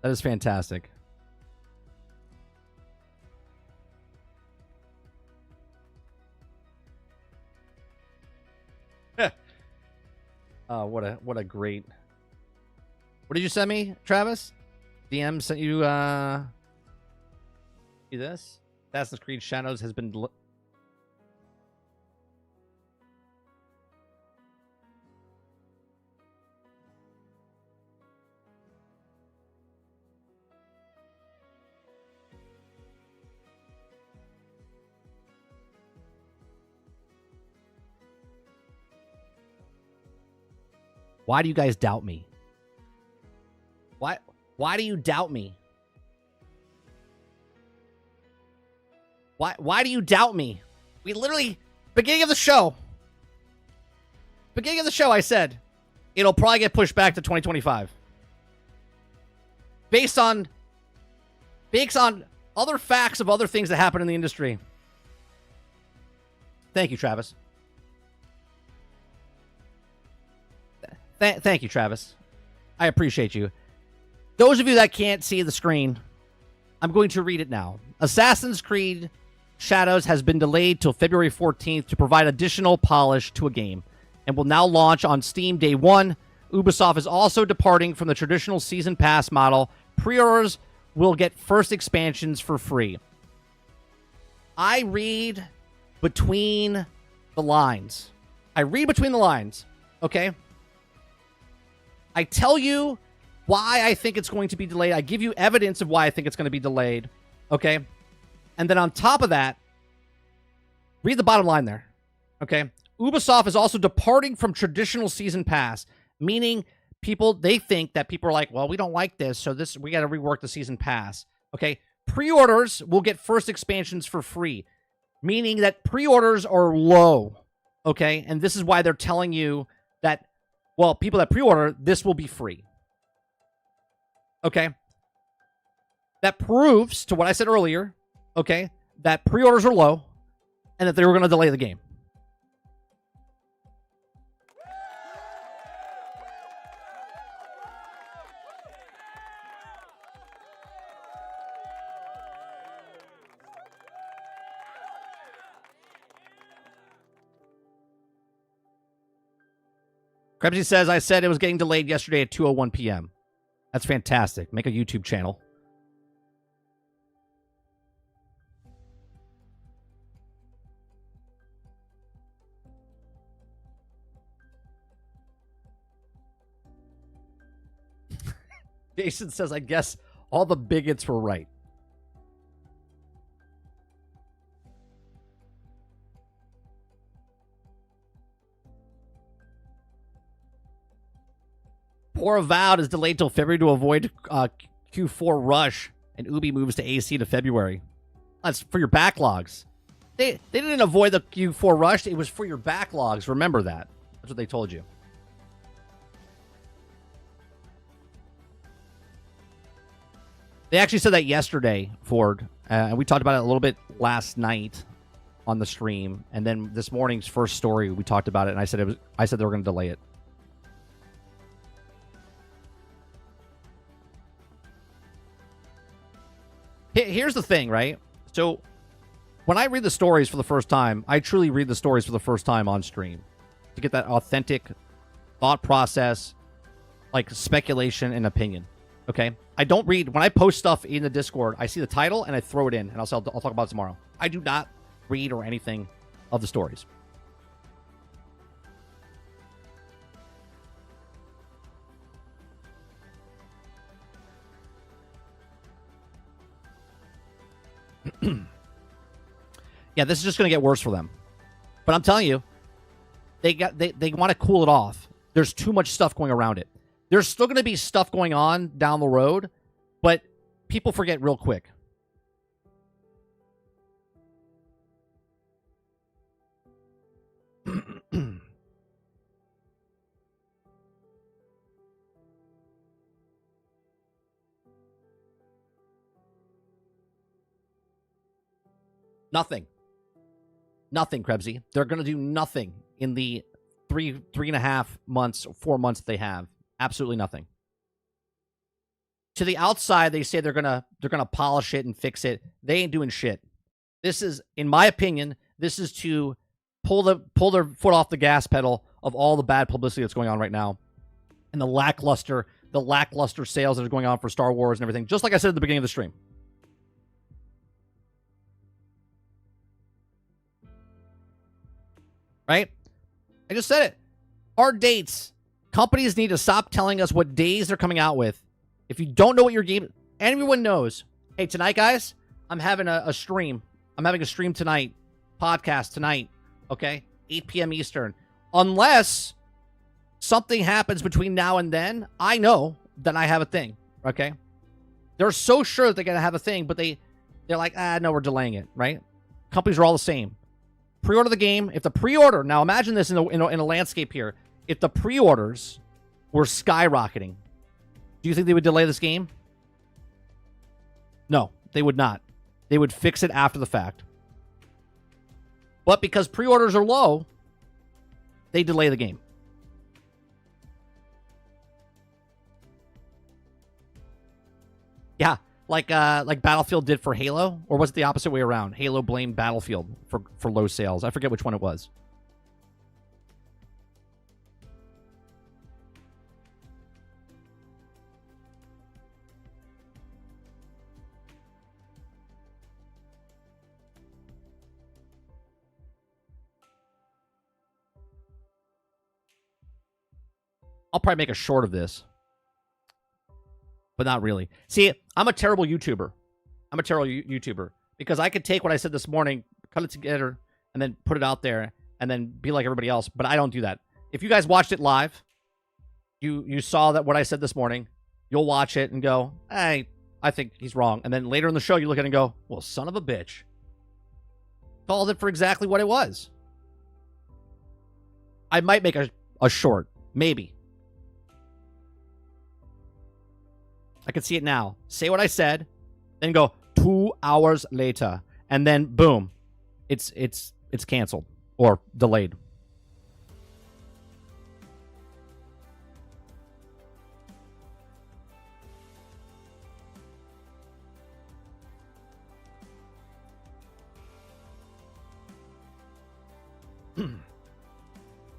That is fantastic. Oh, what a great... What did you send me, Travis? DM sent you see this? Assassin's Creed Shadows has been Why do you guys doubt me? Why do you doubt me? Why do you doubt me? We literally, beginning of the show, Beginning of the show, I said it'll probably get pushed back to 2025. Based on other facts of other things that happen in the industry. Thank you, Travis. Thank you, Travis. I appreciate you. Those of you that can't see the screen, I'm going to read it now. Assassin's Creed Shadows has been delayed till February 14th to provide additional polish to a game and will now launch on Steam day one. Ubisoft is also departing from the traditional season pass model. Pre-orders will get first expansions for free. I read between the lines. Okay? I tell you why I think it's going to be delayed. I give you evidence of why I think it's going to be delayed. Okay? And then on top of that, read the bottom line there. Okay? Ubisoft is also departing from traditional season pass, meaning they think that people are like, well, we don't like this, so we got to rework the season pass. Okay? Pre-orders will get first expansions for free, meaning that pre-orders are low. Okay? And this is why they're telling you that, well, people that pre-order, this will be free. Okay? That proves to what I said earlier, okay, that pre-orders are low and that they were going to delay the game. Krebsy says, I said it was getting delayed yesterday at 2:01 p.m. That's fantastic. Make a YouTube channel. Jason says, I guess all the bigots were right. Poor Avowed is delayed till February to avoid Q4 rush, and Ubi moves to AC to February. That's for your backlogs. They didn't avoid the Q4 rush. It was for your backlogs. Remember that. That's what they told you. They actually said that yesterday, Ford, and we talked about it a little bit last night on the stream, and then this morning's first story we talked about it, and I said they were going to delay it. Here's the thing, right? So when I read the stories for the first time, I truly read the stories for the first time on stream to get that authentic thought process, like speculation and opinion. Okay? I don't read, when I post stuff in the Discord, I see the title and I throw it in and I'll talk about it tomorrow. I do not read or anything of the stories. Yeah, this is just going to get worse for them. But I'm telling you, they want to cool it off. There's too much stuff going around it. There's still going to be stuff going on down the road, but people forget real quick. Nothing. Nothing, Krebsy. They're going to do nothing in the 3.5 months, 4 months they have. Absolutely nothing. To the outside, they say they're gonna polish it and fix it. They ain't doing shit. This is, in my opinion, this is to pull their foot off the gas pedal of all the bad publicity that's going on right now, and the lackluster sales that are going on for Star Wars and everything. Just like I said at the beginning of the stream. Right? I just said it. Our dates. Companies need to stop telling us what days they're coming out with. If you don't know what your game... Everyone knows. Hey, tonight, guys, I'm having a stream. I'm having a stream tonight. Podcast tonight. Okay? 8 p.m. Eastern. Unless something happens between now and then, I know that I have a thing. Okay? They're so sure that they're going to have a thing, but they're like, no, we're delaying it. Right? Companies are all the same. Pre-order the game. If the pre-order... Now, imagine this in a landscape here. if the pre-orders were skyrocketing, do you think they would delay this game? No, they would not. They would fix it after the fact. But because pre-orders are low, they delay the game. Yeah, like Battlefield did for Halo, or was it the opposite way around? Halo blamed Battlefield for low sales. I forget which one it was. I'll probably make a short of this, but not really. See, I'm a terrible YouTuber. Because I could take what I said this morning, cut it together, and then put it out there, and then be like everybody else. But I don't do that. If you guys watched it live, you saw that what I said this morning, you'll watch it and go, hey, I think he's wrong. And then later in the show, you look at it and go, well, son of a bitch. Called it for exactly what it was. I might make a short. Maybe. I can see it now. Say what I said, then go 2 hours later, and then boom, it's canceled or delayed.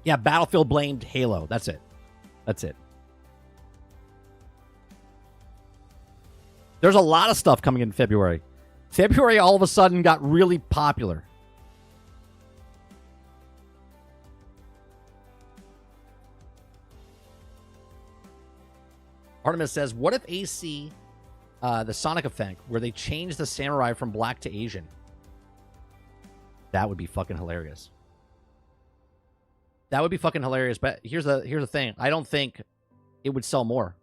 Yeah, Battlefield blamed Halo. That's it. There's a lot of stuff coming in February. February all of a sudden got really popular. Artemis says, what if AC, the Sonic effect, where they change the samurai from black to Asian? That would be fucking hilarious. That would be fucking hilarious. But here's the thing. I don't think it would sell more.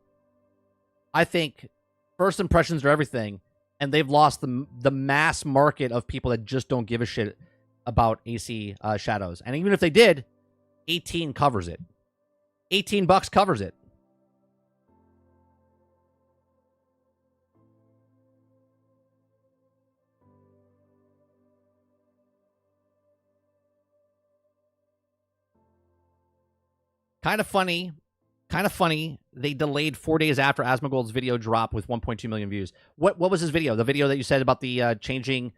I think first impressions are everything, and they've lost the mass market of people that just don't give a shit about AC Shadows. And even if they did, 18 covers it. $18 covers it. Kind of funny. They delayed 4 days after Asmongold's video dropped with 1.2 million views. What was his video? The video that you said about the changing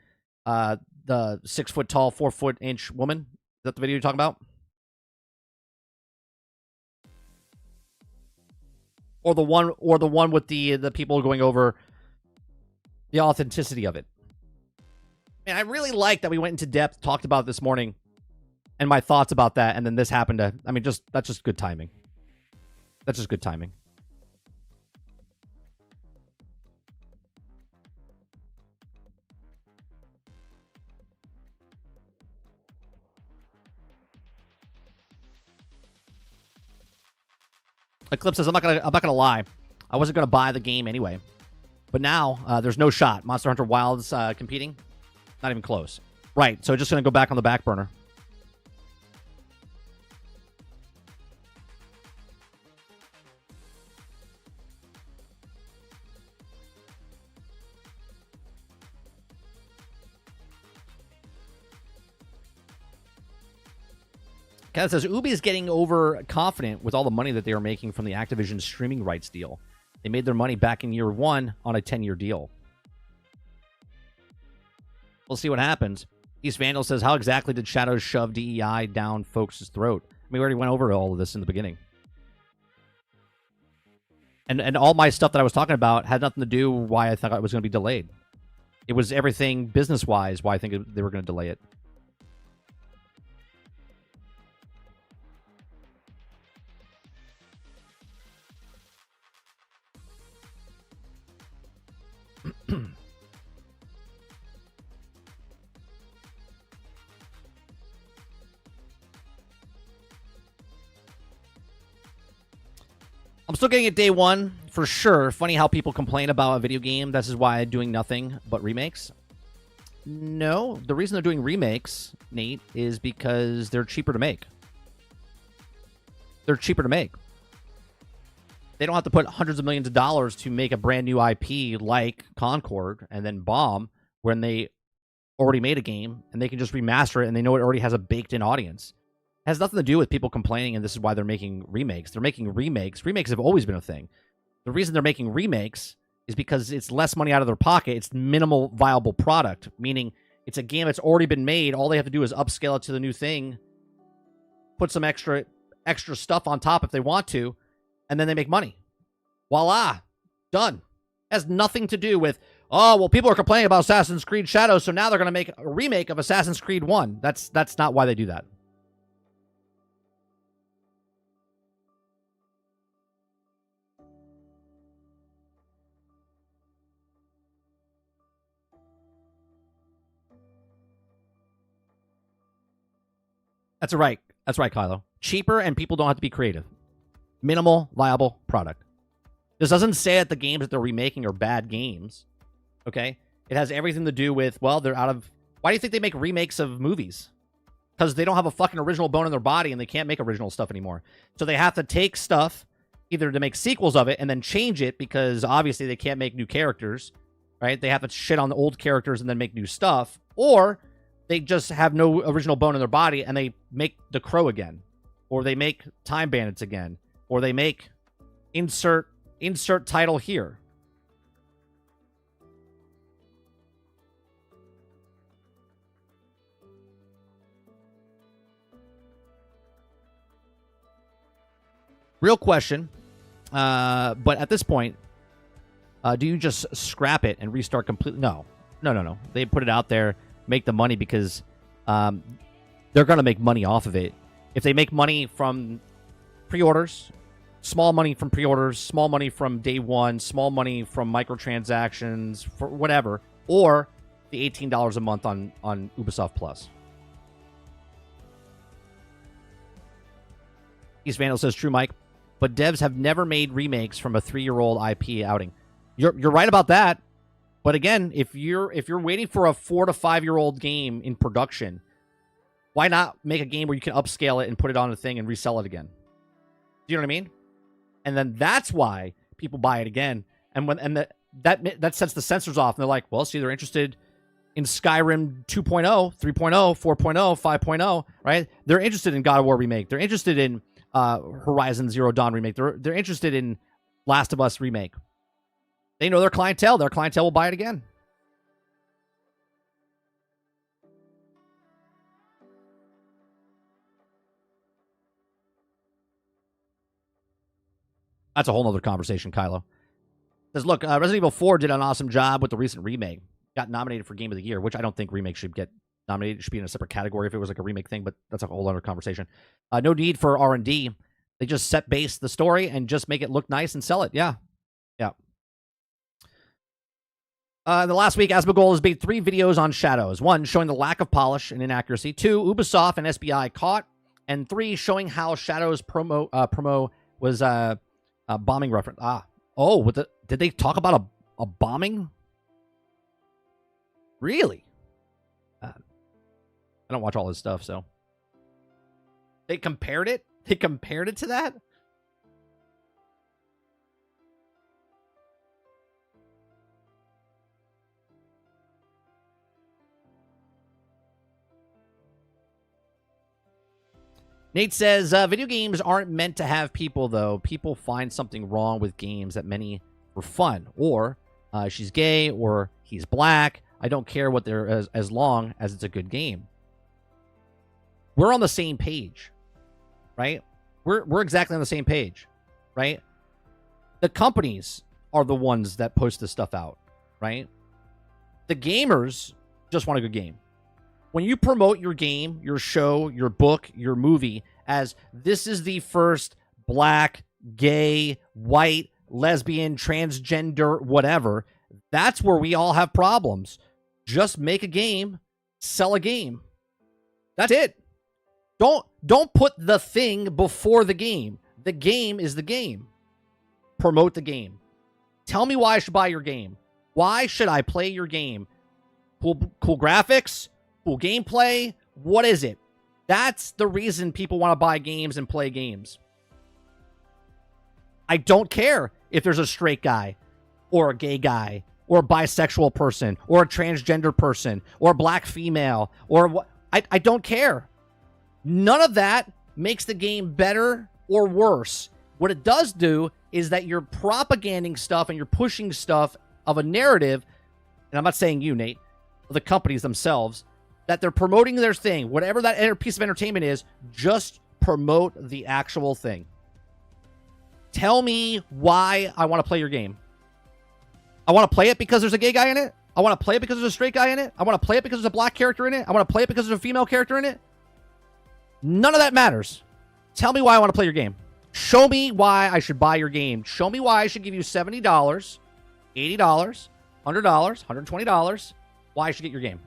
the 6 foot tall, 4 foot inch woman? Is that the video you're talking about? Or the one with the people going over the authenticity of it. And I really like that we went into depth, talked about it this morning, and my thoughts about that, and then this happened to, I mean, that's just good timing. That's just good timing. Eclipse says, I'm not gonna lie. I wasn't gonna buy the game anyway. But now there's no shot. Monster Hunter Wilds competing? Not even close. Right, so just gonna go back on the back burner. Kat says, Ubi is getting overconfident with all the money that they are making from the Activision streaming rights deal. They made their money back in year one on a 10-year deal. We'll see what happens. East Vandal says, how exactly did Shadows shove DEI down folks' throat? I mean, we already went over all of this in the beginning. And all my stuff that I was talking about had nothing to do with why I thought it was going to be delayed. It was everything business-wise why I think they were going to delay it. I'm still getting it day one, for sure. Funny how people complain about a video game. This is why I'm doing nothing but remakes. No, the reason they're doing remakes, Nate, is because they're cheaper to make. they're cheaper to make. They don't have to put hundreds of millions of dollars to make a brand new IP like Concord and then bomb when they already made a game, and they can just remaster it and they know it already has a baked-in audience. It has nothing to do with people complaining, and this is why they're making remakes. They're making remakes. Remakes have always been a thing. The reason they're making remakes is because it's less money out of their pocket. It's minimal viable product, meaning it's a game that's already been made. All they have to do is upscale it to the new thing, put some extra stuff on top if they want to, and then they make money. Voila. Done. Has nothing to do with, oh, well, people are complaining about Assassin's Creed Shadows, so now they're going to make a remake of Assassin's Creed 1. That's not why they do that. That's right. That's right, Kylo. Cheaper, and people don't have to be creative. Minimal viable product. This doesn't say that the games that they're remaking are bad games. Okay? It has everything to do with, well, they're out of... Why do you think they make remakes of movies? Because they don't have a fucking original bone in their body and they can't make original stuff anymore. So they have to take stuff, either to make sequels of it and then change it, because obviously they can't make new characters, right? They have to shit on the old characters and then make new stuff. Or they just have no original bone in their body and they make The Crow again. Or they make Time Bandits again. Or they make insert title here. Real question. But at this point, do you just scrap it and restart completely? No. They put it out there, make the money, because they're going to make money off of it. If they make money from pre-orders, small money from pre-orders, small money from day one, small money from microtransactions, for whatever, or the $18 a month on Ubisoft Plus. East Vandal says, true, Mike, but devs have never made remakes from a 3-year-old IP outing. You're right about that. But again, if you're waiting for a 4 to 5-year-old game in production, why not make a game where you can upscale it and put it on a thing and resell it again? Do you know what I mean? And then that's why people buy it again. And that sets the censors off. And they're like, well, see, they're interested in Skyrim 2.0, 3.0, 4.0, 5.0, right? They're interested in God of War remake. They're interested in Horizon Zero Dawn remake. They're interested in Last of Us remake. They know their clientele. Their clientele will buy it again. That's a whole nother conversation, Kylo. Says, look, Resident Evil 4 did an awesome job with the recent remake. Got nominated for Game of the Year, which I don't think remakes should get nominated. It should be in a separate category if it was like a remake thing, but that's a whole other conversation. No need for R&D. They just set base the story and just make it look nice and sell it. Yeah. The last week, Asmongold has made 3 videos on Shadows. 1, showing the lack of polish and inaccuracy. 2, Ubisoft and SBI caught. And 3, showing how Shadows promo was a bombing reference. Did they talk about a bombing? Really? I don't watch all this stuff, so. They compared it? They compared it to that? Nate says, video games aren't meant to have people, though. People find something wrong with games that many for fun. Or she's gay, or he's black. I don't care what they're as long as it's a good game. We're on the same page, right? We're exactly on the same page, right? The companies are the ones that post this stuff out, right? The gamers just want a good game. When you promote your game, your show, your book, your movie as this is the first black, gay, white, lesbian, transgender, whatever, that's where we all have problems. Just make a game, sell a game. That's it. Don't put the thing before the game. The game is the game. Promote the game. Tell me why I should buy your game. Why should I play your game? Cool graphics? Cool gameplay? What is it? That's the reason people want to buy games and play games. I don't care if there's a straight guy or a gay guy or a bisexual person or a transgender person or a black female or what. I don't care. None of that makes the game better or worse. What it does do is that you're propaganding stuff and you're pushing stuff of a narrative, and I'm not saying you, Nate, the companies themselves, that they're promoting their thing. Whatever that piece of entertainment is, just promote the actual thing. Tell me why I want to play your game. I want to play it because there's a gay guy in it. I want to play it because there's a straight guy in it. I want to play it because there's a black character in it. I want to play it because there's a female character in it. None of that matters. Tell me why I want to play your game. Show me why I should buy your game. Show me why I should give you $70, $80, $100, $120, why I should get your game.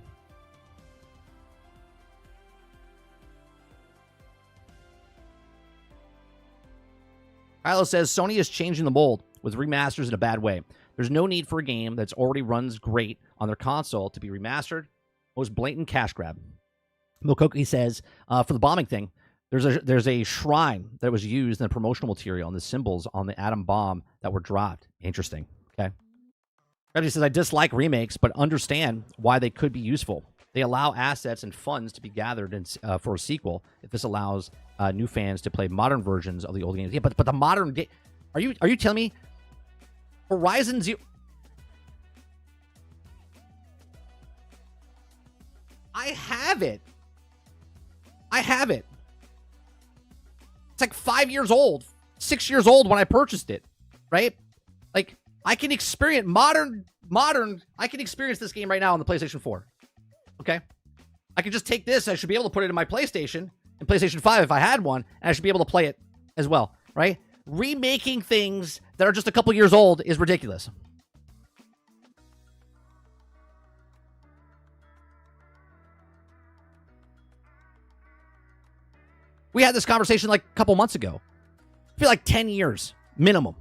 Kylo says, Sony is changing the mold with remasters in a bad way. There's no need for a game that's already runs great on their console to be remastered. Most blatant cash grab. Mokoki says, for the bombing thing, there's a shrine that was used in the promotional material and the symbols on the atom bomb that were dropped. Interesting. Okay. Reggie says, I dislike remakes, but understand why they could be useful. They allow assets and funds to be gathered for a sequel if this allows new fans to play modern versions of the old games. Yeah, but the modern game... Are you telling me Horizon Zero... I have it. It's like 5 years old, 6 years old when I purchased it, right? Like, I can experience I can experience this game right now on the PlayStation 4. Okay? I can just take this, I should be able to put it in my PlayStation, and PlayStation 5 if I had one, and I should be able to play it as well, right? Remaking things that are just a couple years old is ridiculous. We had this conversation like a couple months ago. I feel like 10 years, minimum.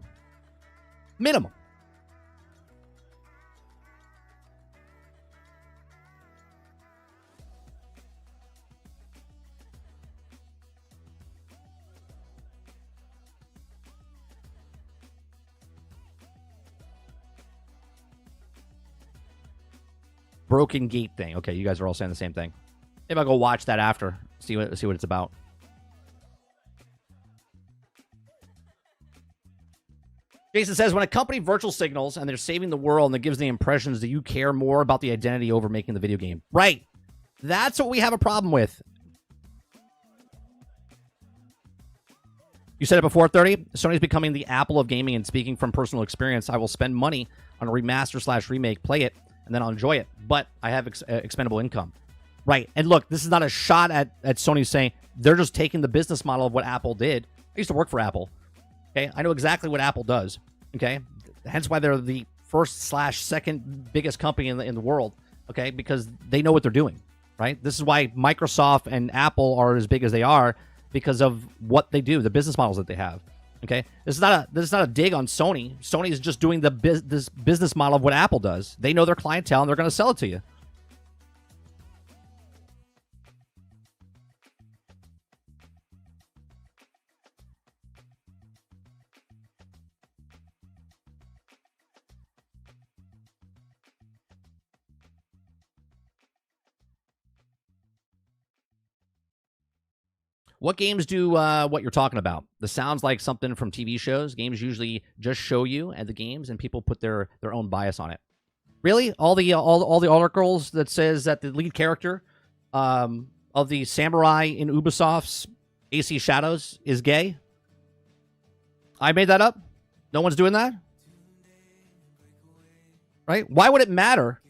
Minimum. Broken Gate thing. Okay, you guys are all saying the same thing. Maybe I'll go watch that after. See what it's about. Jason says, when a company virtual signals and they're saving the world and it gives the impressions that you care more about the identity over making the video game. Right. That's what we have a problem with. You said it before, 30. Sony's becoming the Apple of gaming, and speaking from personal experience, I will spend money on a remaster/remake, play it, and then I'll enjoy it. But I have expendable income. Right. And look, this is not a shot at Sony saying they're just taking the business model of what Apple did. I used to work for Apple. Okay, I know exactly what Apple does. Okay, hence why they're the first/second biggest company in the world. Okay, because they know what they're doing. Right. This is why Microsoft and Apple are as big as they are, because of what they do, the business models that they have. Okay, this is not a dig on Sony. Sony is just doing this business model of what Apple does. They know their clientele and they're going to sell it to you. What games do what you're talking about? This sounds like something from TV shows. Games usually just show you at the games, and people put their own bias on it. Really, all the articles that says that the lead character of the samurai in Ubisoft's AC Shadows is gay. I made that up. No one's doing that, right? Why would it matter?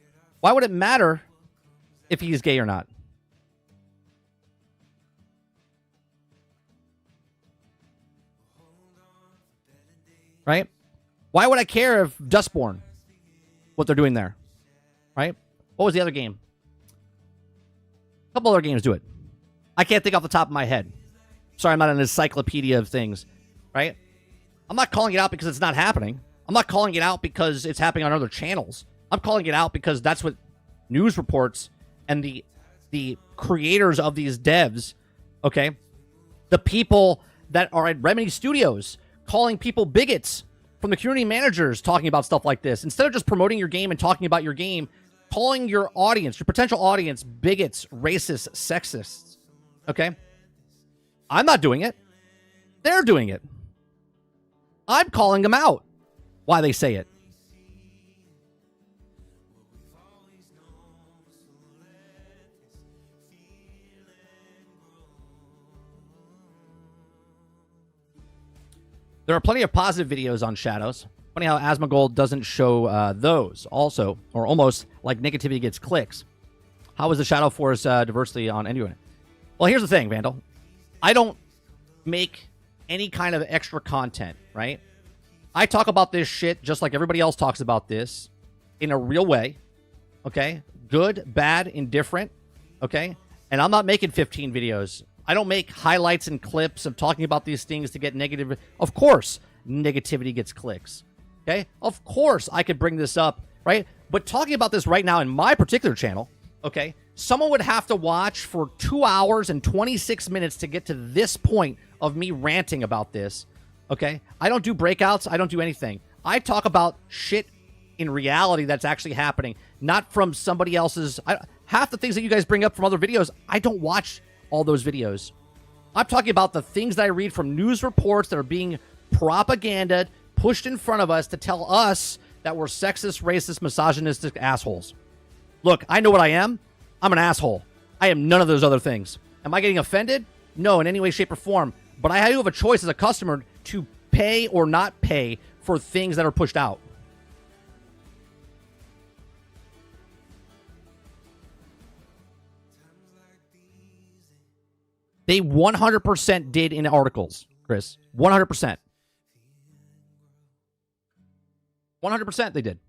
Why would it matter if he's gay or not? Right? Why would I care if Dustborn, what they're doing there? Right? What was the other game? A couple other games do it. I can't think off the top of my head. Sorry, I'm not an encyclopedia of things. Right? I'm not calling it out because it's not happening. I'm not calling it out because it's happening on other channels. I'm calling it out because that's what news reports and the creators of these devs, okay, the people that are at Remedy Studios calling people bigots from the community managers talking about stuff like this. Instead of just promoting your game and talking about your game, calling your audience, your potential audience, bigots, racists, sexists. Okay? I'm not doing it. They're doing it. I'm calling them out why they say it. There are plenty of positive videos on Shadows. Funny how Asmongold doesn't show those also, or almost like negativity gets clicks. How is the Shadow Force diversity on anyone? Well, here's the thing, Vandal. I don't make any kind of extra content, right? I talk about this shit just like everybody else talks about this in a real way, okay? Good, bad, indifferent, okay? And I'm not making 15 videos. I don't make highlights and clips of talking about these things to get negative. Of course, negativity gets clicks, okay? Of course, I could bring this up, right? But talking about this right now in my particular channel, okay, someone would have to watch for 2 hours and 26 minutes to get to this point of me ranting about this, okay? I don't do breakouts. I don't do anything. I talk about shit in reality that's actually happening, not from somebody else's. Half the things that you guys bring up from other videos, I don't watch all those videos. I'm talking about the things that I read from news reports that are being propagandized, pushed in front of us to tell us that we're sexist, racist, misogynistic assholes. Look, I know what I am. I'm an asshole. I am none of those other things. Am I getting offended? No, in any way, shape, or form. But I do have a choice as a customer to pay or not pay for things that are pushed out. They 100% did in articles, Chris. 100%. 100% they did.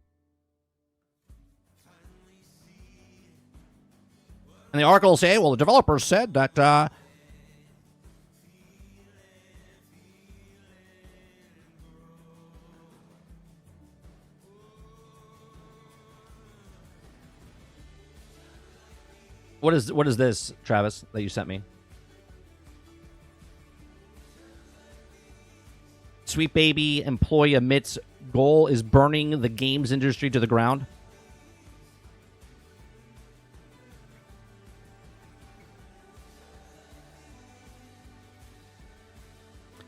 And the article will say, well, the developers said that What is this, Travis, that you sent me? Sweet Baby employee admits goal is burning the games industry to the ground.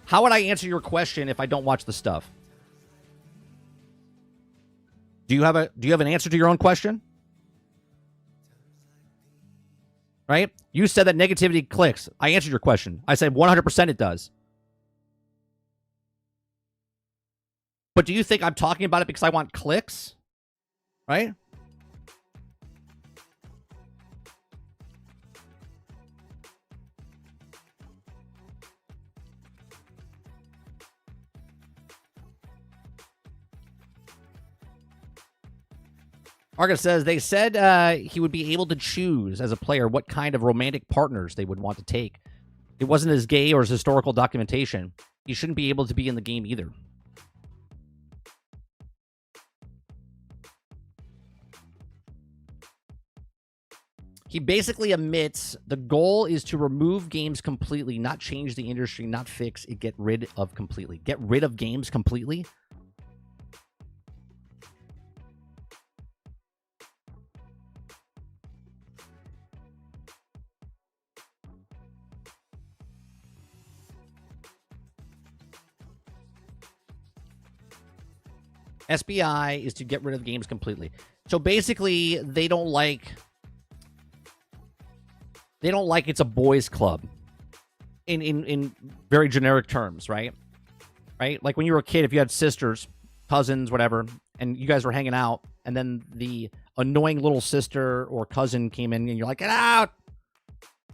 How would I answer your question if I don't watch the stuff? Do you have an answer to your own question? Right? You said that negativity clicks. I answered your question. I said 100% it does. But do you think I'm talking about it because I want clicks? Right? Argus says they said he would be able to choose as a player what kind of romantic partners they would want to take. It wasn't as gay or as historical documentation. He shouldn't be able to be in the game either. He basically admits the goal is to remove games completely, not change the industry, not fix it, get rid of completely. Get rid of games completely? SBI is to get rid of games completely. So basically, they don't like it's a boys club in very generic terms, right? Right? Like when you were a kid, if you had sisters, cousins, whatever, and you guys were hanging out, and then the annoying little sister or cousin came in and you're like, get out!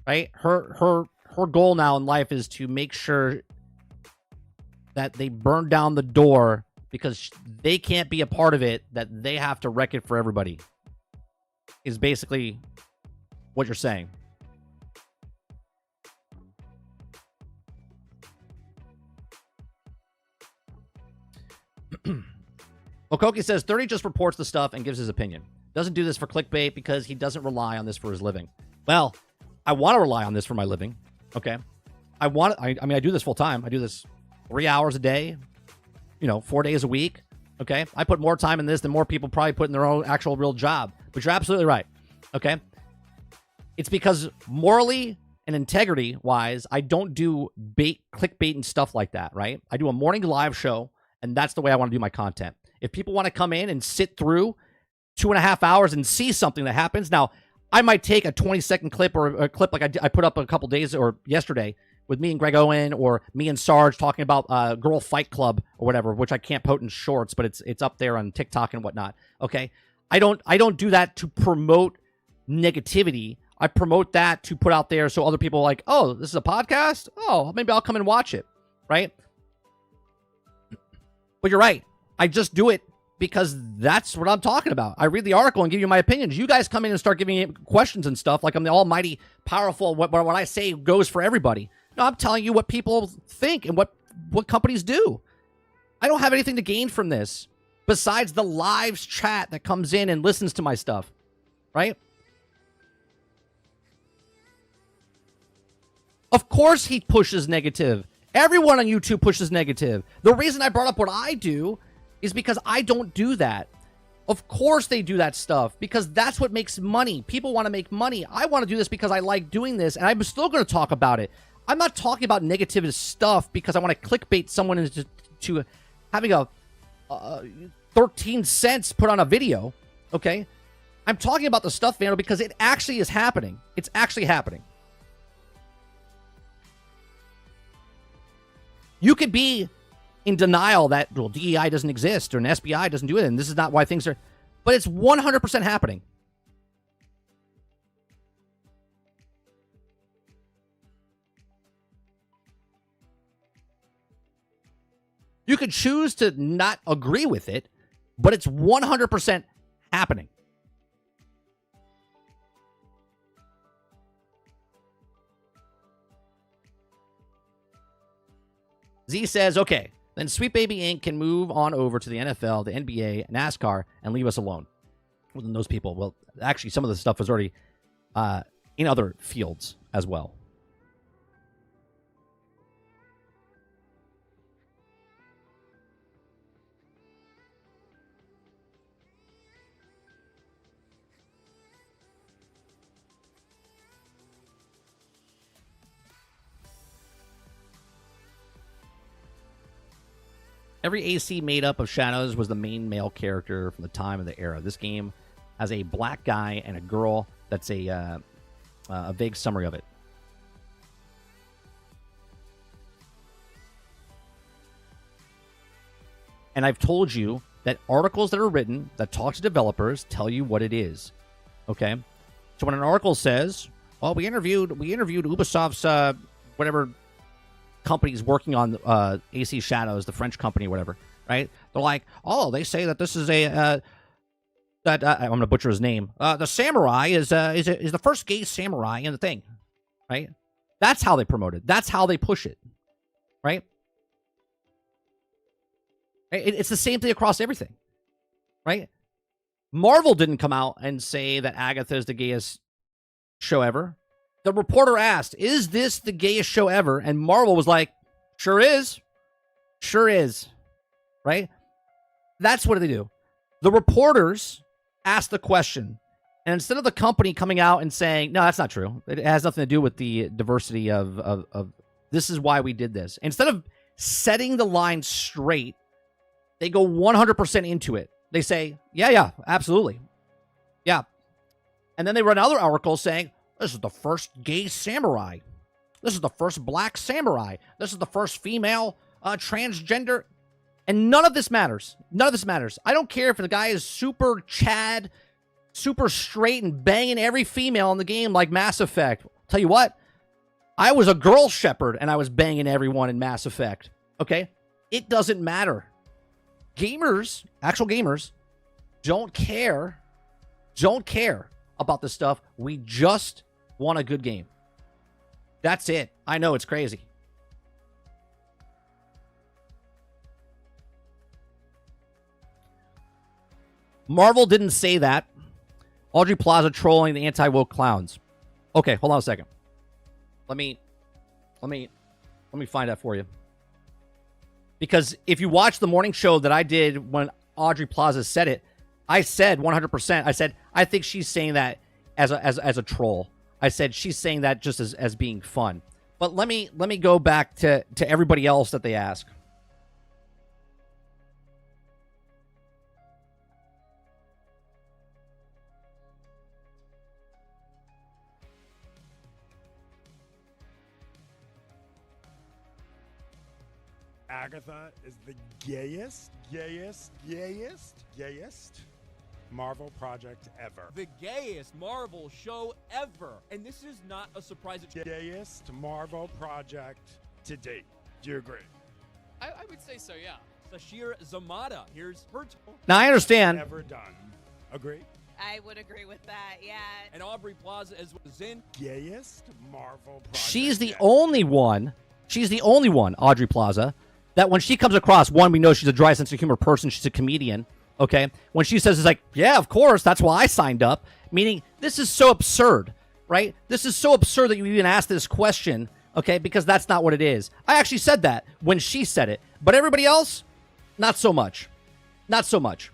Right? Her goal now in life is to make sure that they burn down the door because they can't be a part of it, that they have to wreck it for everybody, is basically what you're saying. Okoki says 30 just reports the stuff and gives his opinion. Doesn't do this for clickbait because he doesn't rely on this for his living. Well, I want to rely on this for my living. Okay. I mean, I do this full time. I do this 3 hours a day, 4 days a week. Okay. I put more time in this than more people probably put in their own actual real job, but you're absolutely right. Okay. It's because morally and integrity wise, I don't do clickbait and stuff like that. Right. I do a morning live show, and that's the way I want to do my content. If people want to come in and sit through 2.5 hours and see something that happens, now I might take a 20-second clip or a clip like I put up a couple days or yesterday with me and Greg Owen, or me and Sarge talking about Girl Fight Club or whatever, which I can't put in shorts, but it's up there on TikTok and whatnot. Okay, I don't do that to promote negativity. I promote that to put out there so other people are like, oh, this is a podcast. Oh, maybe I'll come and watch it, right? But you're right. I just do it because that's what I'm talking about. I read the article and give you my opinions. You guys come in and start giving me questions and stuff like I'm the almighty, powerful, what I say goes for everybody. No, I'm telling you what people think and what companies do. I don't have anything to gain from this besides the live chat that comes in and listens to my stuff, right? Of course he pushes negative. Everyone on YouTube pushes negative. The reason I brought up what I do is because I don't do that. Of course they do that stuff because that's what makes money. People want to make money. I want to do this because I like doing this, and I'm still going to talk about it. I'm not talking about negative stuff because I want to clickbait someone into having a 13 cents put on a video, okay? I'm talking about the stuff, Vandal, because it actually is happening. It's actually happening. You could be in denial that, well, DEI doesn't exist or an SBI doesn't do it, and this is not why things are... But it's 100% happening. You could choose to not agree with it, but it's 100% happening. Z says, okay, then Sweet Baby Inc. can move on over to the NFL, the NBA, NASCAR, and leave us alone. Well, then those people, well, actually, some of the stuff was already in other fields as well. Every AC made up of Shadows was the main male character from the time of the era. This game has a black guy and a girl. That's a vague summary of it. And I've told you that articles that are written that talk to developers tell you what it is. Okay? So when an article says, well, we interviewed Ubisoft's whatever companies working on AC Shadows, the French company or whatever, right? They're like, oh, they say that this is I'm going to butcher his name. The samurai is the first gay samurai in the thing, right? That's how they promote it. That's how they push it, right? It's the same thing across everything, right? Marvel didn't come out and say that Agatha is the gayest show ever. The reporter asked, is this the gayest show ever? And Marvel was like, sure is. Sure is. Right? That's what they do. The reporters ask the question. And instead of the company coming out and saying, no, that's not true. It has nothing to do with the diversity of this is why we did this. Instead of setting the line straight, they go 100% into it. They say, yeah, absolutely. Yeah. And then they run other articles saying, this is the first gay samurai. This is the first black samurai. This is the first female transgender. And none of this matters. None of this matters. I don't care if the guy is super Chad, super straight, and banging every female in the game like Mass Effect. Tell you what, I was a girl shepherd and I was banging everyone in Mass Effect. Okay? It doesn't matter. Gamers, actual gamers, don't care about this stuff. We just want a good game. That's it. I know it's crazy. Marvel didn't say that. Audrey Plaza trolling the anti-woke clowns. Okay, hold on a second. Let me find that for you. Because if you watch the morning show that I did when Audrey Plaza said it, I said 100%. I said, I think she's saying that as a troll. I said she's saying that just as being fun. But let me go back to everybody else that they ask. Agatha is the gayest Marvel project ever. The gayest Marvel show ever. And this is not a surprise. Gayest Marvel project to date. Do you agree? I would say so, yeah. Sashir Zamata. Here's her. Now, I understand. Ever done. Agree? I would agree with that, yeah. And Aubrey Plaza as was in. Gayest Marvel project. She's the only one, Audrey Plaza, that when she comes across, one, we know she's a dry sense of humor person. She's a comedian. Okay, when she says it's like, yeah, of course, that's why I signed up. Meaning, this is so absurd, right? This is so absurd that you even asked this question, okay? Because that's not what it is. I actually said that when she said it, but everybody else, not so much, not so much.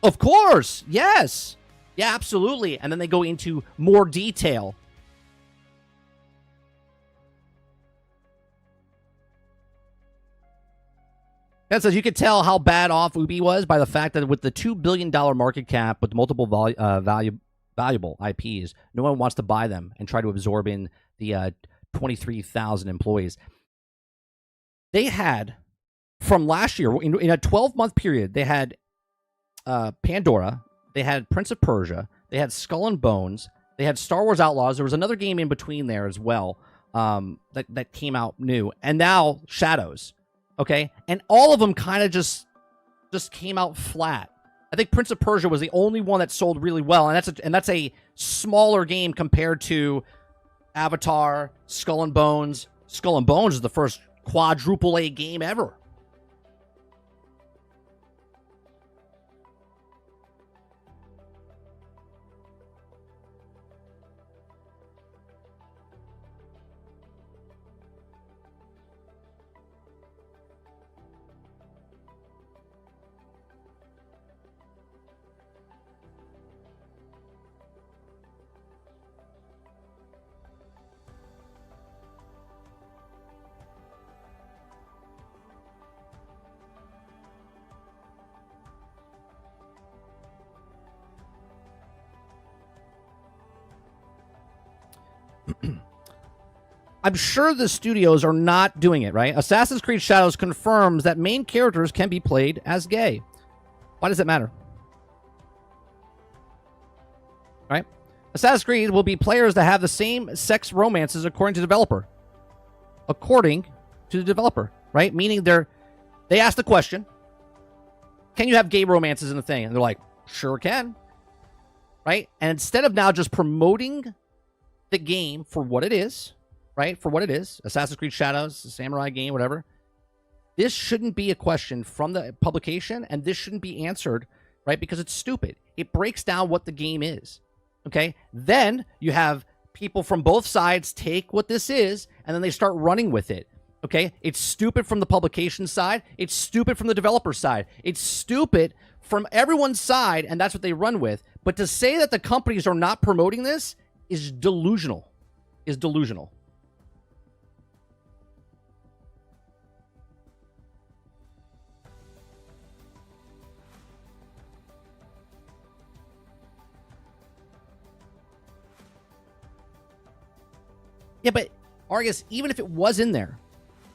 Of course, yes, yeah, absolutely, and then they go into more detail. That says you could tell how bad off Ubi was by the fact that with the $2 billion market cap with multiple valuable IPs, no one wants to buy them and try to absorb in the 23,000 employees. They had, from last year, in a 12-month period, they had Pandora, they had Prince of Persia, they had Skull and Bones, they had Star Wars Outlaws. There was another game in between there as well that came out new. And now Shadows. Okay, and all of them kind of just came out flat. I think Prince of Persia was the only one that sold really well, and that's a smaller game compared to Avatar, Skull and Bones. Skull and Bones is the first quadruple A game ever. I'm sure the studios are not doing it, right? Assassin's Creed Shadows confirms that main characters can be played as gay. Why does it matter? Right? Assassin's Creed will be players that have the same sex romances according to the developer. According to the developer, right? Meaning they ask the question, can you have gay romances in the thing? And they're like, sure can. Right? And instead of now just promoting the game for what it is, right? For what it is, Assassin's Creed Shadows, a samurai game, whatever. This shouldn't be a question from the publication, and this shouldn't be answered, right? Because it's stupid. It breaks down what the game is, okay? Then you have people from both sides take what this is, and then they start running with it, okay? It's stupid from the publication side. It's stupid from the developer side. It's stupid from everyone's side, and that's what they run with. But to say that the companies are not promoting this is delusional. Yeah, but Argus, even if it was in there,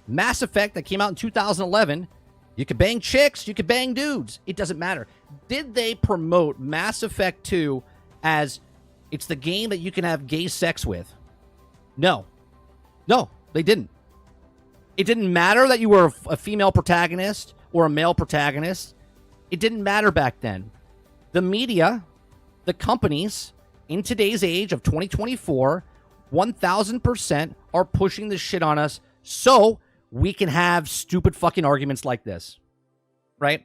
Mass Effect that came out in 2011, you could bang chicks, you could bang dudes. It doesn't matter. Did they promote Mass Effect 2 as it's the game that you can have gay sex with? No. No, they didn't. It didn't matter that you were a female protagonist or a male protagonist. It didn't matter back then. The media, the companies, in today's age of 2024, 1000% are pushing this shit on us so we can have stupid fucking arguments like this. Right?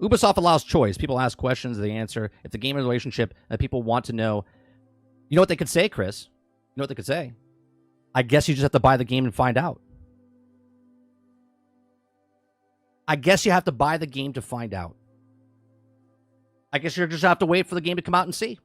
Ubisoft allows choice. People ask questions, they answer. If the game relationship that people want to know, you know what they could say, Chris? You know what they could say? I guess you just have to buy the game and find out. I guess you have to buy the game to find out. I guess you just have to wait for the game to come out and see.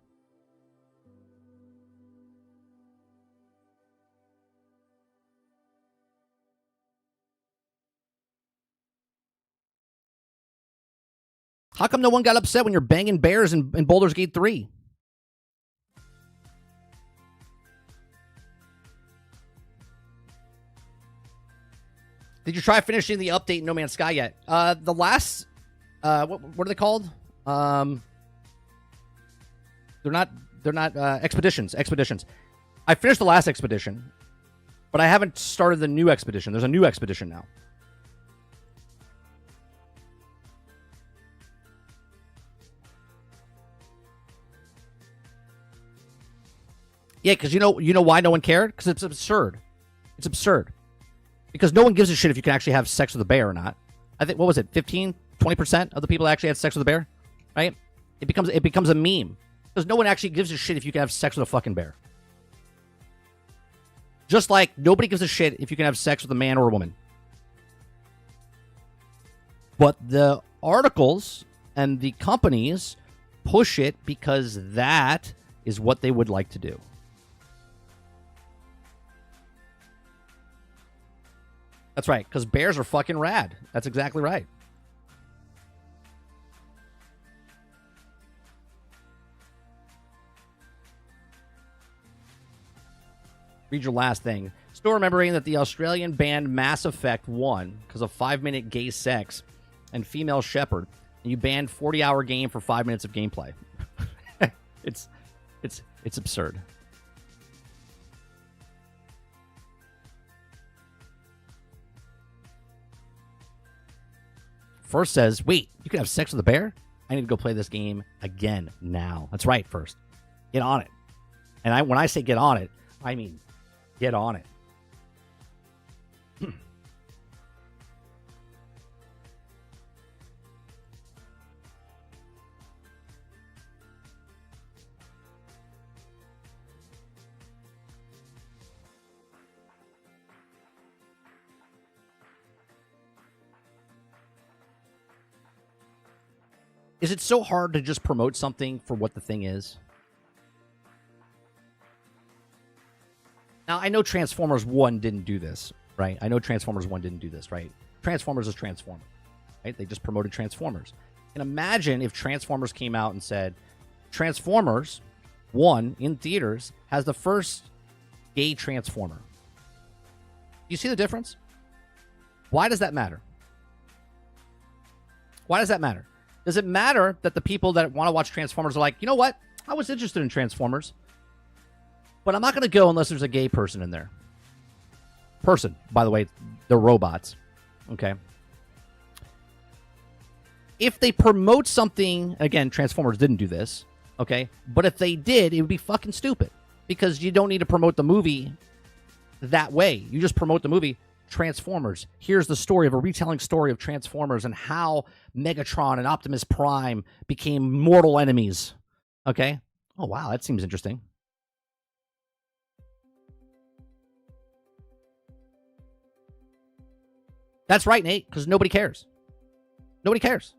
How come no one got upset when you're banging bears in Baldur's Gate 3? Did you try finishing the update in No Man's Sky yet? The last, what are they called? They're not expeditions. Expeditions. I finished the last expedition, but I haven't started the new expedition. There's a new expedition now. Yeah, because you know why no one cared? Because it's absurd. It's absurd. Because no one gives a shit if you can actually have sex with a bear or not. I think, what was it, 15, 20% of the people actually had sex with a bear? Right? It becomes a meme. Because no one actually gives a shit if you can have sex with a fucking bear. Just like nobody gives a shit if you can have sex with a man or a woman. But the articles and the companies push it because that is what they would like to do. That's right, because bears are fucking rad. That's exactly right. Read your last thing. Still remembering that the Australian band Mass Effect won because of 5-minute gay sex and female shepherd, and you banned 40-hour game for 5 minutes of gameplay. It's absurd. First says, wait, you can have sex with a bear? I need to go play this game again now. That's right, First. Get on it. And when I say get on it, I mean get on it. Is it so hard to just promote something for what the thing is? Now, I know Transformers 1 didn't do this, right? I know Transformers 1 didn't do this, right? Transformers is Transformers, right? They just promoted Transformers. And imagine if Transformers came out and said, Transformers 1 in theaters has the first gay Transformer. Do you see the difference? Why does that matter? Why does that matter? Does it matter that the people that want to watch Transformers are like, you know what? I was interested in Transformers, but I'm not going to go unless there's a gay person in there. Person, by the way, they're robots. Okay. If they promote something, again, Transformers didn't do this, okay? But if they did, it would be fucking stupid because you don't need to promote the movie that way. You just promote the movie Transformers. Here's the story of a retelling story of Transformers and how Megatron and Optimus Prime became mortal enemies. Okay? Oh, wow. That seems interesting. That's right, Nate, because nobody cares. Nobody cares.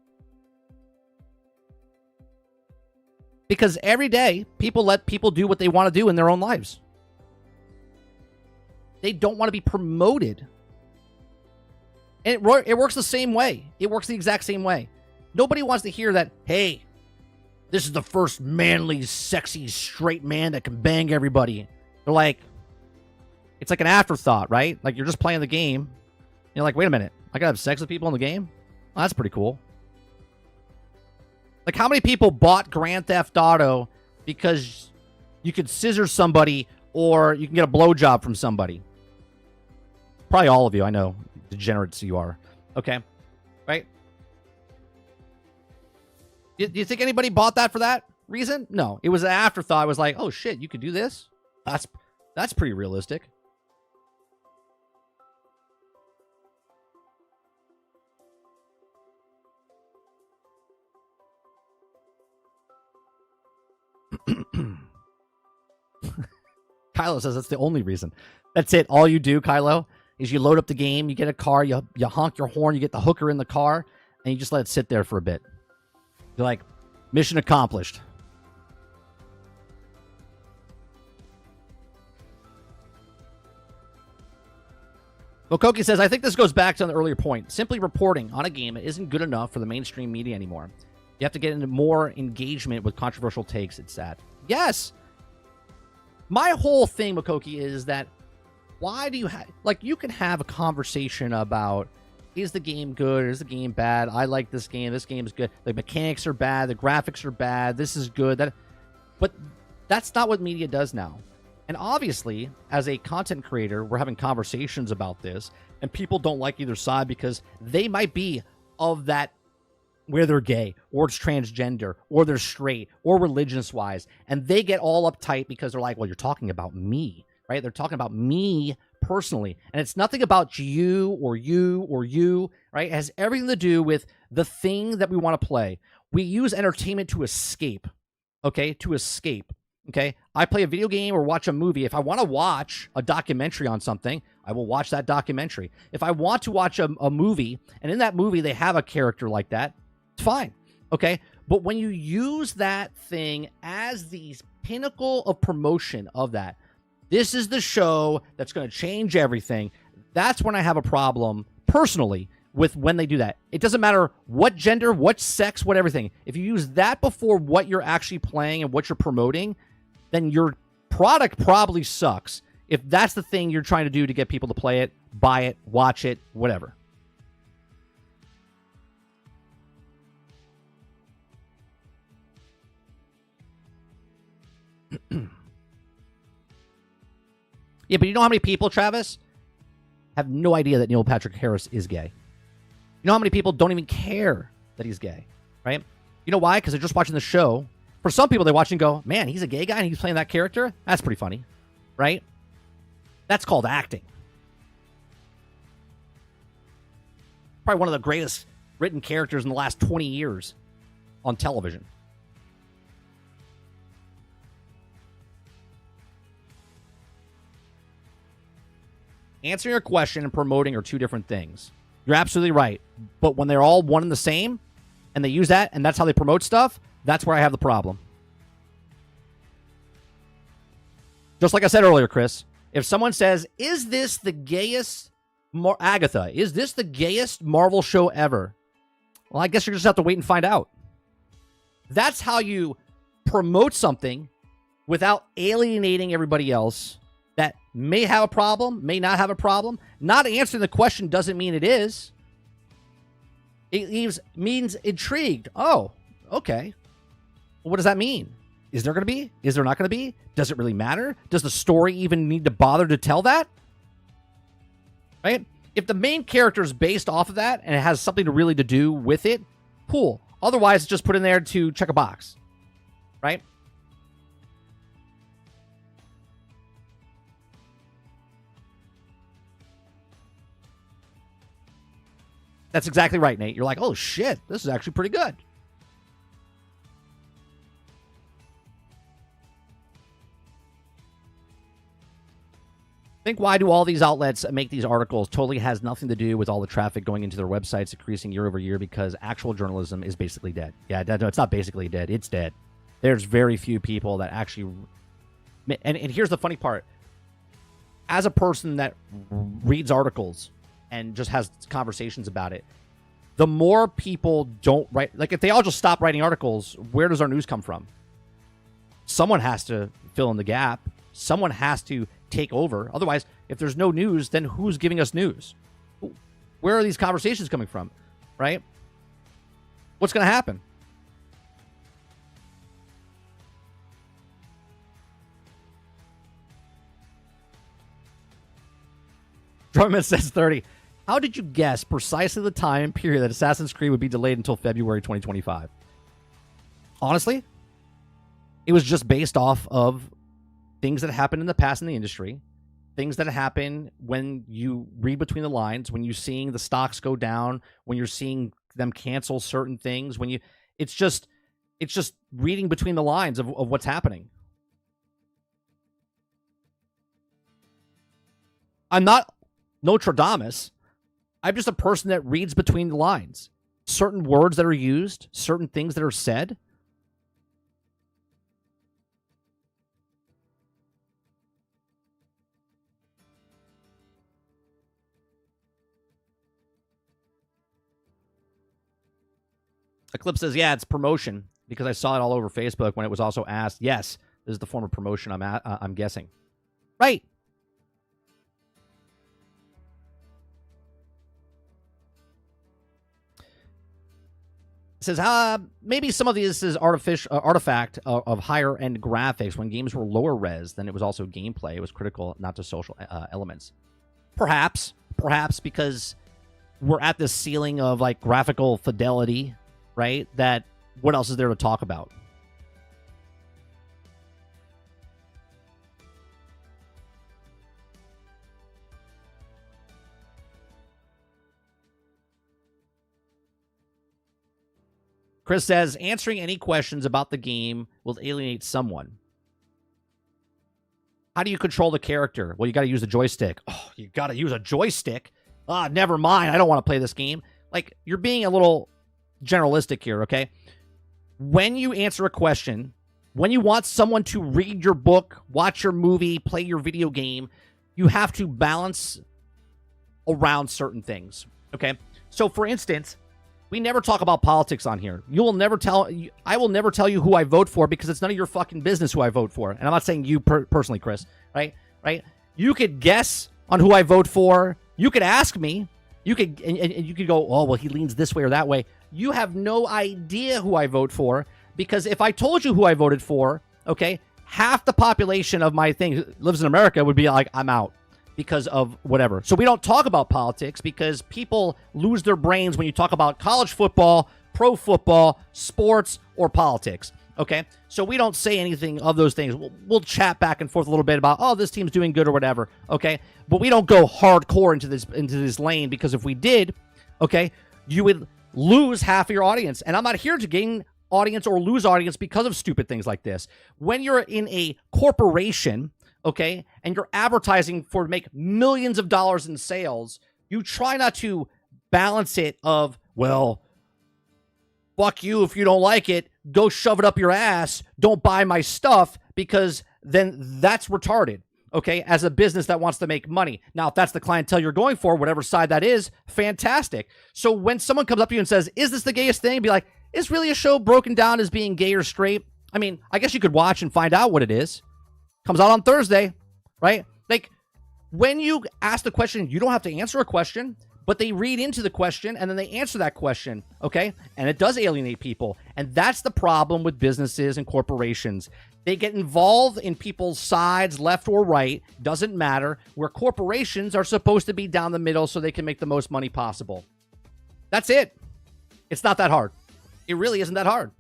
Because every day, people let people do what they want to do in their own lives. They don't want to be promoted. And it works the same way. It works the exact same way. Nobody wants to hear that, hey, this is the first manly, sexy, straight man that can bang everybody. They're like, it's like an afterthought, right? Like you're just playing the game. You're like, wait a minute. I gotta have sex with people in the game? Oh, that's pretty cool. Like how many people bought Grand Theft Auto because you could scissor somebody or you can get a blowjob from somebody? Probably all of you, I know. Degenerates you are. Okay. Right? Do you think anybody bought that for that reason? No. It was an afterthought. It was like, oh shit, you could do this? That's pretty realistic. Kylo says that's the only reason. That's it. All you do, Kylo, is you load up the game, you get a car, you honk your horn, you get the hooker in the car, and you just let it sit there for a bit. You're like, mission accomplished. Mokoki says, I think this goes back to the earlier point. Simply reporting on a game isn't good enough for the mainstream media anymore. You have to get into more engagement with controversial takes. It's sad. Yes. My whole thing, Mokoki, is that why do you have... Like, you can have a conversation about, is the game good? Is the game bad? I like this game. This game is good. The mechanics are bad. The graphics are bad. This is good. But that's not what media does now. And obviously, as a content creator, we're having conversations about this, and people don't like either side because they might be of that where they're gay, or it's transgender, or they're straight, or religious-wise, and they get all uptight because they're like, well, you're talking about me, right? They're talking about me personally, and it's nothing about you, right? It has everything to do with the thing that we want to play. We use entertainment to escape, okay? To escape. Okay, I play a video game or watch a movie. If I want to watch a documentary on something, I will watch that documentary. If I want to watch a movie, and in that movie they have a character like that, it's fine. Okay, but when you use that thing as the pinnacle of promotion of that, this is the show that's going to change everything. That's when I have a problem personally with when they do that. It doesn't matter what gender, what sex, what everything. If you use that before what you're actually playing and what you're promoting, then your product probably sucks if that's the thing you're trying to do to get people to play it, buy it, watch it, whatever. Yeah, but you know how many people, Travis, have no idea that Neil Patrick Harris is gay? You know how many people don't even care that he's gay, right? You know why? Because they're just watching the show. For some people, they watch and go, man, he's a gay guy and he's playing that character? That's pretty funny, right? That's called acting. Probably one of the greatest written characters in the last 20 years on television. Answering your question and promoting are two different things. You're absolutely right. But when they're all one and the same, and they use that, and that's how they promote stuff, that's where I have the problem. Just like I said earlier, Chris, if someone says, is this the gayest, Agatha, is this the gayest Marvel show ever? Well, I guess you just have to wait and find out. That's how you promote something without alienating everybody else that may have a problem, may not have a problem. Not answering the question doesn't mean it is. It means intrigued. Oh, okay. Well, what does that mean? Is there going to be? Is there not going to be? Does it really matter? Does the story even need to bother to tell that? Right? If the main character is based off of that and it has something to really to do with it, cool. Otherwise, it's just put in there to check a box. Right? That's exactly right, Nate. You're like, oh, shit, this is actually pretty good. Think why do all these outlets make these articles? Totally has nothing to do with all the traffic going into their websites increasing year over year because actual journalism is basically dead. Yeah, no, it's not basically dead. It's dead. There's very few people that actually... And here's the funny part. As a person that reads articles and just has conversations about it, the more people don't write... Like, if they all just stop writing articles, where does our news come from? Someone has to fill in the gap. Someone has to take over. Otherwise, if there's no news, then who's giving us news? Where are these conversations coming from? Right? What's going to happen? Drummond says 30. How did you guess precisely the time period that Assassin's Creed would be delayed until February 2025? Honestly, it was just based off of things that happened in the past in the industry, things that happen when you read between the lines, when you're seeing the stocks go down, when you're seeing them cancel certain things, it's It's just reading between the lines of what's happening. I'm not Nostradamus. I'm just a person that reads between the lines. Certain words that are used, certain things that are said. Eclipse says, yeah, it's promotion, because I saw it all over Facebook when it was also asked. Yes, this is the form of promotion I'm guessing. Right. It says, maybe some of this is artifact of higher end graphics. When games were lower res, then it was also gameplay. It was critical, not to social elements. Perhaps because we're at this ceiling of like graphical fidelity, right? That what else is there to talk about? Chris says, answering any questions about the game will alienate someone. How do you control the character? Well, you got to use a joystick. Oh, you got to use a joystick? Never mind. I don't want to play this game. Like, you're being a little generalistic here, okay? When you answer a question, when you want someone to read your book, watch your movie, play your video game, you have to balance around certain things, okay? So, for instance, we never talk about politics on here. I will never tell you who I vote for, because it's none of your fucking business who I vote for. And I'm not saying you personally, Chris, right? You could guess on who I vote for. You could ask me. You could and you could go, oh, well, he leans this way or that way. You have no idea who I vote for, because if I told you who I voted for, okay, half the population of my thing lives in America would be like, I'm out, because of whatever. So we don't talk about politics, because people lose their brains when you talk about college football, pro football, sports, or politics. Okay? So we don't say anything of those things. We'll chat back and forth a little bit about, oh, this team's doing good or whatever. Okay? But we don't go hardcore into this lane, because if we did, okay, you would lose half of your audience. And I'm not here to gain audience or lose audience because of stupid things like this. When you're in a corporation, okay, and you're advertising for make millions of dollars in sales, you try not to balance it of, well, fuck you if you don't like it, go shove it up your ass, don't buy my stuff, because then that's retarded, okay, as a business that wants to make money. Now, if that's the clientele you're going for, whatever side that is, fantastic. So when someone comes up to you and says, is this the gayest thing? Be like, is really a show broken down as being gay or straight? I mean, I guess you could watch and find out what it is. Comes out on Thursday, right? Like, when you ask the question, you don't have to answer a question, but they read into the question and then they answer that question, okay? And it does alienate people. And that's the problem with businesses and corporations. They get involved in people's sides, left or right, doesn't matter, where corporations are supposed to be down the middle so they can make the most money possible. That's it. It's not that hard. It really isn't that hard.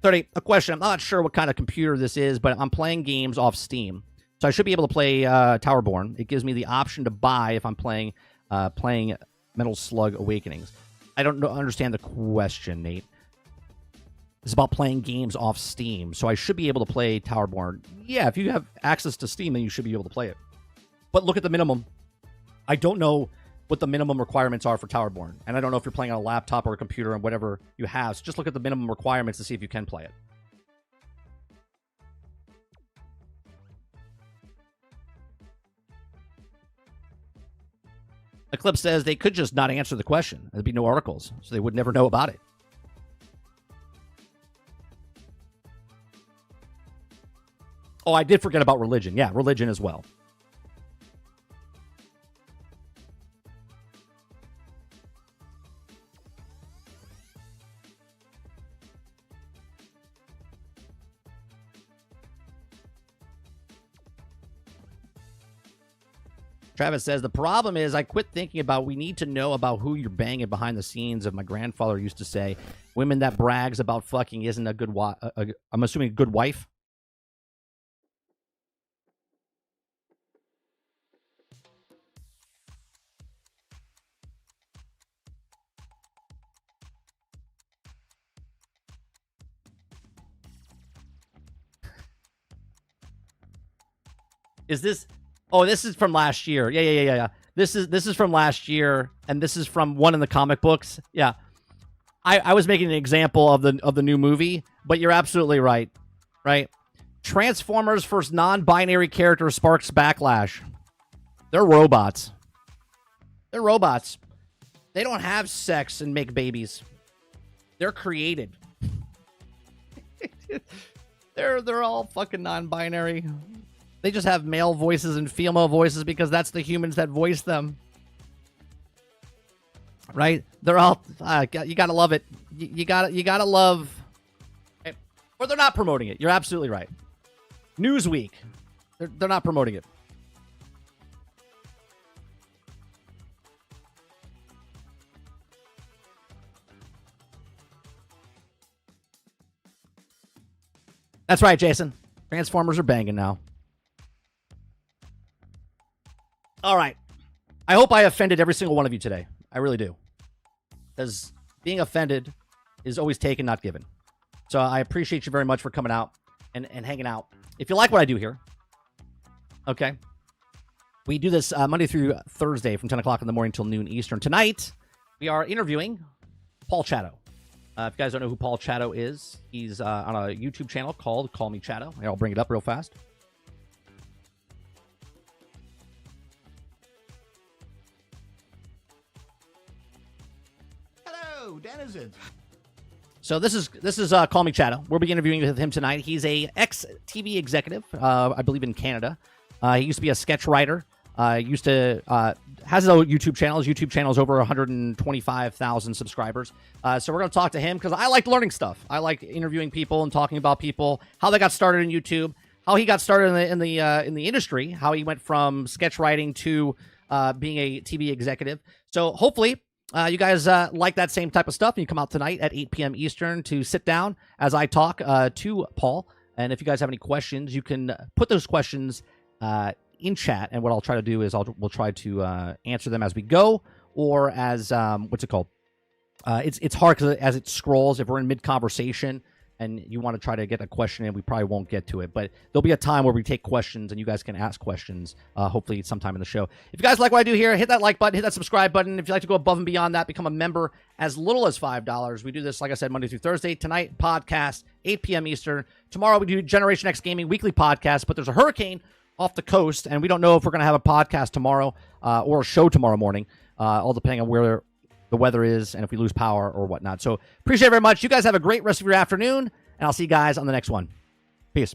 30, a question. I'm not sure what kind of computer this is, but I'm playing games off Steam. So I should be able to play Towerborn. It gives me the option to buy if I'm playing Metal Slug Awakenings. I don't understand the question, Nate. It's about playing games off Steam. So I should be able to play Towerborn. Yeah, if you have access to Steam, then you should be able to play it. But look at the minimum. I don't know what the minimum requirements are for Towerborn. And I don't know if you're playing on a laptop or a computer and whatever you have. So just look at the minimum requirements to see if you can play it. Eclipse says they could just not answer the question. There'd be no articles, so they would never know about it. Oh, I did forget about religion. Yeah, religion as well. Travis says, the problem is I quit thinking about we need to know about who you're banging behind the scenes. Of my grandfather used to say, women that brags about fucking isn't a good wife. I'm assuming a good wife. Is this? Oh, this is from last year. Yeah. This is from last year, and this is from one in the comic books. Yeah. I was making an example of the new movie, but you're absolutely right. Right? Transformers first non-binary character sparks backlash. They're robots. They're robots. They don't have sex and make babies. They're created. They're all fucking non-binary. They just have male voices and female voices because that's the humans that voice them. Right? They're all you gotta love it. You gotta love. Or they're not promoting it. You're absolutely right. Newsweek. They're not promoting it. That's right, Jason. Transformers are banging now. All right. I hope I offended every single one of you today. I really do. Because being offended is always taken, not given. So I appreciate you very much for coming out and hanging out. If you like what I do here, okay, we do this Monday through Thursday from 10 o'clock in the morning till noon Eastern. Tonight, we are interviewing Paul Chatto. If you guys don't know who Paul Chatto is, he's on a YouTube channel called Call Me Chatto. I'll bring it up real fast. Hello, denizens. So this is Call Me Chatto. We'll be interviewing with him tonight. He's a ex-TV executive, I believe in Canada. He used to be a sketch writer. Has his own YouTube channel. His YouTube channel is over 125,000 subscribers. So we're going to talk to him because I like learning stuff. I like interviewing people and talking about people, how they got started in YouTube, how he got started in the industry, how he went from sketch writing to being a TV executive. So hopefully you guys like that same type of stuff. And you come out tonight at 8 p.m. Eastern to sit down as I talk to Paul. And if you guys have any questions, you can put those questions in chat, and what I'll try to do is we'll try to answer them as we go, or as what's it called? It's hard because as it scrolls, if we're in mid conversation and you want to try to get a question in, we probably won't get to it. But there'll be a time where we take questions and you guys can ask questions. Hopefully sometime in the show. If you guys like what I do here, hit that like button, hit that subscribe button. If you'd like to go above and beyond that, become a member as little as $5. We do this, like I said, Monday through Thursday. Tonight, podcast 8 p.m. Eastern. Tomorrow we do Generation X Gaming weekly podcast. But there's a hurricane off the coast, and we don't know if we're going to have a podcast tomorrow or a show tomorrow morning, all depending on where the weather is and if we lose power or whatnot. So appreciate it very much. You guys have a great rest of your afternoon, and I'll see you guys on the next one. Peace.